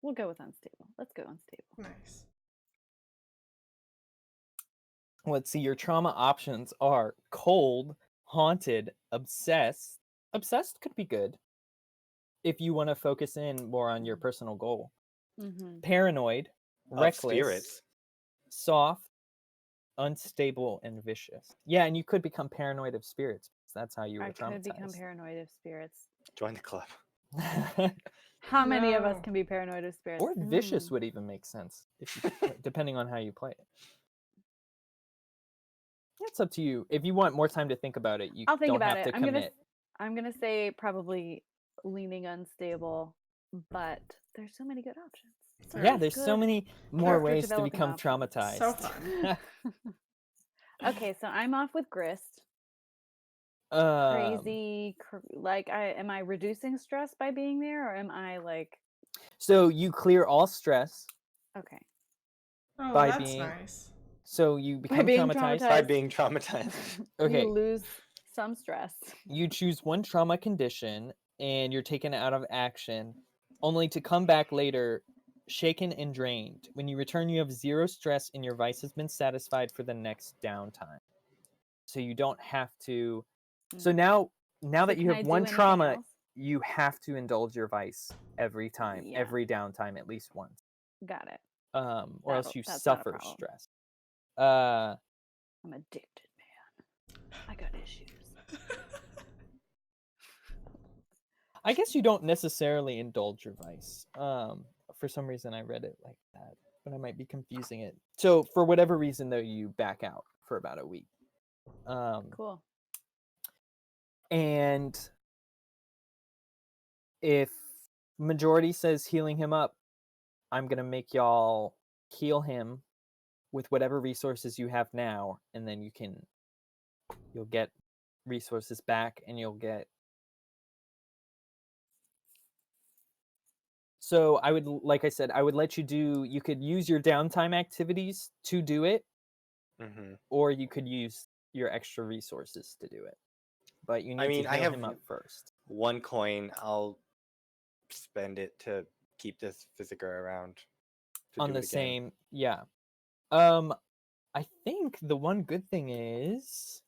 We'll go with unstable. Let's go unstable. Nice. Let's see, your trauma options are cold, haunted, obsessed. Obsessed could be good if you want to focus in more on your personal goal. Mm-hmm. Paranoid, Of reckless, spirits. soft, unstable, and vicious. Yeah, and you could become paranoid of spirits. That's how you were I could become traumatized. paranoid of spirits. Join the club. How many of us No. can be paranoid of spirits? Or vicious would even make sense, if you, depending on how you play it. It's up to you. If you want more time to think about it, you I'll think don't about have it. to commit. I'm gonna say probably leaning unstable, but there's so many good options. Yeah, there's so good many more character ways to developing become options. traumatized. So fun. Okay, so I'm off with grist. Um, Crazy, like am I reducing stress by being there, or am I like So you clear all stress okay Oh, by that's being. nice. So you become being traumatized. By traumatized? being traumatized. Okay. You lose some stress. You choose one trauma condition and you're taken out of action, only to come back later shaken and drained. When you return, you have 0 stress and your vice has been satisfied for the next downtime. So you don't have to. So Mhm. now So that you can I have do one anything trauma, else? you have to indulge your vice every time, Yeah. every downtime, at least once. Got it. Or else you That's not a suffer problem. stress. I'm addicted, man. I got issues. I guess you don't necessarily indulge your vice. For some reason I read it like that, but I might be confusing it. So for whatever reason though, you back out for about a week. Cool. And if majority says healing him up, I'm gonna make y'all heal him with whatever resources you have now, and then you'll get resources back, and you'll get. So I would, like I said, I would let you do. You could use your downtime activities to do it, Mm-hmm. or you could use your extra resources to do it. But you need to I heal have him up first. 1 coin. I'll spend it to keep this Visitor around. To On do the it again. same, yeah. I think the one good thing is,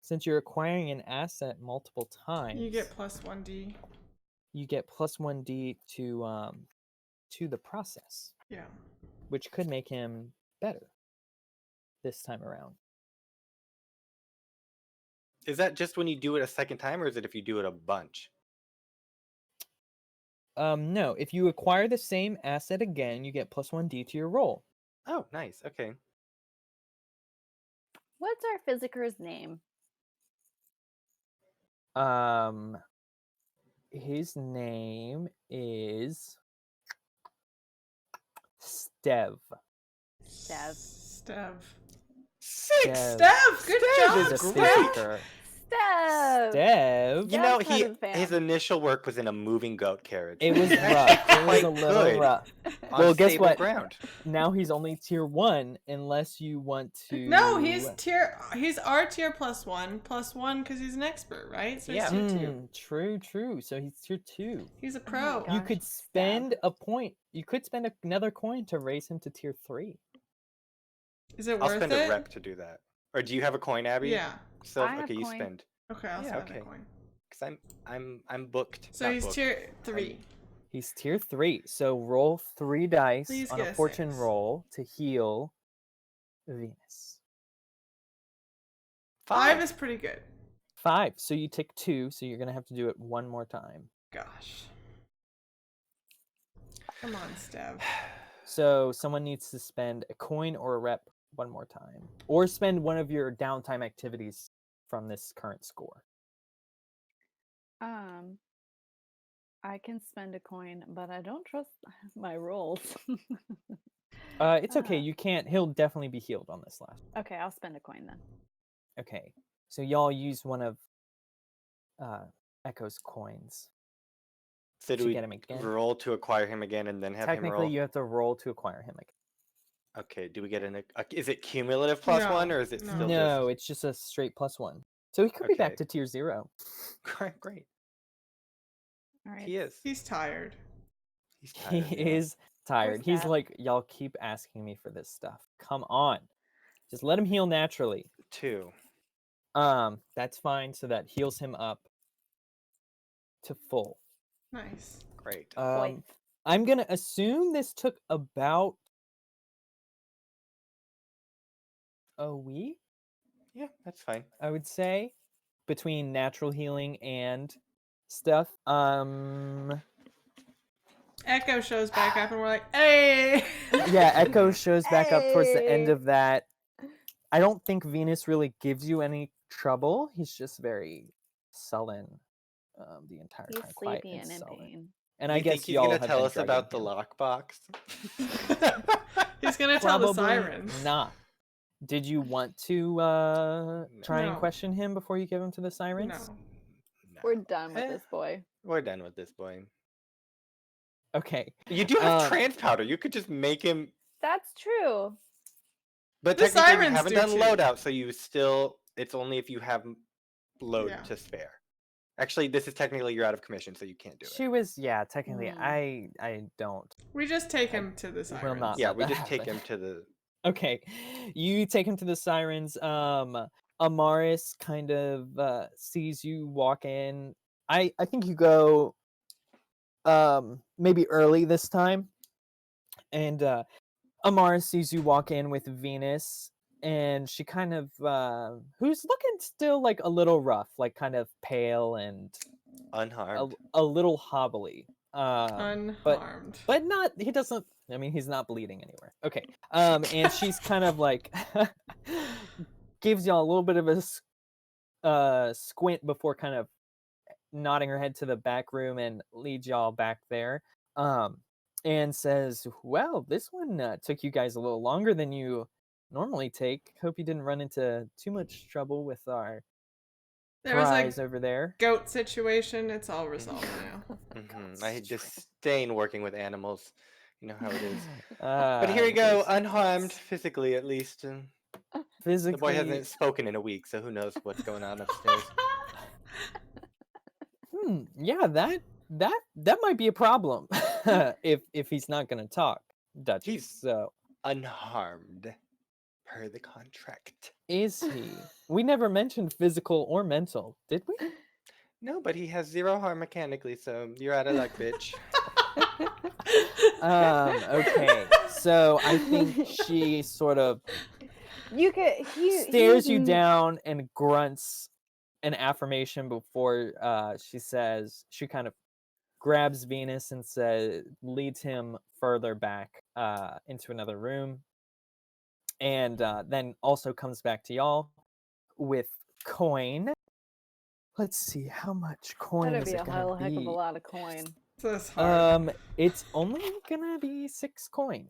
since you're acquiring an asset multiple times, You get plus 1d. you get plus 1d to the process, Yeah. which could make him better this time around. Is that just when you do it a second time, or is it if you do it a bunch? No, if you acquire the same asset again, you get plus 1d to your roll. Oh, nice. Okay. What's our physicker's name? His name is Stev. Stev. Stev. Six. Stev. Stev! Good Stev job, is He's a great. Stev! physicker. Steph! Stev. You know, That's part of the his fam. initial work was in a moving goat carriage. It was He's rough. actually It was quite a little good rough. on Well, guess stable what? ground. Now he's only tier 1 unless you want to. No, he's R tier +1 because he's an expert, right? So Yeah. he's tier 2. True. So he's tier 2. He's a Oh my pro. God. You Gosh, could spend a point. You could spend another coin to raise him to tier 3. Is it I'll worth spend it? a rep to do that. Or do you have a coin, Abby? Yeah. So I have okay, you coin. spend. Okay, I'll Yeah, spend okay. a coin. Because I'm booked. So Not he's booked. tier 3. He's tier 3. So roll 3 dice Please on get a a fortune 6. roll to heal Venus. 5 is pretty good. 5. So you take 2. So you're gonna have to do it one more time. Gosh. Come on, Stev. So someone needs to spend a coin or a rep one more time, or spend one of your downtime activities from this current score. I can spend a coin, but I don't trust my rolls. It's okay. You can't. He'll definitely be healed on this last. Okay, I'll spend a coin then. Okay. So y'all use one of Echo's coins. So do to we get him again. roll to acquire him again and then have him Technically, roll? you have to roll to acquire him again. Okay, do we get is it cumulative +1 or is it still No, it's just a straight +1. So he could be back Okay. to tier 0. just... Great. All right. He is. He's tired. He's tired. He yeah. is tired. He's Stab. like, y'all keep asking me for this stuff. Come on. Just let him heal naturally. 2. That's fine. So that heals him up to full. Nice. Great. I'm gonna assume this took about a week. Yeah, that's fine. I would say, between natural healing and stuff. Echo shows back up and we're like, hey! Yeah, Echo shows back up towards the end Hey! of that. I don't think Venus really gives you any trouble. He's just very sullen the entire He's time. Quiet sleepy and in sullen. pain. And You I guess think he's y'all gonna have tell been us drugging about the him. lockbox? He's gonna tell the Probably sirens. not. Did you want to try and No. question him before you give him to the sirens? No. No. We're done with Eh, this boy. We're done with this boy. Okay. You do have trance powder. You could just make him. That's true. But The technically, we sirens haven't do done too. loadout, so you still. It's only if you have load Yeah. to spare. Actually, this is technically you're out of commission, so you can't do it. She was, yeah, technically, Mm. I don't. We just take him to the sirens. not Yeah, let we that just take happen. him to the. Okay, you take him to the sirens. Amaris kind of sees you walk in. I think you go maybe early this time, and Amaris sees you walk in with Venus, and she kind of who's looking still like a little rough, like kind of pale and Unharmed. a little hobbly. Unharmed. But not, he doesn't, I mean, he's not bleeding anywhere. Okay. And she's kind of like gives y'all a little bit of a squint before kind of nodding her head to the back room and leads y'all back there. And says, well, this one took you guys a little longer than you normally take. Hope you didn't run into too much trouble with our There was prize a over there. goat situation. It's all resolved now. I disdain working with animals. You know how it is. But But here we go, unharmed, physically at least. Physically, The boy hasn't spoken in a week, so who knows what's going on upstairs. Yeah, that might be a problem if he's not gonna talk Dutch. So Unharmed, per the contract. is he? We never mentioned physical or mental, did we? No, but he has 0 harm mechanically, so you're out of luck, bitch. Okay. So I think she sort of stares you down and grunts an affirmation before she kind of grabs Venus and leads him further back into another room, and then also comes back to y'all with coin. Let's see, how much coin That'd is be it a gonna whole heck of a be? lot of coin. This hard. It's only gonna be 6 coin.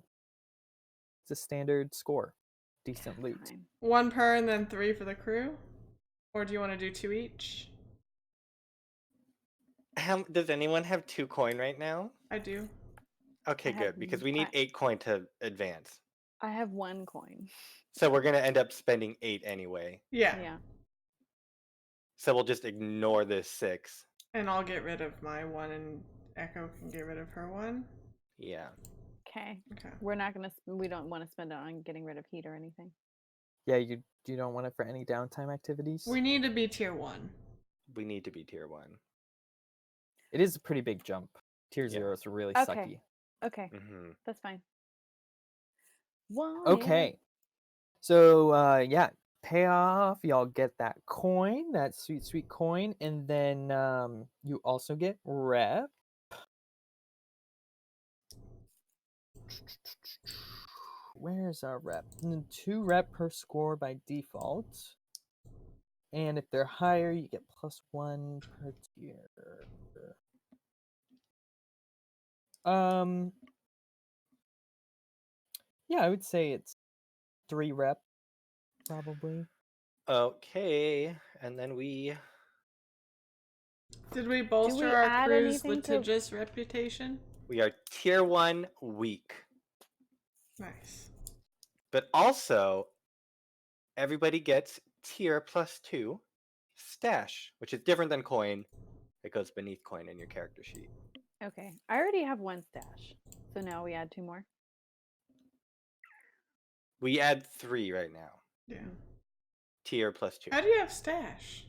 It's a standard score. Decent loot. Fine. 1 per and then 3 for the crew? Or do you want to do 2 each? Does anyone have 2 coin right now? I do. Okay, I have good, because we need 8 coin to advance. I have 1 coin. So we're gonna end up spending 8 anyway. Yeah. Yeah. So we'll just ignore this 6. And I'll get rid of my 1 and Echo can get rid of her 1. Yeah. Okay. Okay. We don't want to spend it on getting rid of heat or anything. Yeah, you don't want it for any downtime activities? We need to be tier 1. We need to be tier 1. It is a pretty big jump. Tier 0 is really sucky. Okay. Mm-hmm. That's fine. Okay. So yeah, pay off. Y'all get that coin, that sweet, sweet coin, and then you also get rep. Where's our rep? 2 rep per score by default. And if they're higher, you get +1 per tier. Yeah, I would say it's 3 rep, probably. Okay, and then we... Did we bolster we our add crew's anything to- litigious reputation? We are tier 1 weak. Nice. But also, everybody gets tier +2 stash, which is different than coin. It goes beneath coin in your character sheet. Okay. I already have 1 stash. So now we add 2 more. We add 3 right now. Yeah. Tier +2. How do you have stash?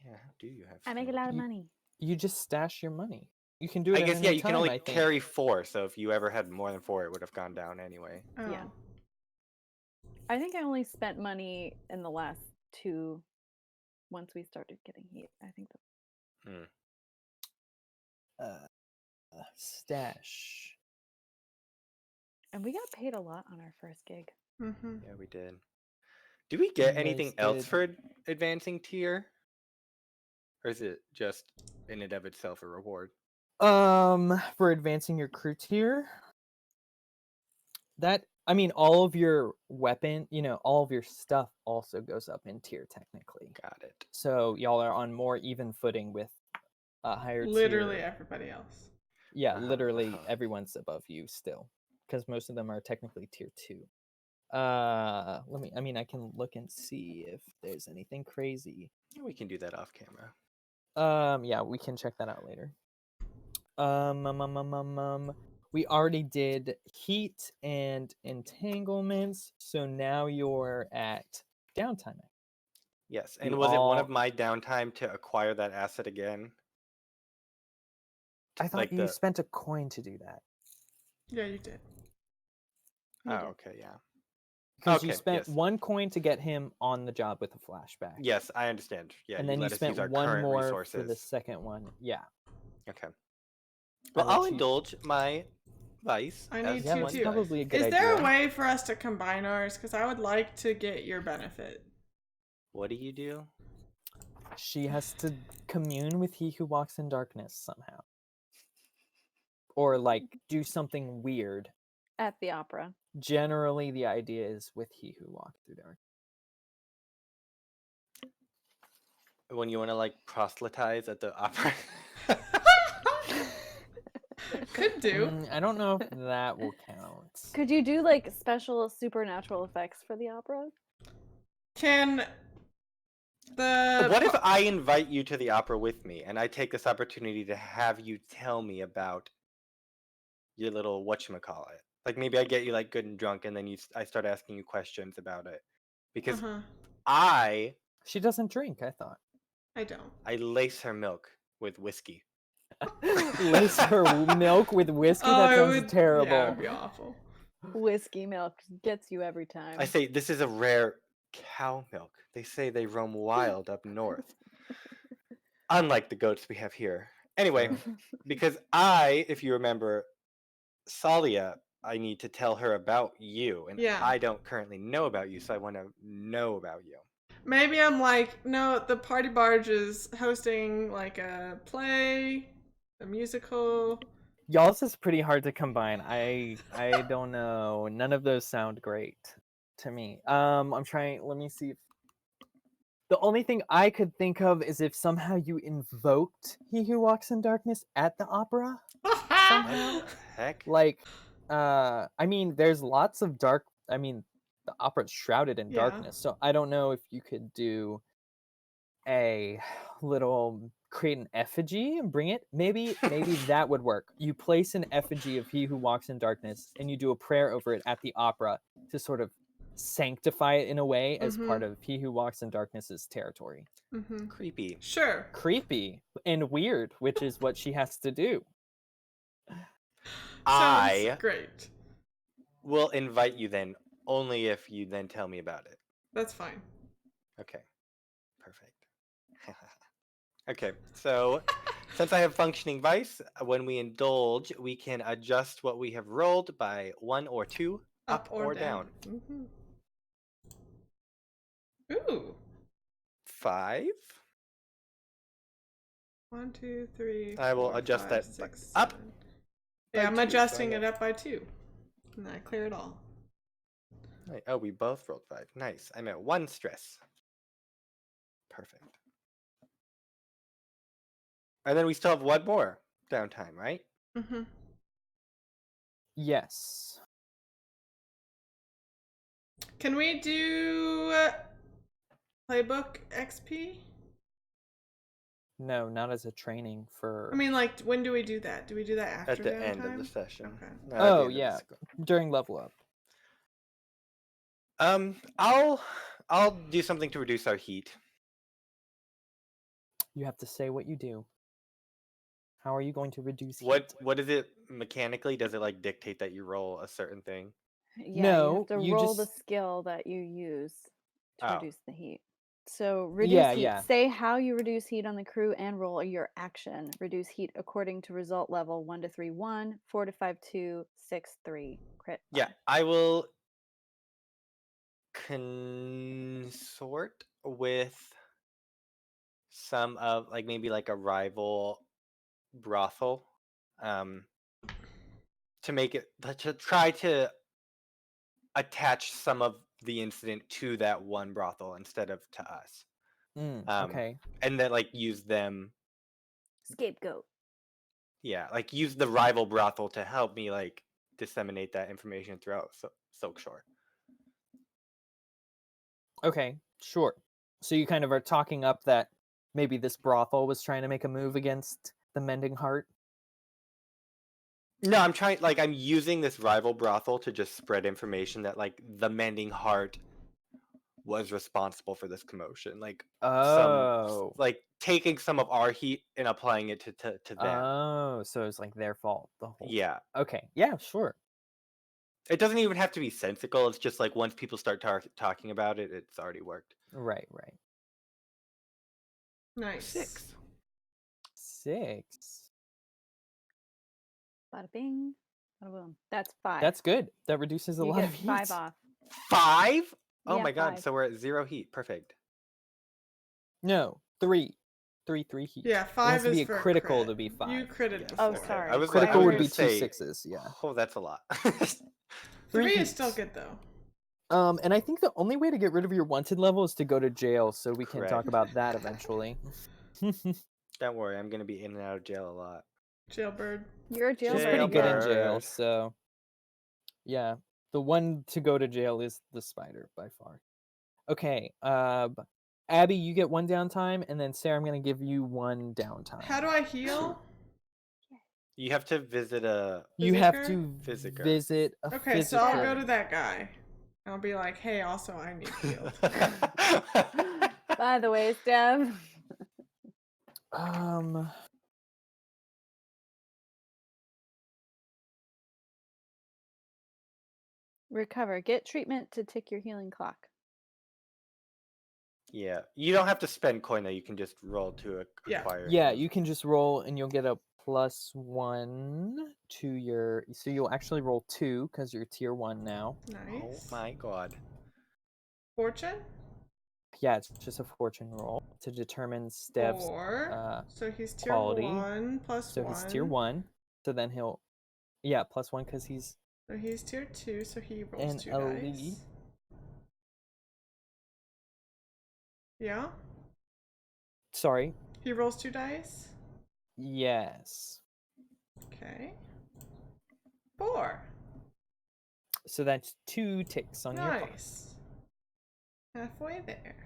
Yeah, how do you have I make a stash? lot of money. You just stash your money. You can do it I at guess, any yeah, you time, can only I think. carry 4, so if you ever had more than 4, it would have gone down anyway. Oh. Yeah. I think I only spent money in the last 2 once we started getting heat. I think Stash. and we got paid a lot on our first gig. Mm-hmm. Yeah, we did. Do we get You anything guys else did. for advancing tier? Or is it just in and of itself a reward? For advancing your crew tier, all of your weapon, all of your stuff also goes up in tier technically. Got it. So y'all are on more even footing with a higher Literally tier. everybody else. Yeah, Uh-huh, literally uh-huh. everyone's above you still, because most of them are technically tier 2. I can look and see if there's anything crazy. We can do that off camera. Yeah, we can check that out later. We already did heat and entanglements, so now you're at downtime. Yes, We and was it one of all- my downtime to acquire that asset again? I thought like you the- spent a coin to do that. Yeah, you did. You Oh, did. okay, yeah. Because you Okay, spent yes. 1 coin to get him on the job with a flashback. Yes, I understand. Yeah, and then you let us spent use our 1 current more resources. for the second one. Yeah. Okay. Well, let I'll you- indulge my vice. I as need Yeah, to that's too. probably a good Is idea. there a way for us to combine ours? Because I would like to get your benefit. What do you do? She has to commune with he who walks in darkness somehow. Or do something weird. At the opera. Generally, the idea is with he who walks through dark. When you want to proselytize at the opera? Could do. I don't know if that will count. Could you do special supernatural effects for the opera? Can the What if I invite you to the opera with me and I take this opportunity to have you tell me about your little whatchamacallit? Maybe I get you good and drunk and then I start asking you questions about it. Because She doesn't drink, I thought. I don't. I lace her milk with whiskey. Lace her milk with whiskey? That sounds terrible. Yeah, it would be awful. Whiskey milk gets you every time. I say, this is a rare cow milk. They say they roam wild up north. Unlike the goats we have here. Anyway, because if you remember, Salia, I need to tell her about you. And Yeah. I don't currently know about you, so I want to know about you. Maybe I'm no, the party barge is hosting a play, a musical. Y'all's is pretty hard to combine. I don't know. None of those sound great to me. I'm trying. Let me see. The only thing I could think of is if somehow you invoked He Who Walks in Darkness at the opera somehow. What the heck? Like, I mean, there's lots of dark. I mean, the opera's shrouded in Yeah. darkness, so I don't know if you could do a little create an effigy and bring it. Maybe that would work. You place an effigy of He Who Walks in Darkness, and you do a prayer over it at the opera to sort of sanctify it in a way as part of He Who Walks in Darkness's territory. Creepy. Sure. Creepy and weird, which is what she has to do. Sounds great. will invite you then, only if you then tell me about it. That's fine. Okay. Perfect. Okay, so since I have functioning vice, when we indulge, we can adjust what we have rolled by 1 or 2, up or down. Ooh. 5. 1, 2, 3. I will 4, adjust 5, that 6, up 7. by Yeah, I'm 2, so I adjusting it get- up by 2. And I clear it all. Right. Oh, we both rolled 5. Nice. I'm at 1 stress. Perfect. And then we still have 1 more downtime, right? Yes. Can we do playbook XP? No, not as a training for. I mean, like, when do we do that? Do we do that after At the downtime? end of the session. Okay. No, at the Oh end of the yeah, sc- during level up. I'll do something to reduce our heat. You have to say what you do. How are you going to reduce heat? What is it mechanically? Does it like dictate that you roll a certain thing? Yeah, No, you have to you roll the just- skill that you use to Oh. reduce the heat. So reduce Yeah, heat. yeah. Say how you reduce heat on the crew and roll your action. Reduce heat according to result level 1 to 3 1, 4 to 5 2, 6 3. Crit. Yeah, 5. I will consort with some of like maybe like a rival brothel, to make it to try to attach some of the incident to that one brothel instead of to us. Okay. And then like use them, Scapegoat. yeah, like use the rival brothel to help me like disseminate that information throughout Silk Shore. Okay, sure. So you kind of are talking up that maybe this brothel was trying to make a move against the Mending Heart. No, I'm using this rival brothel to just spread information that like the Mending Heart was responsible for this commotion. Like Oh. like taking some of our heat and applying it to them. Oh, so it's like their fault the whole time. Yeah. Okay. Yeah, sure. It doesn't even have to be sensical. It's just like once people start talking about it, it's already worked. Right. Nice. 6. 6. Bada bing. Bada boom. That's 5. That's good. That reduces a you lot get of heat. 5 off. 5? Oh Yeah, my god, 5. so we're at 0 heat. Perfect. No, 3. 3 heat. Yeah, 5 it has to is be for a critical crit. to be 5. You critted Yes, before. Oh, sorry. I was Critical I would was be gonna 2 say, 6s, yeah. Oh, that's a lot. 3 is still heats. good though. And I think the only way to get rid of your wanted level is to go to jail, so we can talk Correct. about that eventually. Don't worry, I'm gonna be in and out of jail a lot. Jailbird. You're a She's jailbird. pretty good in yeah. jail, Jailbird. so yeah. The one to go to jail is the spider by far. Okay, Abby, you get 1 downtime, and then Sarah, I'm gonna give you 1 downtime. How do I heal? You have to visit a You have Physiker? to Physiker. visit a Okay, so I'll physiker. go to that guy. I'll be like, hey, also I need healed. By the way, Steph. Recover. Get treatment to tick your healing clock. Yeah, you don't have to spend coin though. You can just roll to Yeah. acquire. Yeah, heals. you can just roll, and you'll get a +1 to your. So you'll actually roll 2 because you're tier 1 now. Oh Nice. my god. Fortune? Yeah, it's just a fortune roll to determine Stev's 4. So he's tier quality. 1 plus So 1. he's tier 1. So then he'll, yeah, +1 because he's So he's tier 2, so he rolls an 2 elite. dice. Yeah? Sorry. He rolls 2 dice? Yes. Okay. 4. So that's 2 ticks on your clock. Nice. Halfway there.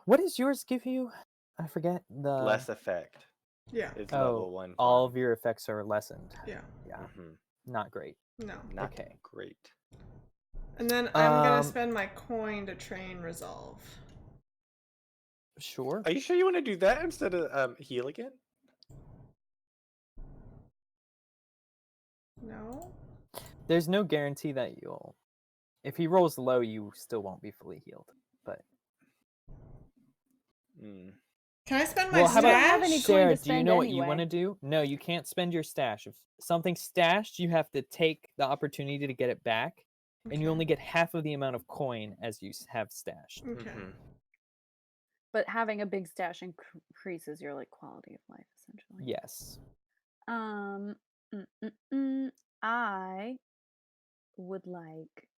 What does yours give you? I forget the Less effect. Yeah. It's Oh, level 1 all farm. of your effects are lessened. Yeah. Yeah, Mhm. not great. No. Not Okay. great. And then I'm gonna spend my coin to train resolve. Sure. Are you sure you want to do that instead of heal again? No? There's no guarantee that you'll. If he rolls low, you still won't be fully healed. But Can I spend my well, how about have any stash? coin Sarah? to Do you spend know what you anyway. want to do? No, you can't spend your stash. If something's stashed, you have to take the opportunity to get it back, and you Okay. only get half of the amount of coin as you have stashed. Okay. But having a big stash increases your like quality of life, essentially. Yes. I would like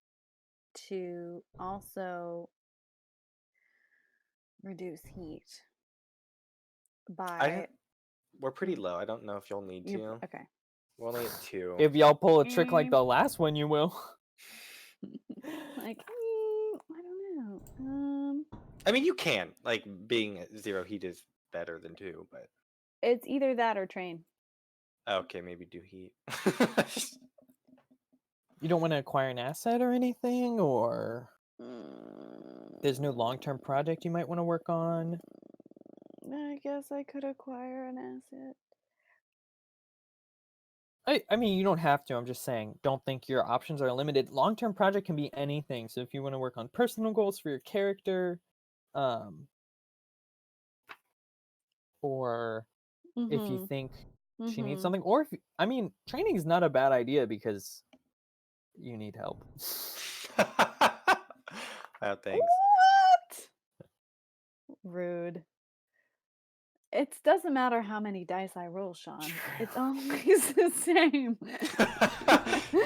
to also reduce heat by. We're pretty low. I don't know if you'll need to. Okay. We're only at 2. If y'all pull a trick like the last one, you will. Like, I don't know. I mean, you can. Like, being at 0 heat is better than 2, but... It's either that or train. Okay, maybe do heat. You don't want to acquire an asset or anything, or there's no long-term project you might want to work on. I guess I could acquire an asset. I mean, you don't have to. I'm just saying, don't think your options are limited. Long-term project can be anything. So if you want to work on personal goals for your character, or if you think she needs something, or if I mean, training is not a bad idea because you need help. Oh, thanks. What? Rude. It doesn't matter how many dice I roll, Sean. It's always the same.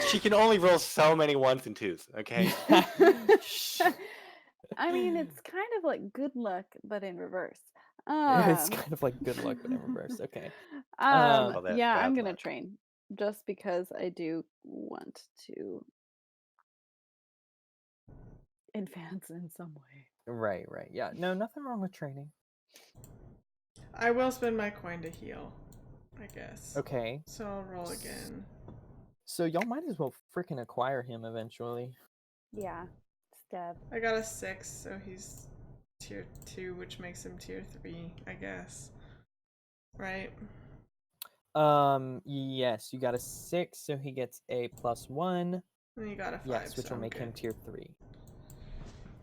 She can only roll so many 1s and 2s, okay? I mean, it's kind of like good luck, but in reverse. It's kind of like good luck, but in reverse. Okay. Call that Yeah, I'm bad gonna luck. train just because I do want to advance in some way. Right. Yeah. No, nothing wrong with training. I will spend my coin to heal, I guess. Okay. So I'll roll again. So y'all might as well freaking acquire him eventually. Yeah. Step. I got a 6, so he's tier 2, which makes him tier 3, I guess. Right? Yes, you got a 6, so he gets a +1. And you got a 5, Yes, which so will make him tier 3.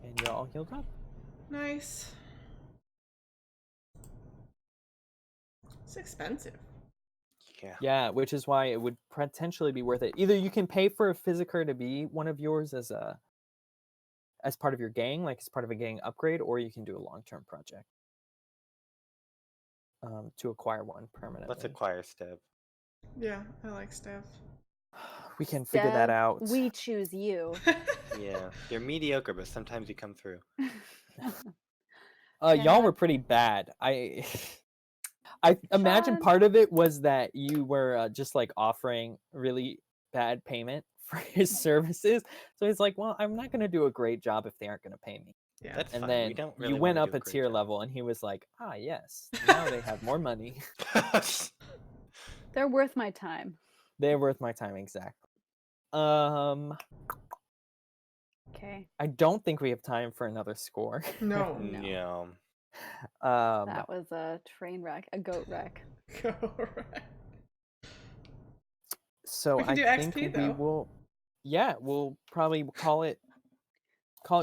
And you're all healed up. Nice. It's expensive. Yeah. Yeah, which is why it would potentially be worth it. Either you can pay for a physiker to be one of yours as part of your gang, like as part of a gang upgrade, or you can do a long-term project to acquire one permanently. Let's acquire Stev. Yeah, I like Steph. We can figure that Steph, out. We choose you. Yeah, you're mediocre, but sometimes you come through. Y'all were pretty bad. I imagine Sean. part of it was that you were just like offering really bad payment for his services. So he's like, well, I'm not going to do a great job if they aren't going to pay me. Yeah. That's And fine. then We don't really you went wanna up do a great tier job. level, and he was like, ah, yes, now they have more money. They're worth my time. They're worth my time, exactly. Okay. I don't think we have time for another score. No. No. That was a train wreck, a goat wreck. Correct. So We can do I XP think we though. will. Yeah, we'll probably call it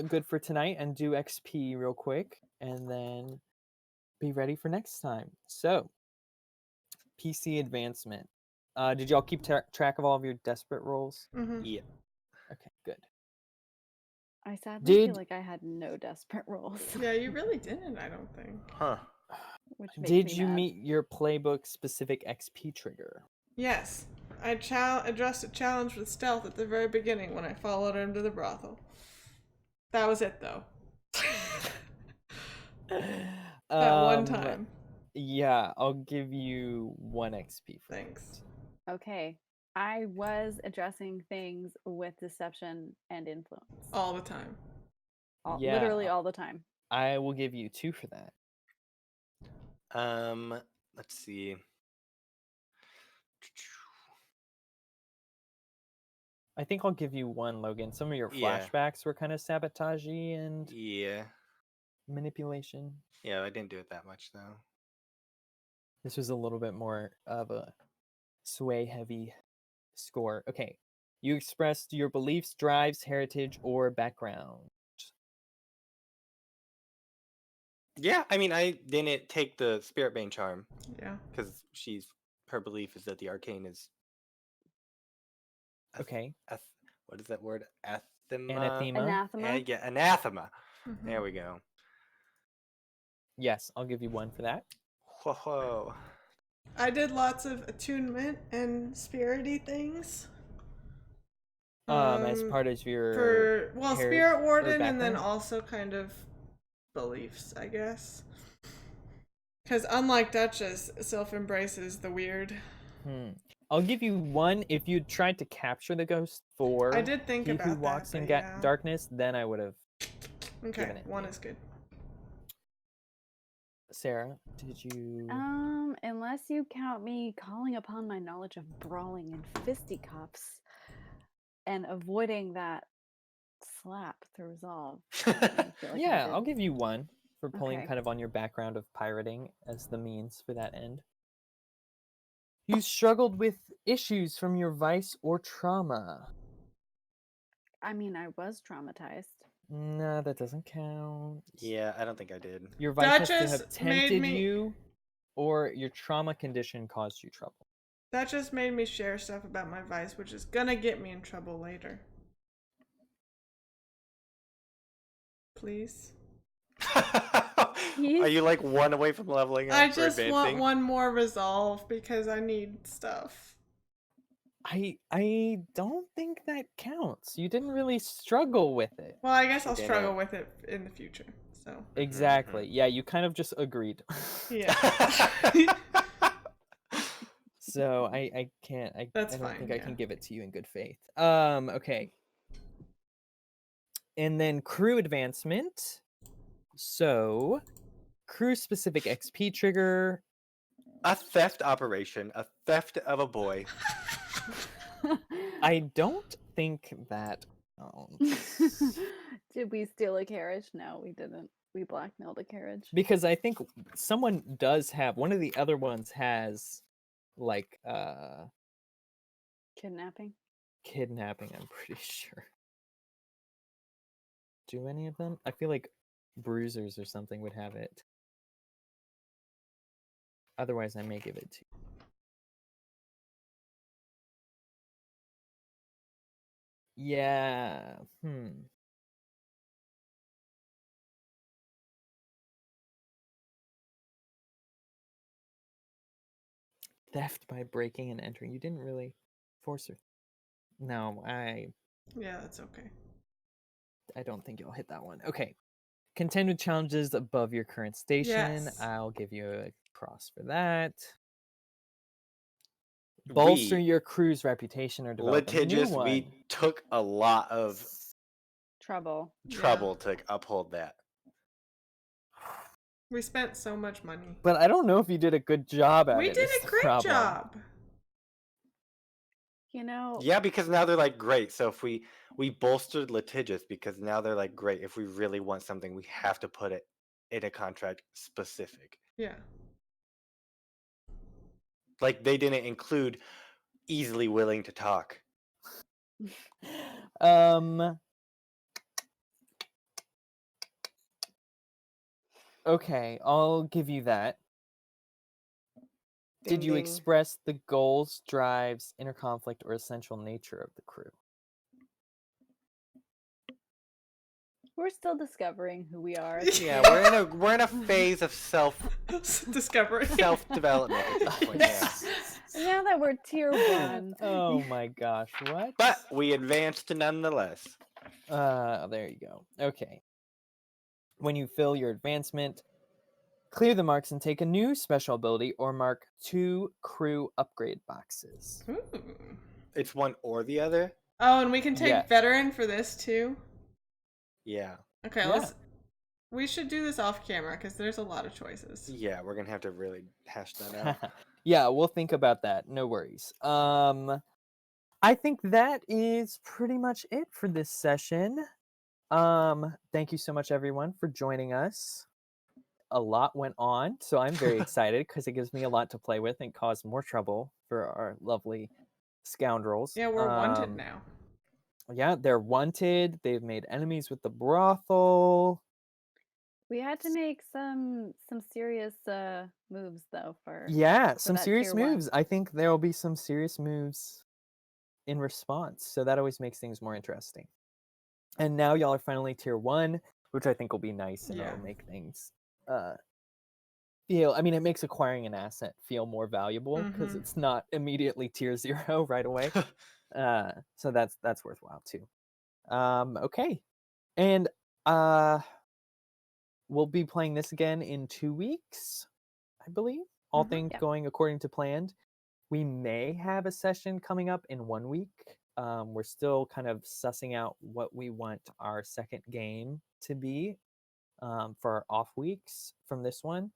good for tonight and do XP real quick, and then be ready for next time. So, PC advancement. Did y'all keep track of all of your desperate rolls? Mm-hmm. Yeah. Okay, good. I sadly Did- feel like I had no desperate rolls. Yeah, you really didn't, I don't think. Huh. Which makes Did me you mad. meet your playbook specific XP trigger? Yes. I addressed a challenge with stealth at the very beginning when I followed him to the brothel. That was it, though. That one time. Yeah, I'll give you 1 XP for Thanks. Okay. I was addressing things with deception and influence. All the time. Literally all the time. I will give you 2 for that. Let's see. I think I'll give you 1, Logan. Some of your flashbacks were kind of sabotagey and manipulation. Yeah, I didn't do it that much though. This was a little bit more of a sway heavy score. Okay. You expressed your beliefs, drives, heritage, or background. Yeah, I mean, I didn't take the Spirit Bane charm. Yeah. Because her belief is that the arcane is. Okay. What is that word? Anathema. Anathema. Yeah, anathema. Mm-hmm. There we go. Yes, I'll give you 1 for that. Whoa. I did lots of attunement and spirity things. As part of your Spirit Warden and then also kind of beliefs, I guess. Because unlike Duchess, self-embraces the weird. I'll give you 1 if you tried to capture the ghost for I did think about who walks that, in darkness, then I would have given it. 1 is good. Sarah, did you Unless you count me calling upon my knowledge of brawling and fisticuffs and avoiding that slap to resolve. Yeah, I'll give you 1 for pulling kind of on your background of pirating as the means for that end. You struggled with issues from your vice or trauma. I mean, I was traumatized. No, that doesn't count. Yeah, I don't think I did. Your vice has to have tempted you, or your trauma condition caused you trouble. That just made me share stuff about my vice, which is gonna get me in trouble later. Please? Are you like 1 away from leveling up? I just want 1 more resolve because I need stuff. I don't think that counts. You didn't really struggle with it. Well, I guess I'll struggle with it in the future. So exactly. Yeah, you kind of just agreed. Yeah. So I can't. I don't think I can give it to you in good faith. Okay. And then crew advancement. So, crew specific XP trigger. A theft operation. A theft of a boy. I don't think that counts. Did we steal a carriage? No, we didn't. We blackmailed a carriage. Because I think someone does have, one of the other ones has, like, Kidnapping? Kidnapping, I'm pretty sure. Do any of them? I feel like Bruisers or something would have it. Otherwise, I may give it to you. Yeah. Theft by breaking and entering. You didn't really force her. No, Yeah, that's okay. I don't think you'll hit that one. Okay. Contend with challenges above your current station. Yes. I'll give you a cross for that. Bolster your crew's reputation or develop a new one. We took a lot of trouble to uphold that. We spent so much money. But I don't know if you did a good job at it. We did a great job. You know. Yeah, because now they're like great. So if we bolstered litigious because now they're like great. If we really want something, we have to put it in a contract specific. Yeah. Like they didn't include easily willing to talk. Okay, I'll give you that. Ding, Did you express the goals, drives, inner conflict, or essential nature of the crew? We're still discovering who we are. Yeah, we're in a phase of self-discovery, self-development at this point. Yeah. Now that we're tier 1. Oh my gosh, what? But we advanced nonetheless. There you go. Okay. When you fill your advancement, clear the marks and take a new special ability or mark 2 crew upgrade boxes. Ooh. It's one or the other? Oh, and we can take Yes. veteran for this too? Yeah. Okay, Yeah. we should do this off camera because there's a lot of choices. Yeah, we're going to have to really hash that out. Yeah, we'll think about that. No worries. I think that is pretty much it for this session. Thank you so much everyone for joining us. A lot went on, so I'm very excited because it gives me a lot to play with and cause more trouble for our lovely scoundrels. Yeah, we're wanted now. Yeah, they're wanted. They've made enemies with the brothel. We had to make some serious moves though for Some that serious tier 1. moves. I think there will be some serious moves in response, so that always makes things more interesting. And now y'all are finally tier 1, which I think will be nice and it'll make things feel, I mean, it makes acquiring an asset feel more valuable because it's not immediately tier 0 right away. So that's worthwhile too. Okay. And we'll be playing this again in 2 weeks, I believe. All things going according to plan. We may have a session coming up in 1 week. We're still kind of sussing out what we want our second game to be for our off weeks from this one.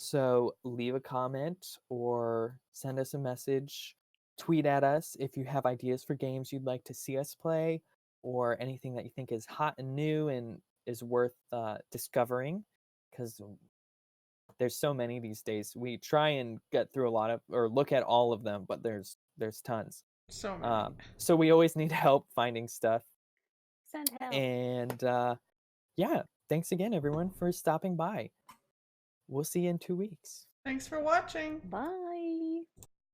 So leave a comment or send us a message. Tweet at us if you have ideas for games you'd like to see us play or anything that you think is hot and new and is worth discovering, because there's so many these days. We try and get through a lot of, or look at all of them, but there's tons. So many. So we always need help finding stuff. Send help. And yeah, thanks again everyone for stopping by. We'll see you in 2 weeks. Thanks for watching. Bye.